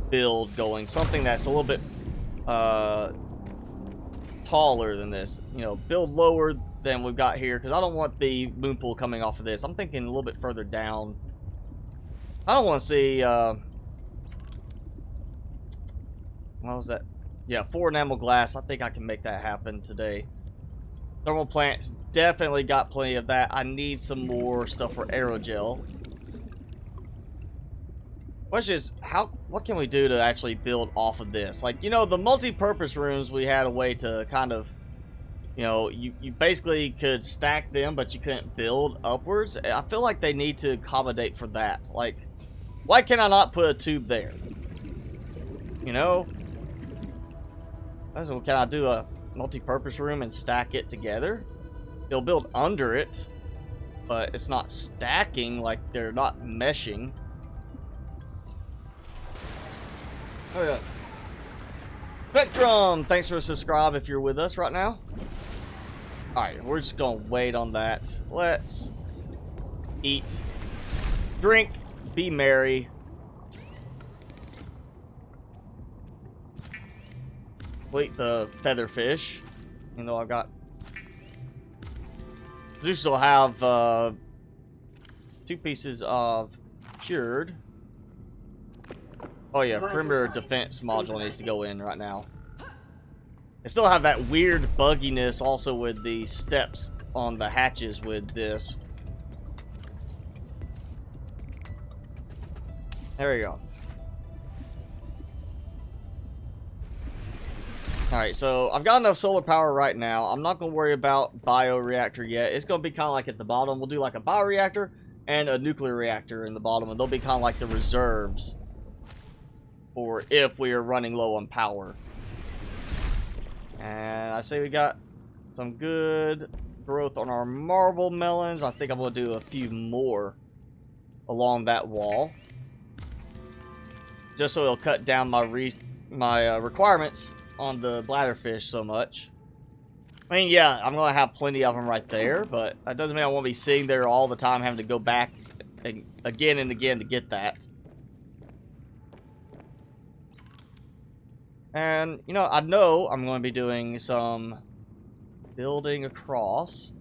build going. Something that's a little bit taller than this, you know, build lower than we've got here, because I don't want the moon pool coming off of this. I'm thinking a little bit further down. I don't want to see what was that? Yeah, 4 enamel glass. I think I can make that happen today. Thermal plants, definitely got plenty of that. I need some more stuff for aerogel. Question is, what can we do to actually build off of this? Like, you know, the multi-purpose rooms, we had a way to kind of, you know, you basically could stack them, but you couldn't build upwards. I feel like they need to accommodate for that. Like, why can I not put a tube there? You know? Can I do a multi-purpose room and stack it together? it'll build under it, but it's not stacking, like they're not meshing. Oh yeah. Spectrum, thanks for subscribe if you're with us right now. Alright, we're just gonna wait on that. Let's eat, drink, be merry. Complete the featherfish. You know, I've got... I do still have 2 pieces of cured. Oh yeah, perimeter defense module needs to go in right now. I still have that weird bugginess also with the steps on the hatches with this. There we go. Alright, so I've got enough solar power right now. I'm not going to worry about bioreactor yet. It's going to be kind of like at the bottom. We'll do like a bioreactor and a nuclear reactor in the bottom, and they'll be kind of like the reserves for if we are running low on power. And I say we got some good growth on our marble melons. I think I'm going to do a few more along that wall, just so it'll cut down my requirements on the bladderfish so much. I mean, yeah, I'm going to have plenty of them right there, but that doesn't mean I won't be sitting there all the time having to go back again and again to get that. And, you know I'm going to be doing some building across.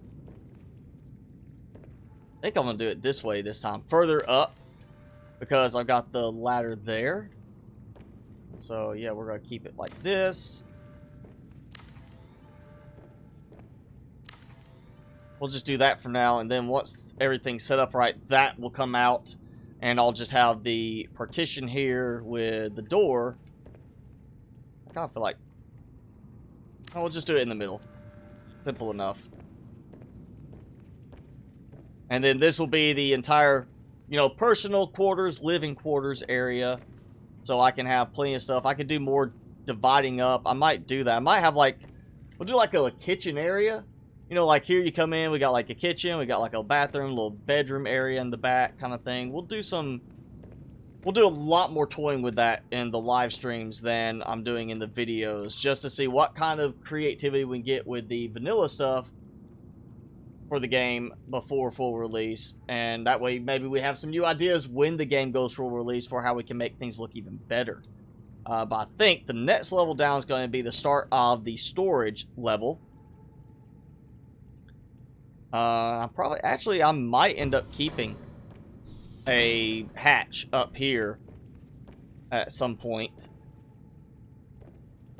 I think I'm going to do it this way this time. Further up, because I've got the ladder there. So, yeah, we're going to keep it like this. We'll just do that for now, and then once everything's set up right, that will come out, and I'll just have the partition here with the door. I kind of feel like... oh, we'll just do it in the middle. Simple enough. And then this will be the entire, you know, personal quarters, living quarters area. So I can have plenty of stuff. I could do more dividing up. I might do that. I might have like... we'll do like a kitchen area. You know, like here you come in, we got like a kitchen, we got like a bathroom, little bedroom area in the back kind of thing. We'll do a lot more toying with that in the live streams than I'm doing in the videos, just to see what kind of creativity we can get with the vanilla stuff for the game before full release. And that way maybe we have some new ideas when the game goes full release for how we can make things look even better. But I think the next level down is going to be the start of the storage level. I might end up keeping a hatch up here at some point,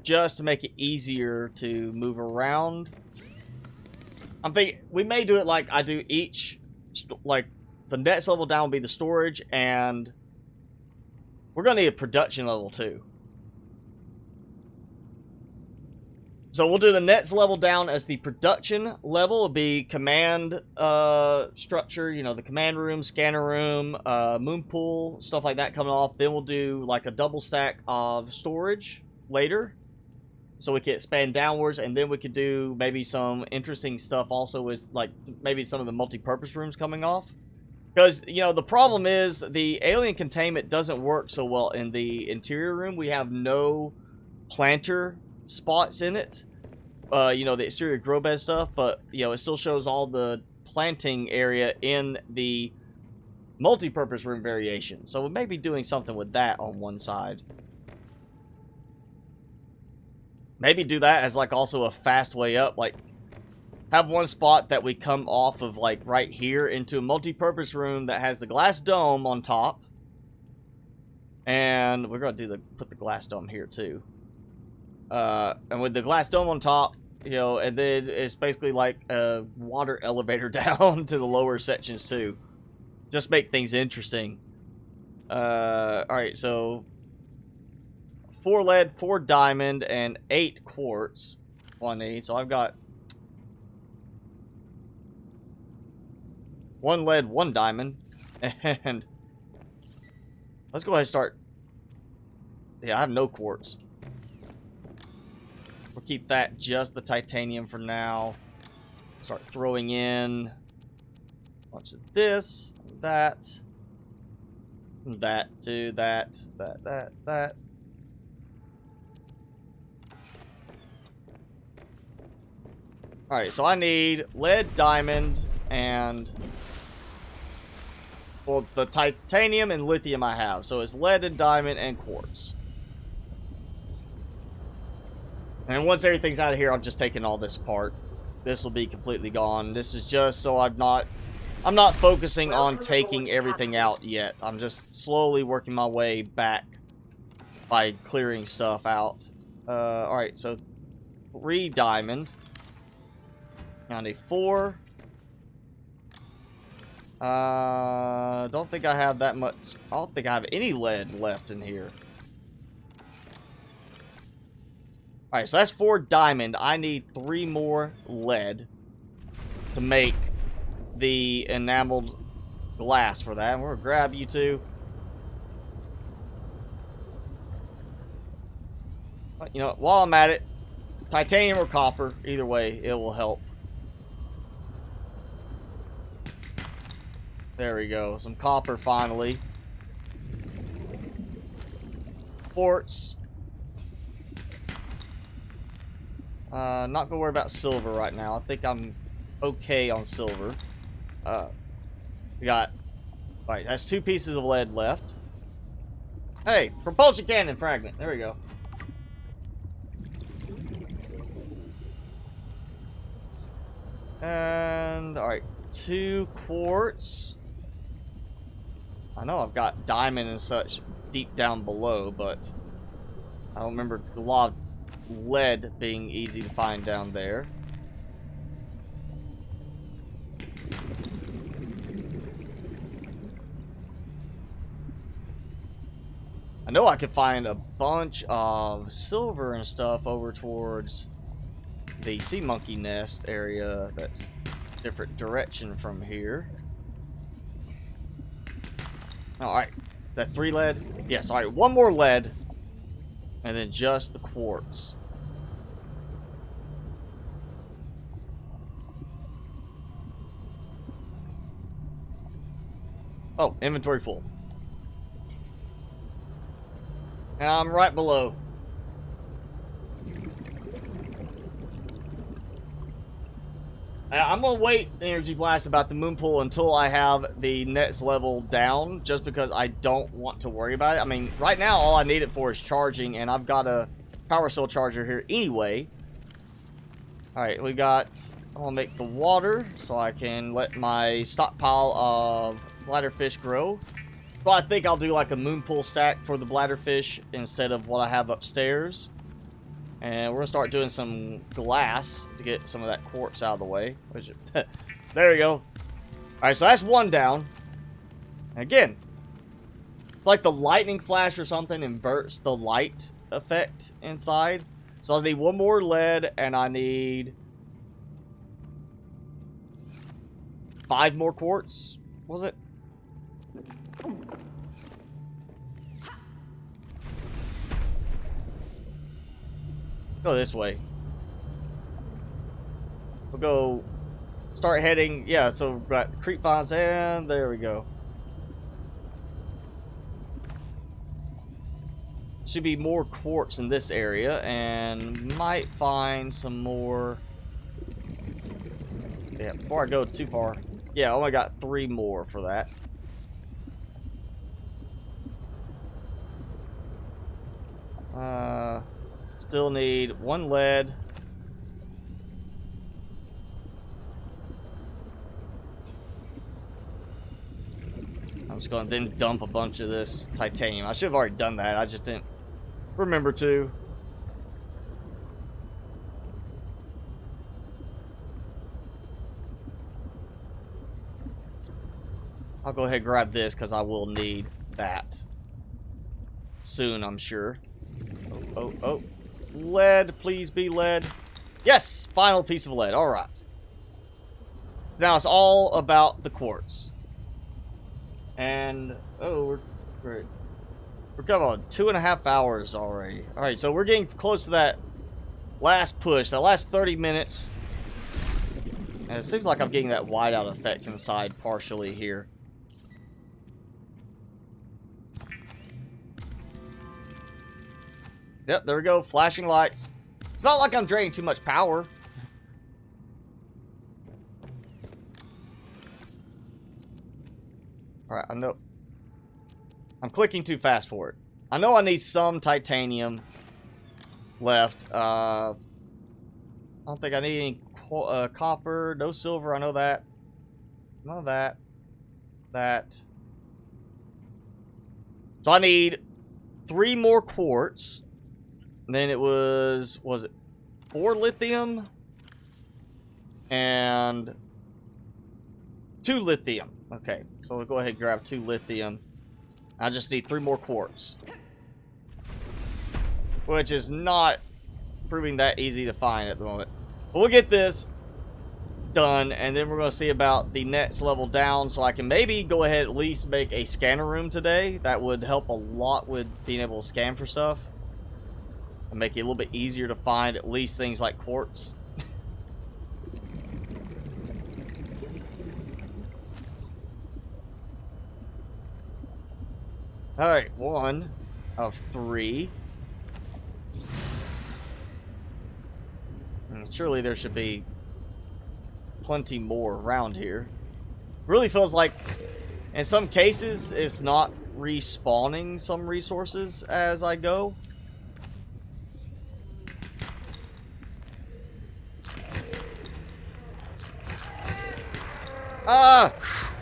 just to make it easier to move around. I'm thinking we may do it like I do each, like the next level down will be the storage, and we're gonna need a production level too. So we'll do the next level down as the production level. It'll be command structure, you know, the command room, scanner room, moon pool, stuff like that coming off. Then we'll do like a double stack of storage later, so we can expand downwards, and then we could do maybe some interesting stuff also with like maybe some of the multi-purpose rooms coming off. Because, you know, the problem is the alien containment doesn't work so well in the interior room. We have no planter spots in it, you know, the exterior grow bed stuff, but you know, it still shows all the planting area in the multi-purpose room variation. So we may be doing something with that on one side. Maybe do that as like also a fast way up, like have one spot that we come off of like right here into a multi-purpose room that has the glass dome on top, and we're gonna put the glass dome here too. And with the glass dome on top, you know, and then it's basically like a water elevator down to the lower sections too. Just make things interesting. Alright, so 4 lead, 4 diamond, and 8 quartz. 1 So I've got 1 lead, 1 diamond, and let's go ahead and start. Yeah, I have no quartz. We'll keep that just the titanium for now. Start throwing in a bunch of this, that too, that. Alright, so I need lead, diamond, and... well, the titanium and lithium I have. So it's lead and diamond and quartz. And once everything's out of here, I'm just taking all this apart. This will be completely gone. This is just so I'm not focusing on taking everything out yet. I'm just slowly working my way back by clearing stuff out. Alright, so 3 diamond. I need 4. Don't think I have that much. I don't think I have any lead left in here. Alright, so that's 4 diamond. I need 3 more lead to make the enameled glass for that. And we're gonna grab you two. You know, while I'm at it, titanium or copper, either way, it will help. There we go. Some copper finally. Quartz. Not gonna worry about silver right now. I think I'm okay on silver. We got... Alright, that's 2 pieces of lead left. Hey, propulsion cannon fragment. There we go. And, alright, 2 quartz. I know I've got diamond and such deep down below, but I don't remember a lot of lead being easy to find down there. I know I could find a bunch of silver and stuff over towards the sea monkey nest area that's a different direction from here. Alright, that 3 lead? Yes, alright, 1 more lead. And then just the quartz. Oh, inventory full. And I'm right below. I'm gonna wait, Energy Blast, about the moon pool until I have the next level down, just because I don't want to worry about it. I mean, right now all I need it for is charging, and I've got a power cell charger here anyway. Alright, we got... I'm gonna make the water so I can let my stockpile of bladderfish grow. So I think I'll do like a moon pool stack for the bladderfish instead of what I have upstairs. And we're gonna start doing some glass to get some of that quartz out of the way. There we go. Alright, so that's 1 down. Again, it's like the lightning flash or something inverts the light effect inside. So I need 1 more lead, and I need 5 more quartz. Was it? Go this way. We'll go start heading. Yeah, so we've got the creep vines, and there we go. Should be more quartz in this area, and might find some more. Yeah, before I go too far. Yeah, I only got 3 more for that. Still need 1 lead. I'm just going to then dump a bunch of this titanium. I should have already done that. I just didn't remember to. I'll go ahead and grab this because I will need that soon, I'm sure. Oh. Lead, please be lead. Yes! Final piece of lead. Alright. So now it's all about the quartz. And, oh, we're coming on 2.5 hours already. Alright, so we're getting close to that last push, that last 30 minutes. And it seems like I'm getting that whiteout effect inside partially here. Yep, there we go. Flashing lights. It's not like I'm draining too much power. Alright, I know. I'm clicking too fast for it. I know I need some titanium left. I don't think I need any copper. No silver, I know that. None of that. That. So I need 3 more quartz. And then it was it 4 lithium? And 2 lithium. Okay, so we'll go ahead and grab 2 lithium. I just need 3 more quartz. Which is not proving that easy to find at the moment. But we'll get this done, and then we're going to see about the next level down, so I can maybe go ahead at least make a scanner room today. That would help a lot with being able to scan for stuff. And make it a little bit easier to find at least things like quartz. Alright, 1 of 3. And surely there should be plenty more around here. Really feels like, in some cases, it's not respawning some resources as I go. Ah!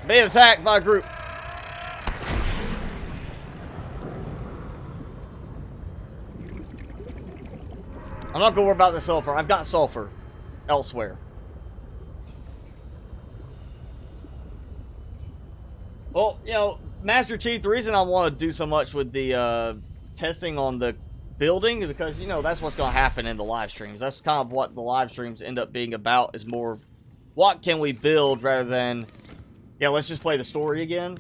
Being attacked by a group. I'm not gonna worry about the sulfur. I've got sulfur elsewhere. Well, you know, Master Chief, the reason I want to do so much with the testing on the building is because, you know, that's what's going to happen in the live streams. That's kind of what the live streams end up being about, is more what can we build rather than, yeah, let's just play the story again.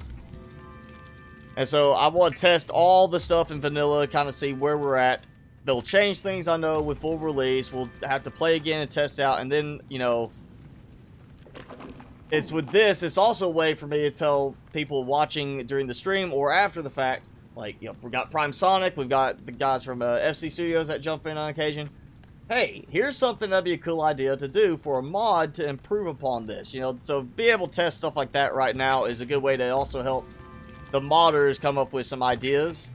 And so I want to test all the stuff in vanilla, kind of see where we're at. They'll change things, I know, with full release. We'll have to play again and test out. And then, you know, it's with this, it's also a way for me to tell people watching during the stream or after the fact, like, you know, we've got Prime Sonic, we've got the guys from FC Studios that jump in on occasion. Hey, here's something that'd be a cool idea to do for a mod to improve upon this, you know. So being able to test stuff like that right now is a good way to also help the modders come up with some ideas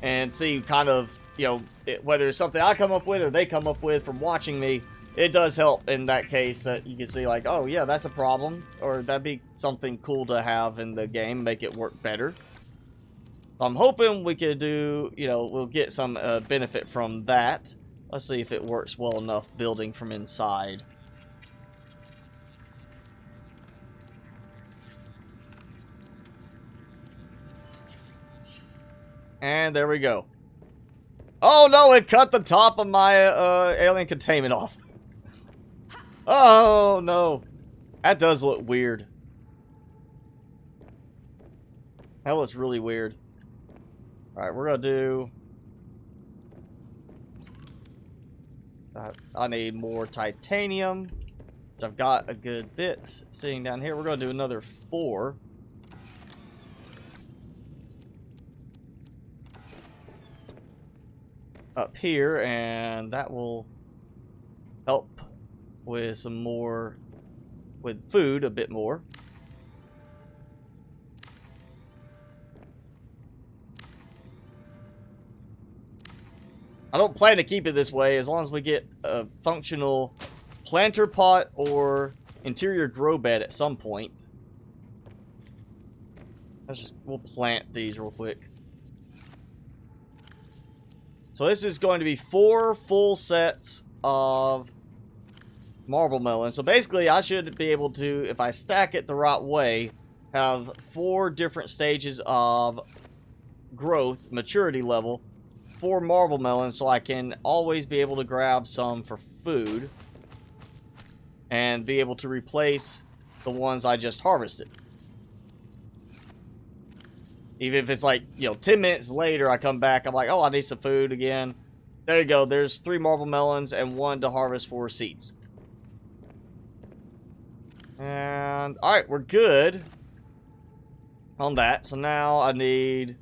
and see kind of, you know, whether it's something I come up with or they come up with from watching me. It does help in that case that you can see, like, oh yeah, that's a problem, or that'd be something cool to have in the game, make it work better. I'm hoping we could do, you know, we'll get some benefit from that. Let's see if it works well enough building from inside. And there we go. Oh no, it cut the top of my alien containment off. Oh no. That does look weird. That looks really weird. Alright, we're going to do... I need more titanium. I've got a good bit sitting down here. We're going to do another 4. Up here, and that will help with some more, with food a bit more. I don't plan to keep it this way as long as we get a functional planter pot or interior grow bed at some point. We'll plant these real quick. So this is going to be 4 full sets of marble melons. So basically I should be able to, if I stack it the right way, have 4 different stages of growth, maturity level, 4 marble melons, so I can always be able to grab some for food and be able to replace the ones I just harvested. Even if it's like, you know, 10 minutes later I come back, I'm like, oh, I need some food again. There you go. There's 3 marble melons and 1 to harvest for seeds. And, alright, we're good on that. So now I need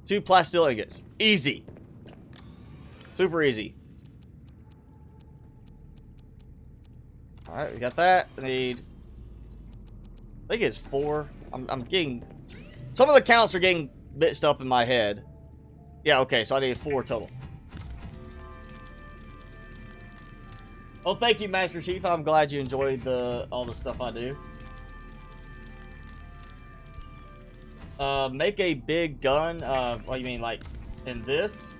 2 plasteel ingots. Easy. Super easy. Alright, we got that. I need... I think it's 4. I'm getting... Some of the counts are getting mixed up in my head. Yeah, okay, so I need 4 total. Well, thank you, Master Chief. I'm glad you enjoyed all the stuff I do. Make a big gun. What do you mean, like, in this?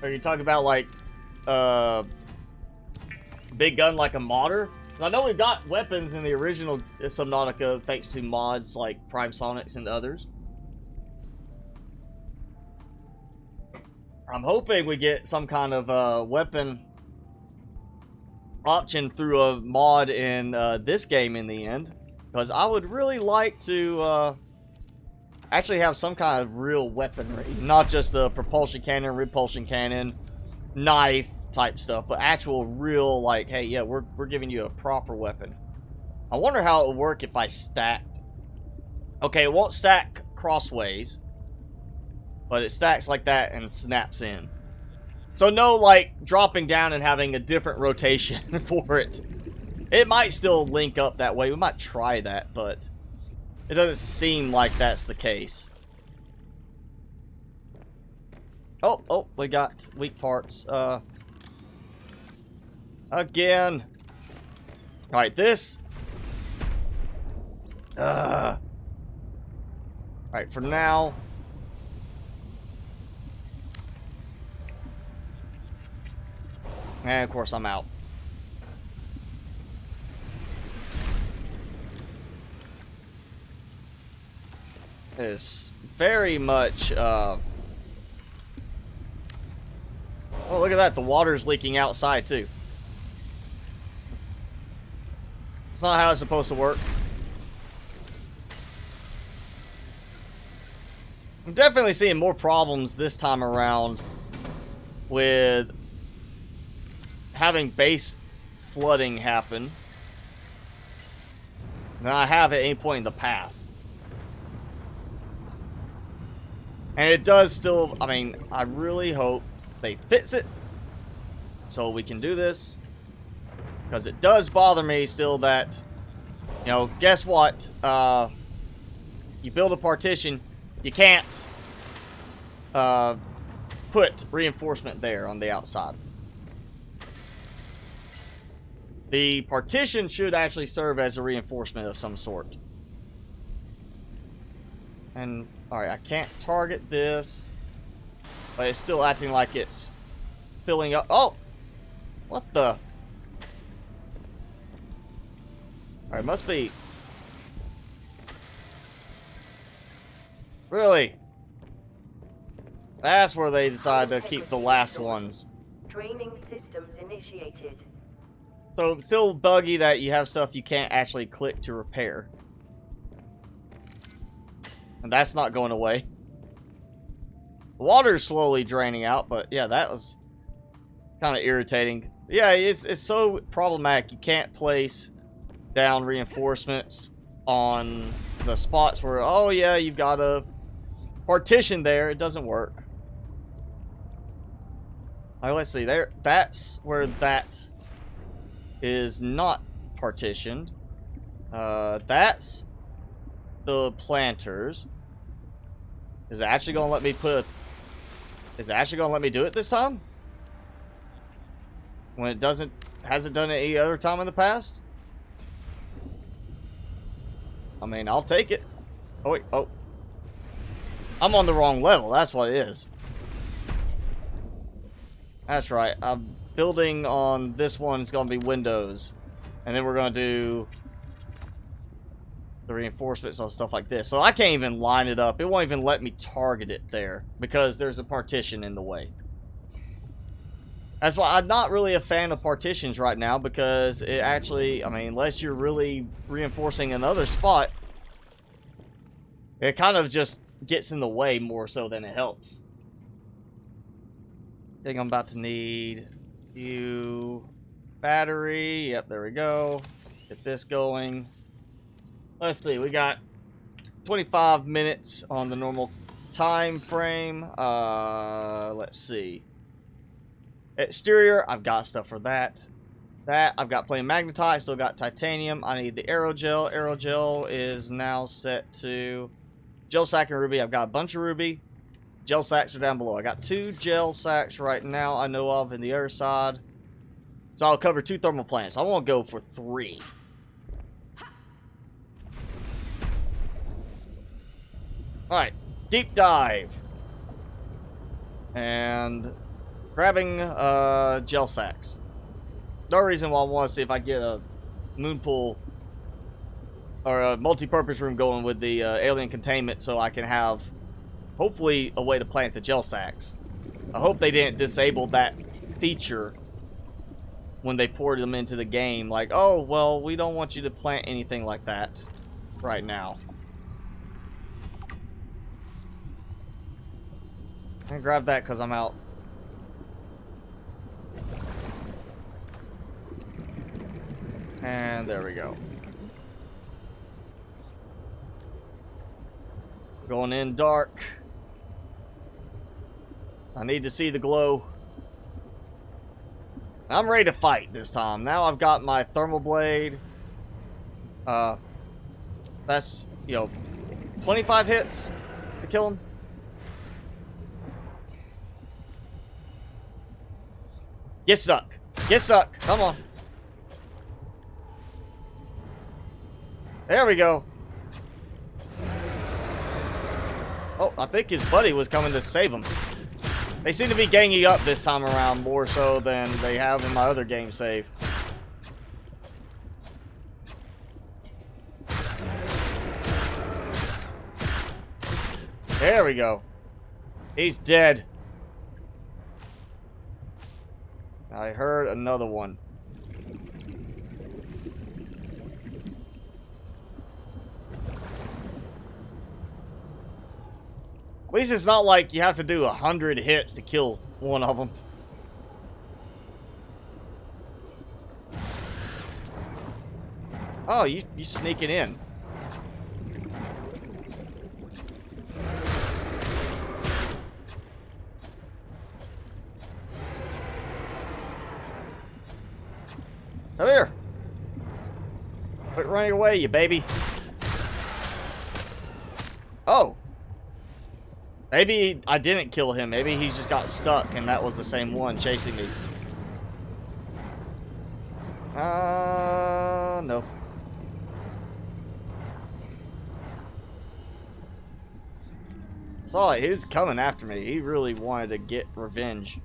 Or are you talking about, like, big gun like a modder? I know we've got weapons in the original Subnautica thanks to mods like Prime Sonics and others. I'm hoping we get some kind of weapon option through a mod in this game in the end. Because I would really like to actually have some kind of real weaponry. Not just the propulsion cannon, repulsion cannon, knife type stuff, but actual real, like, hey, yeah, we're giving you a proper weapon. I wonder how it would work if I stacked. Okay, it won't stack crossways, but it stacks like that and snaps in. So no, like, dropping down and having a different rotation for it. It might still link up that way. We might try that, but it doesn't seem like that's the case. Oh, we got weak parts. Again. Alright, this. Alright, for now. And of course I'm out. It's very much, oh, look at that. The water's leaking outside, too. It's not how it's supposed to work. I'm definitely seeing more problems this time around with having base flooding happen than I have at any point in the past. And it does still, I mean, I really hope they fix it so we can do this. Because it does bother me still that, you know, guess what? You build a partition, you can't put reinforcement there on the outside. The partition should actually serve as a reinforcement of some sort. And, alright, I can't target this. But it's still acting like it's filling up. Oh! What the? Alright, must be. Really? That's where they decide to keep the last ones. Draining systems initiated. So it's still buggy that you have stuff you can't actually click to repair. And that's not going away. The water's slowly draining out, but yeah, that was kind of irritating. Yeah, it's so problematic. You can't place down reinforcements on the spots where, oh yeah, you've got a partition there. It doesn't work. Alright, let's see. There, that's where that is not partitioned. That's the planters. Is it actually gonna let me put? Is it actually gonna let me do it this time? When it doesn't, hasn't done it any other time in the past? I mean, I'll take it. Oh wait, oh. I'm on the wrong level, that's what it is. That's right, I'm building on this one, it's gonna be windows. And then we're gonna do the reinforcements on stuff like this. So I can't even line it up. It won't even let me target it there because there's a partition in the way. That's why I'm not really a fan of partitions right now, because it actually, I mean, unless you're really reinforcing another spot, it kind of just gets in the way more so than it helps. I think I'm about to need you. battery. Yep, there we go. Get this going. Let's see, we got 25 minutes on the normal time frame. Let's see. Exterior, I've got stuff for that. I've got plain magnetite, still got titanium. I need the aerogel. Aerogel is now set to gel sack and ruby. I've got a bunch of ruby. Gel sacks are down below. I got 2 gel sacks right now I know of in the other side. So I'll cover 2 thermal plants. I want to go for 3. Alright, deep dive. And grabbing gel sacks. No reason why I want to see if I get a moon pool or a multi-purpose room going with the alien containment so I can have hopefully a way to plant the gel sacks. I hope they didn't disable that feature when they poured them into the game. Like, oh, well, we don't want you to plant anything like that right now. And grab that because I'm out. And there we go. Going in dark. I need to see the glow. I'm ready to fight this time. Now I've got my thermal blade. That's, 25 hits to kill him. Get stuck. Get stuck. Come on. There we go. Oh, I think his buddy was coming to save him. They seem to be ganging up this time around more so than they have in my other game save. There we go. He's dead. I heard another one. At least it's not like you have to do 100 hits to kill one of them. Oh, you sneaking in. Come here. Quit running away, you baby. Oh. Maybe I didn't kill him. Maybe he just got stuck and that was the same one chasing me. No. Saw it. He was coming after me. He really wanted to get revenge.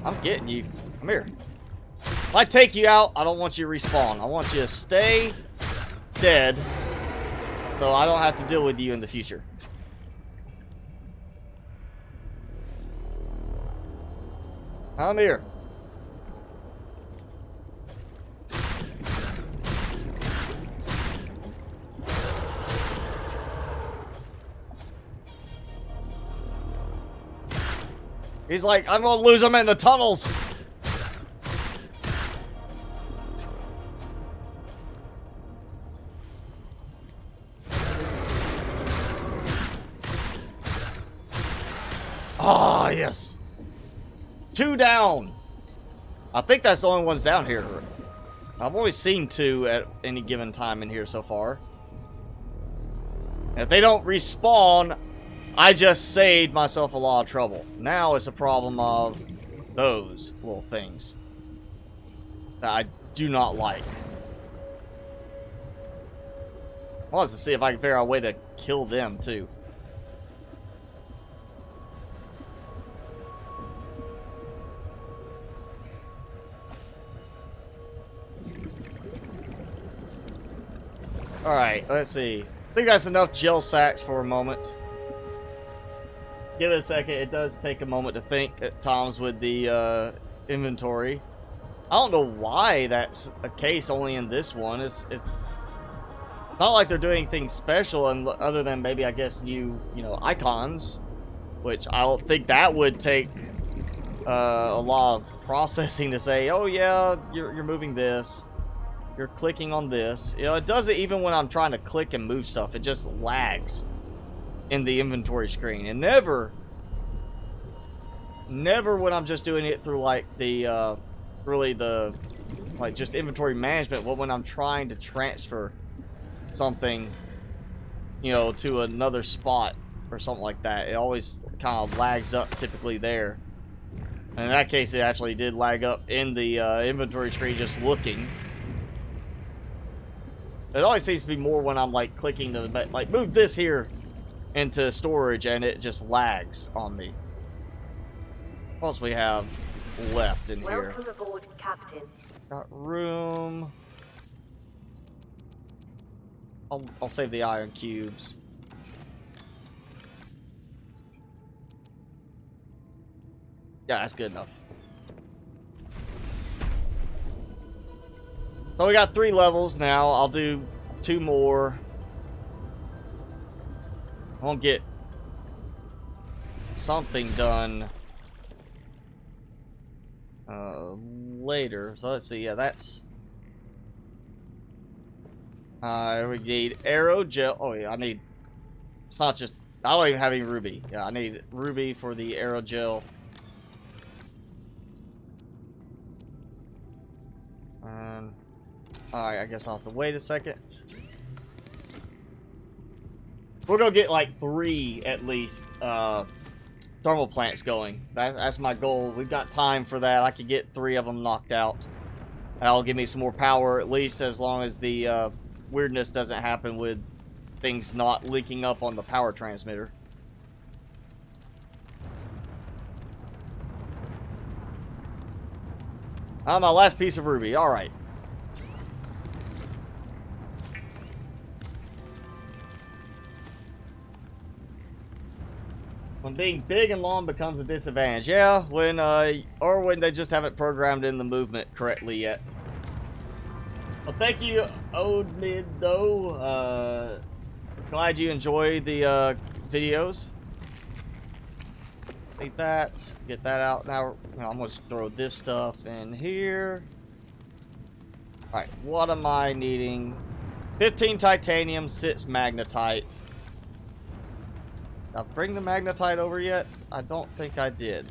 I'm getting you. Come here. If I take you out, I don't want you to respawn. I want you to stay dead so I don't have to deal with you in the future. Come here. He's like, I'm gonna lose him in the tunnels. Ah, yes. 2 down. I think that's the only ones down here. I've only seen 2 at any given time in here so far. If they don't respawn, I just saved myself a lot of trouble. Now it's a problem of those little things that I do not like. I want to see if I can figure out a way to kill them too. Alright, let's see. I think that's enough gel sacks for a moment. Give it a second. It does take a moment to think at times with the inventory. I don't know why that's a case only in this one. It's not like they're doing anything special and other than maybe, I guess, new, icons which I don't think that would take a lot of processing to say, oh yeah, you're moving this, you're clicking on this. You know, it does it even when I'm trying to click and move stuff. It just lags in the inventory screen, and never when I'm just doing it through like the really the like just inventory management, but when I'm trying to transfer something, you know, to another spot or something like that, it always kind of lags up typically there. And in that case, it actually did lag up in the inventory screen just looking. It always seems to be more when I'm like clicking to like move this here into storage, and it just lags on me. What else we have left in here? Welcome aboard, Captain. Got room. I'll save the iron cubes. Yeah, that's good enough. So we got 3 levels now. I'll do 2 more. I won't get something done later. So let's see. Yeah, that's. We need arrow gel. Oh yeah, I need. It's not just. I don't even have any ruby. Yeah, I need ruby for the arrow gel. Alright, I guess I'll have to wait a second. We're gonna get like 3 at least thermal plants going. That's my goal. We've got time for that. I could get 3 of them knocked out. That'll give me some more power, at least as long as the weirdness doesn't happen with things not linking up on the power transmitter. My last piece of ruby. Alright. When being big and long becomes a disadvantage. Yeah, when they just haven't programmed in the movement correctly yet. Well, thank you, Odmid, though. Glad you enjoy the videos. Take that. Get that out. Now, I'm going to throw this stuff in here. Alright, what am I needing? 15 titanium, 6 magnetite. Did I bring the magnetite over yet? I don't think I did.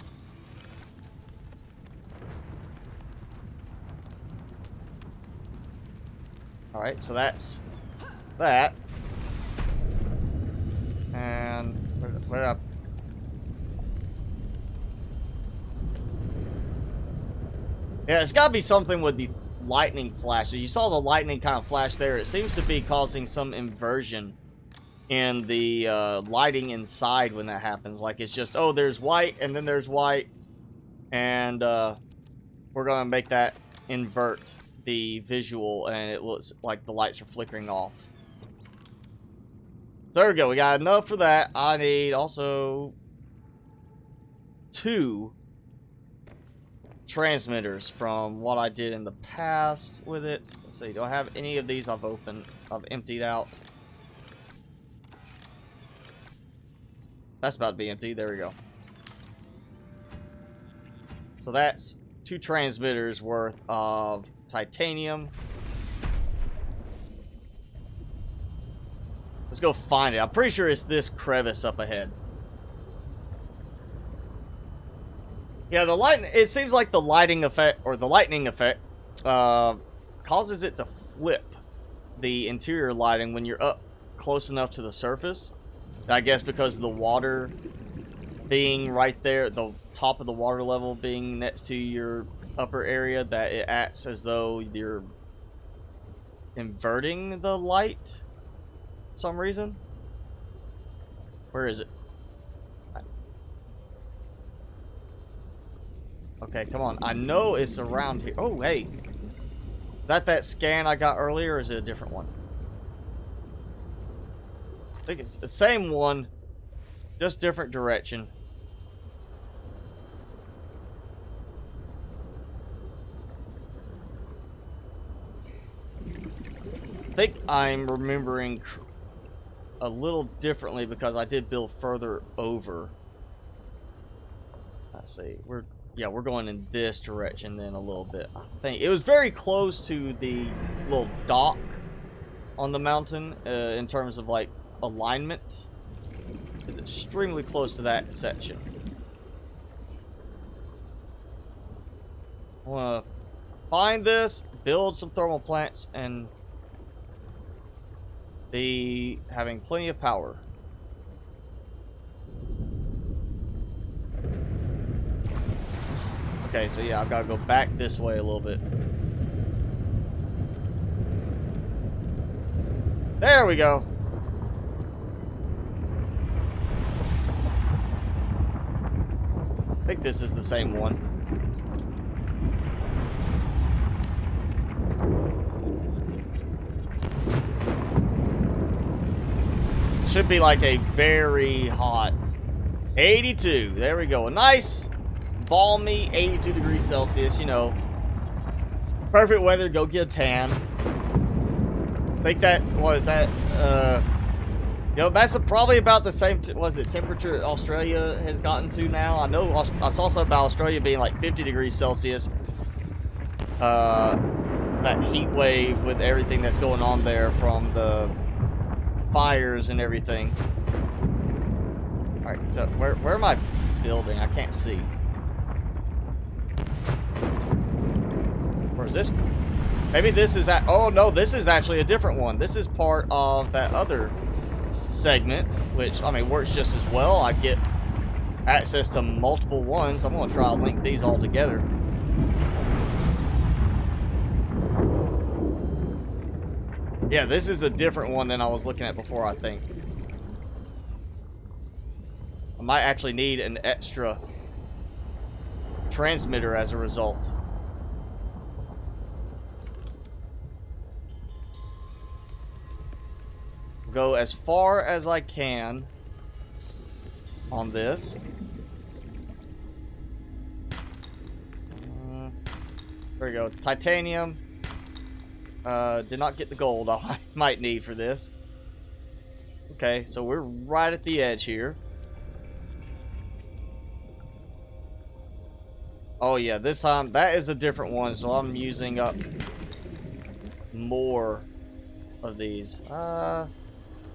Alright, so that's that. And where up? Yeah, it's gotta be something with the lightning flash. You saw the lightning kind of flash there. It seems to be causing some inversion in the lighting inside when that happens. Like it's just, oh, there's white and then there's white, and we're gonna make that invert the visual, and it looks like the lights are flickering off. So there we go. We got enough for that. I need also 2 transmitters from what I did in the past with it. Let's see. Do I have any of these I've emptied out? That's about to be empty. There we go. So that's 2 transmitters worth of titanium. Let's go find it. I'm pretty sure it's this crevice up ahead. Yeah, the light. It seems like the lighting effect, or the lightning effect, causes it to flip the interior lighting when you're up close enough to the surface. I guess because of the water being right there, the top of the water level being next to your upper area, that it acts as though you're inverting the light for some reason. Where is it? Okay, come on. I know it's around here. Oh, hey. Is that scan I got earlier, or is it a different one? I think it's the same one, just different direction. I think I'm remembering a little differently because I did build further over Let's see. We're going in this direction then a little bit. I think it was very close to the little dock on the mountain in terms of like alignment. It's extremely close to that section. I want to find this, build some thermal plants, and be having plenty of power. Okay, so yeah, I've got to go back this way a little bit. There we go. I think this is the same one. Should be like a very hot 82. There we go. A nice, balmy 82 degrees Celsius, you know. Perfect weather to go get a tan. I think that's, what is that? You know, that's probably about the same, temperature Australia has gotten to now. I know, I saw something about Australia being like 50 degrees Celsius. That heat wave with everything that's going on there from the fires and everything. Alright, so where am I building? I can't see. Where's this? Maybe this is oh no, this is actually a different one. This is part of that other segment, which, I mean, works just as well. I get access to multiple ones. I'm gonna try to link these all together. Yeah, this is a different one than I was looking at before, I think. I might actually need an extra transmitter as a result. Go as far as I can on this. There we go. Titanium. Did not get the gold I might need for this. Okay, so we're right at the edge here. Oh yeah, this time that is a different one, so I'm using up more of these. There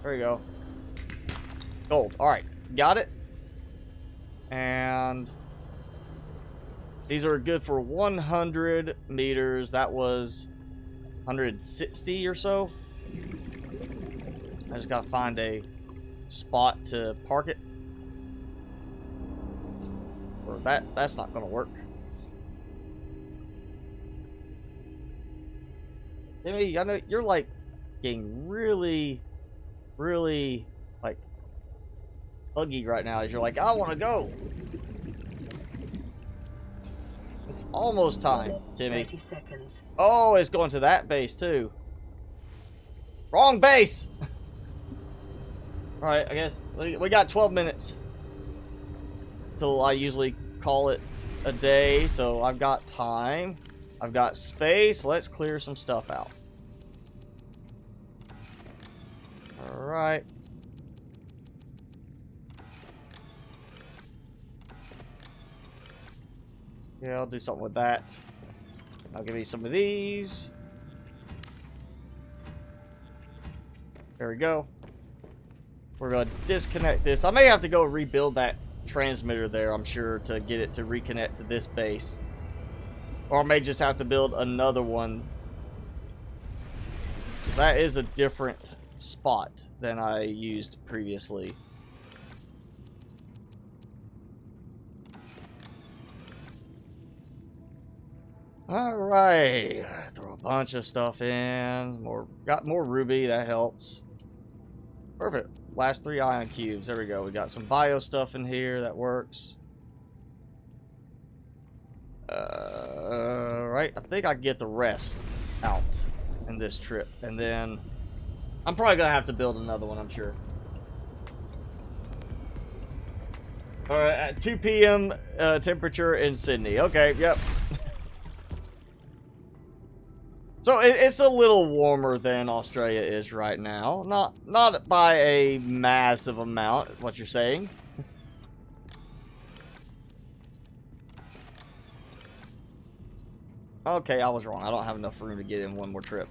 we go. Gold. Alright, got it. And these are good for 100 meters. That was 160 or so. I just gotta find a spot to park it. Or that's not gonna work. Jimmy, I know you're like getting really like buggy right now as you're like, I wanna go. It's almost time, Timmy. 30 seconds. Oh, it's going to that base too. Wrong base! Alright, I guess we got 12 minutes till I usually call it a day, so I've got time. I've got space. Let's clear some stuff out. Alright. Yeah, I'll do something with that. I'll give you some of these. There we go. We're going to disconnect this. I may have to go rebuild that transmitter there, I'm sure, to get it to reconnect to this base. Or I may just have to build another one. That is a different spot than I used previously. Alright, throw a bunch of stuff in. Got more ruby, that helps. Perfect. Last 3 ion cubes. There we go. We got some bio stuff in here that works. Right. I think I can get the rest out in this trip. And then I'm probably going to have to build another one, I'm sure. Alright, at 2 p.m. Temperature in Sydney. Okay, yep. So it's a little warmer than Australia is right now. Not by a massive amount, what you're saying. Okay, I was wrong. I don't have enough room to get in one more trip.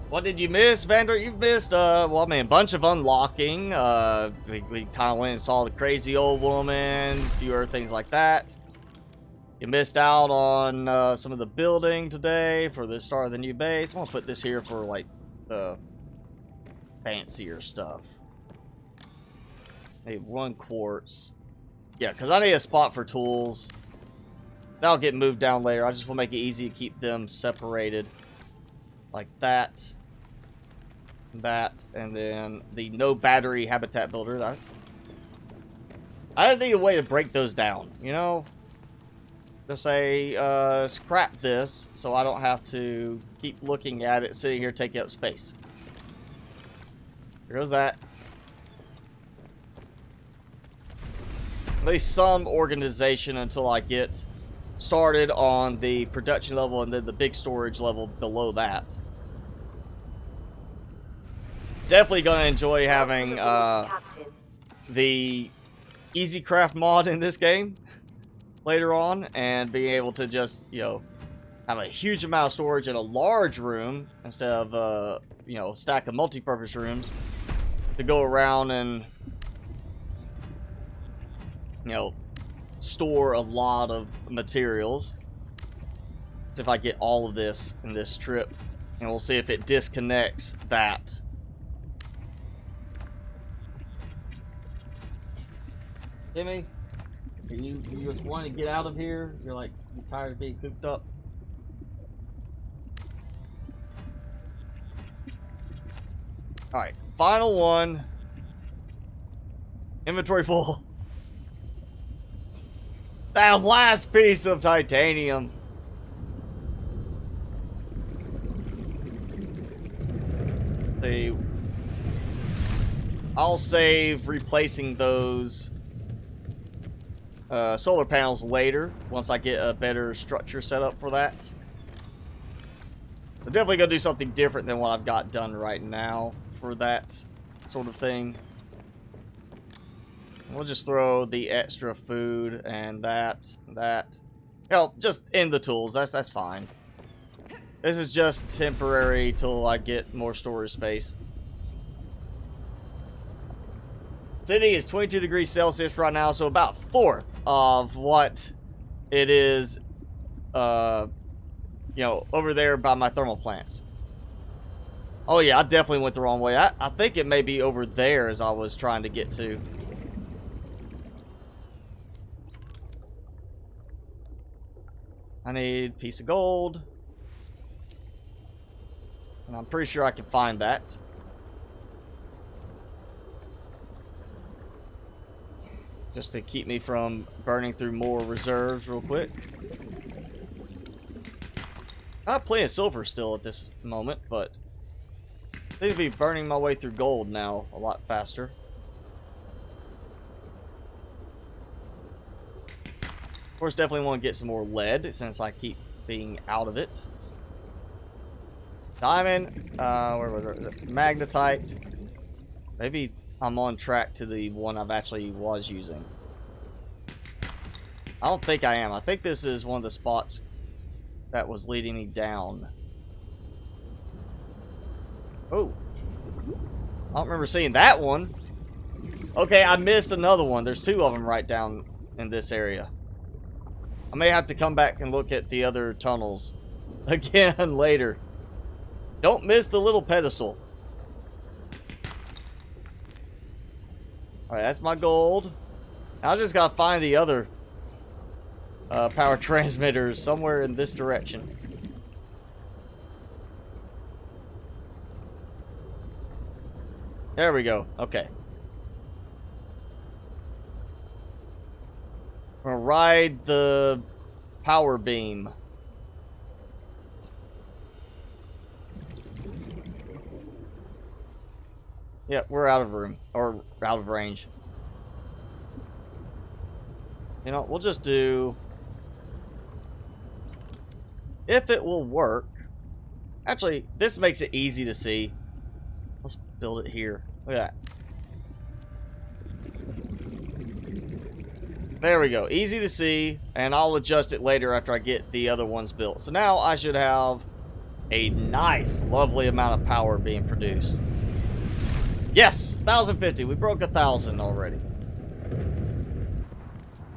What did you miss, Vander? You've missed, well, I mean, a bunch of unlocking. We kind of went and saw the crazy old woman, a few other things like that. You missed out on some of the building today for the start of the new base. I'm going to put this here for, like, the fancier stuff. Need 1 quartz. Yeah, because I need a spot for tools. That'll get moved down later. I just want to make it easy to keep them separated. Like that. That. And then the no battery habitat builder. I didn't think of a way to break those down, you know? Just say, scrap this so I don't have to keep looking at it sitting here taking up space. There goes that. At least some organization until I get started on the production level and then the big storage level below that. Definitely gonna enjoy having the easy craft mod in this game later on, and being able to just, you know, have a huge amount of storage in a large room instead of you know, a stack of multi-purpose rooms to go around and, you know, store a lot of materials. If I get all of this in this trip, and we'll see if it disconnects that. Timmy, you just want to get out of here? You're like, you're tired of being cooped up? Alright, final one. Inventory full. That last piece of titanium. I'll save replacing those solar panels later, once I get a better structure set up for that. I'm definitely gonna do something different than what I've got done right now for that sort of thing. We'll just throw the extra food and that. Hell, just in the tools. That's fine. This is just temporary till I get more storage space. City is 22 degrees Celsius right now, so about 1/4 of what it is, you know, over there by my thermal plants. Oh yeah, I definitely went the wrong way. I think it may be over there as I was trying to get to. I need a piece of gold. And I'm pretty sure I can find that. Just to keep me from burning through more reserves real quick. I have plenty of silver still at this moment, but I seem to be burning my way through gold now a lot faster. Of course, definitely want to get some more lead since I keep being out of it. Diamond, where was it? Magnetite. Maybe I'm on track to the one I've actually was using. I don't think I am. I think this is one of the spots that was leading me down. Oh. I don't remember seeing that one. Okay, I missed another one. There's 2 of them right down in this area. I may have to come back and look at the other tunnels again later. Don't miss the little pedestal. Alright, that's my gold. Now I just gotta find the other power transmitters somewhere in this direction. There we go. Okay. I'm gonna ride the power beam. Yep, we're out of room. Or out of range. You know, we'll just do... If it will work... Actually, this makes it easy to see. build it here. Look at that. There we go. Easy to see, and I'll adjust it later after I get the other ones built. So now I should have a nice, lovely amount of power being produced. Yes, 1,050. We broke 1,000 already.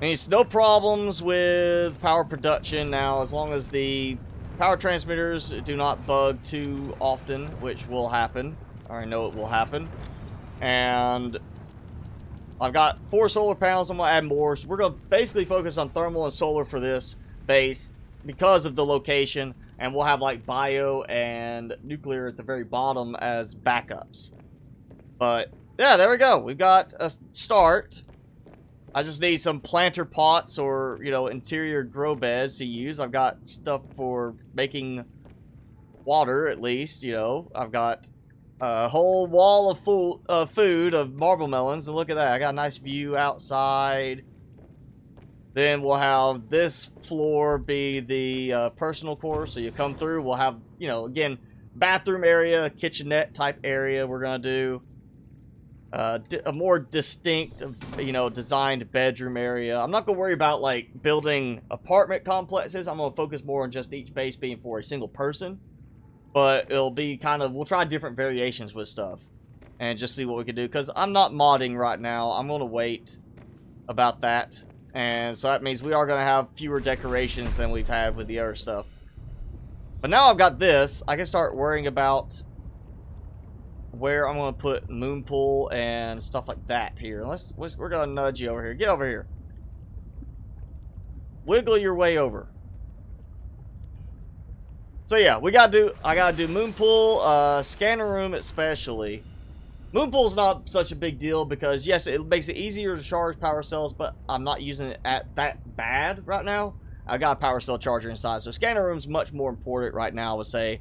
Means no problems with power production now, as long as the power transmitters do not bug too often, which will happen. I already know it will happen. And I've got 4 solar panels. I'm going to add more. So we're going to basically focus on thermal and solar for this base because of the location. And we'll have like bio and nuclear at the very bottom as backups. But yeah, there we go. We've got a start. I just need some planter pots or, you know, interior grow beds to use. I've got stuff for making water, at least, you know. I've got a whole wall of food of marble melons, and look at that. I got a nice view outside. Then we'll have this floor be the personal core, so you come through. We'll have, you know, again, bathroom area, kitchenette type area we're going to do. A more distinct, you know, designed bedroom area. I'm not going to worry about, like, building apartment complexes. I'm going to focus more on just each base being for a single person. But it'll be kind of, we'll try different variations with stuff. And just see what we can do. Because I'm not modding right now. I'm going to wait about that. And so that means we are going to have fewer decorations than we've had with the other stuff. But now I've got this, I can start worrying about where I'm going to put moon pool and stuff like that here. We're going to nudge you over here. Get over here. Wiggle your way over. So yeah, I gotta do moon pool, scanner room especially. Moon pool's not such a big deal because yes, it makes it easier to charge power cells, but I'm not using it at that bad right now. I got a power cell charger inside, so scanner room's much more important right now, I would say.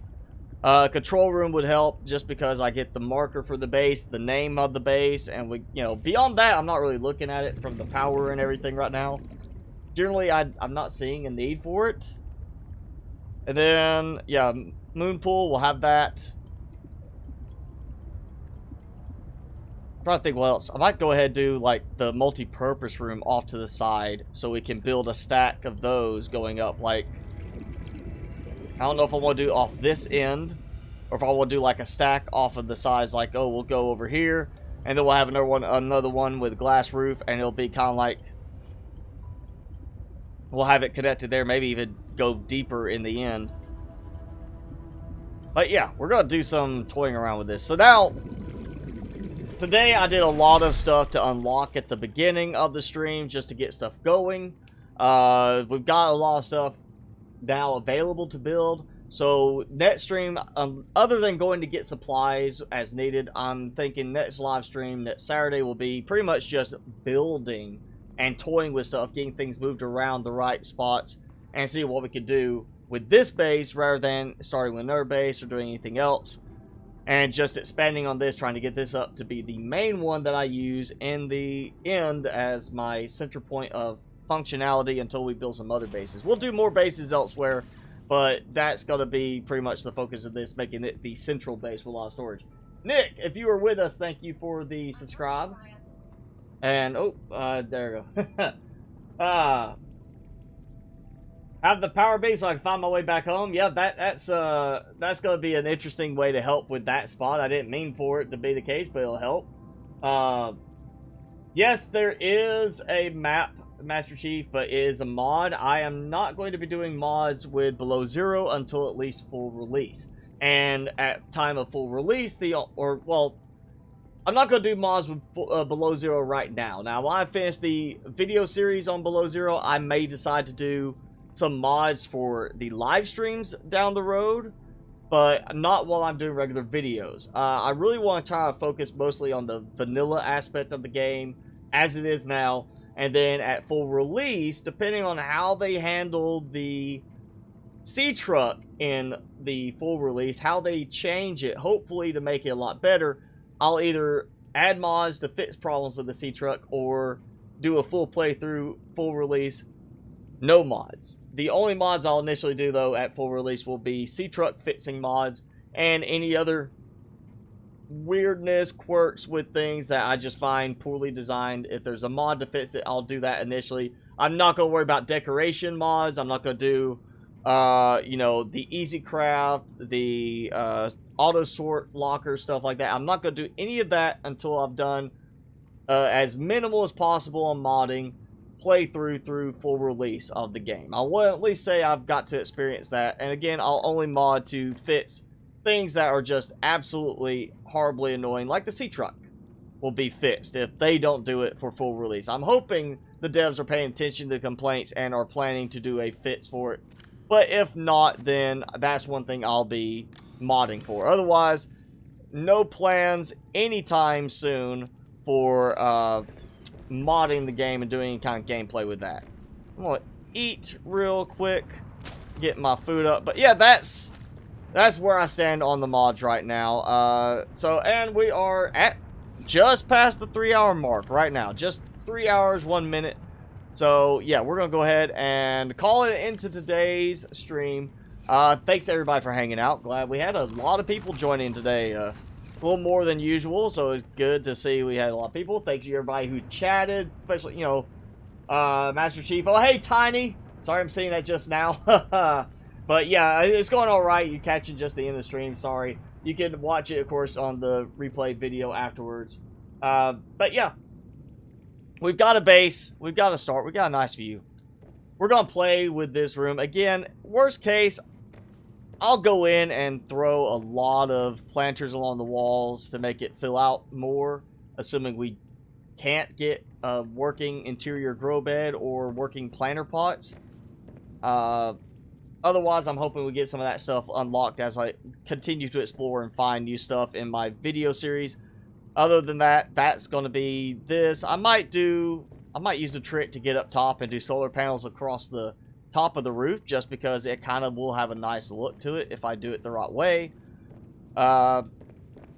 Control room would help just because I get the marker for the base, the name of the base, and we, you know, beyond that, I'm not really looking at it from the power and everything right now. Generally, I'm not seeing a need for it. And then, yeah, moon pool, we'll have that. I'm trying to think what else. I might go ahead and do, like, the multi-purpose room off to the side so we can build a stack of those going up, like, I don't know if I want to do off this end or if I want to do like a stack off of the sides, like, oh, we'll go over here and then we'll have another one with glass roof, and it'll be kind of like, we'll have it connected there, maybe even go deeper in the end. But yeah, we're going to do some toying around with this. So now, today I did a lot of stuff to unlock at the beginning of the stream just to get stuff going. We've got a lot of stuff now available to build. So next stream, other than going to get supplies as needed, I'm thinking next live stream, next Saturday, will be pretty much just building and toying with stuff, getting things moved around the right spots, and see what we could do with this base rather than starting with another base or doing anything else. And just expanding on this, trying to get this up to be the main one that I use in the end as my center point of functionality until we build some other bases. We'll do more bases elsewhere, but that's going to be pretty much the focus of this, making it the central base with a lot of storage. Nick, if you were with us, thank you for the subscribe. And, oh, there we go. Have the power base so I can find my way back home. Yeah, that's going to be an interesting way to help with that spot. I didn't mean for it to be the case, but it'll help. Yes, there is a map, Master Chief, but it is a mod. I am not going to be doing mods with Below Zero until at least full release. And at time of full release, I'm not going to do mods with Below Zero right now. Now, when I finish the video series on Below Zero, I may decide to do some mods for the live streams down the road, but not while I'm doing regular videos. I really want to try to focus mostly on the vanilla aspect of the game as it is now, and then at full release, depending on how they handle the sea truck in the full release, how they change it, hopefully to make it a lot better, I'll either add mods to fix problems with the sea truck or do a full playthrough, full release, no mods. The only mods I'll initially do, though, at full release will be sea truck fixing mods and any other weirdness, quirks with things that I just find poorly designed. If there's a mod to fix it, I'll do that initially. I'm not going to worry about decoration mods. I'm not going to do, you know, the easy craft, the auto sort locker, stuff like that. I'm not going to do any of that until I've done as minimal as possible on modding playthrough through full release of the game. I will at least say I've got to experience that. And again, I'll only mod to fix things that are just absolutely horribly annoying, like the sea truck will be fixed if they don't do it for full release. I'm hoping the devs are paying attention to the complaints and are planning to do a fix for it. But if not, then that's one thing I'll be modding for. Otherwise, no plans anytime soon for modding the game and doing any kind of gameplay with that. I'm gonna eat real quick, get my food up. But yeah, that's where I stand on the mods right now. And we are at just past the 3-hour mark right now. Just 3 hours, 1 minute. So yeah, we're gonna go ahead and call it into today's stream. Thanks everybody for hanging out. Glad we had a lot of people joining today. A little more than usual, so it's good to see we had a lot of people. Thanks to everybody who chatted, especially, you know, Master Chief. Oh, hey, Tiny. Sorry I'm seeing that just now. But yeah, it's going all right. You're catching just the end of the stream. Sorry. You can watch it, of course, on the replay video afterwards. But yeah, we've got a base. We've got a start. We've got a nice view. We're going to play with this room. Again, worst case, I'll go in and throw a lot of planters along the walls to make it fill out more, assuming we can't get a working interior grow bed or working planter pots. Otherwise, I'm hoping we get some of that stuff unlocked as I continue to explore and find new stuff in my video series. Other than that, that's going to be this. I might use a trick to get up top and do solar panels across the top of the roof, just because it kind of will have a nice look to it if I do it the right way. But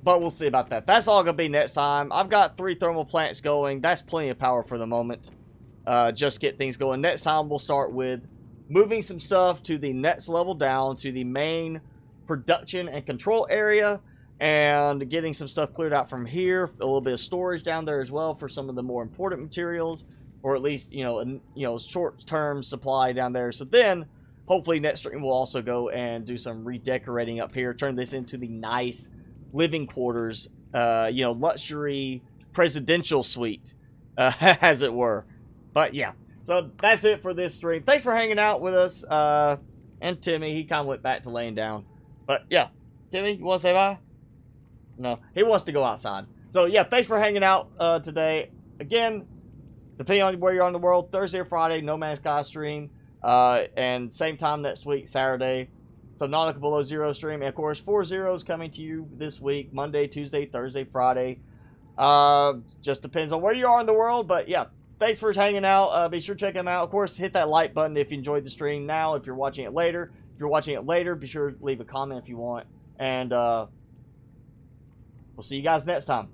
we'll see about that. That's all going to be next time. I've got 3 thermal plants going. That's plenty of power for the moment. Just get things going. Next time we'll start with moving some stuff to the next level down to the main production and control area, and getting some stuff cleared out from here. A little bit of storage down there as well for some of the more important materials, or at least, you know, short-term supply down there. So then, hopefully next stream we'll also go and do some redecorating up here, turn this into the nice living quarters, you know, luxury presidential suite, as it were. But yeah, so that's it for this stream. Thanks for hanging out with us. And Timmy, he kind of went back to laying down. But yeah, Timmy, you want to say bye? No, he wants to go outside. So yeah, thanks for hanging out today. Again, depending on where you're in the world, Thursday or Friday, No Man's Sky stream. And same time next week, Saturday, Subnautica Below Zero stream. And of course, 4 Zeros coming to you this week, Monday, Tuesday, Thursday, Friday. Just depends on where you are in the world. But yeah, thanks for hanging out. Be sure to check them out. Of course, hit that like button if you enjoyed the stream now. If you're watching it later, be sure to leave a comment if you want. And we'll see you guys next time.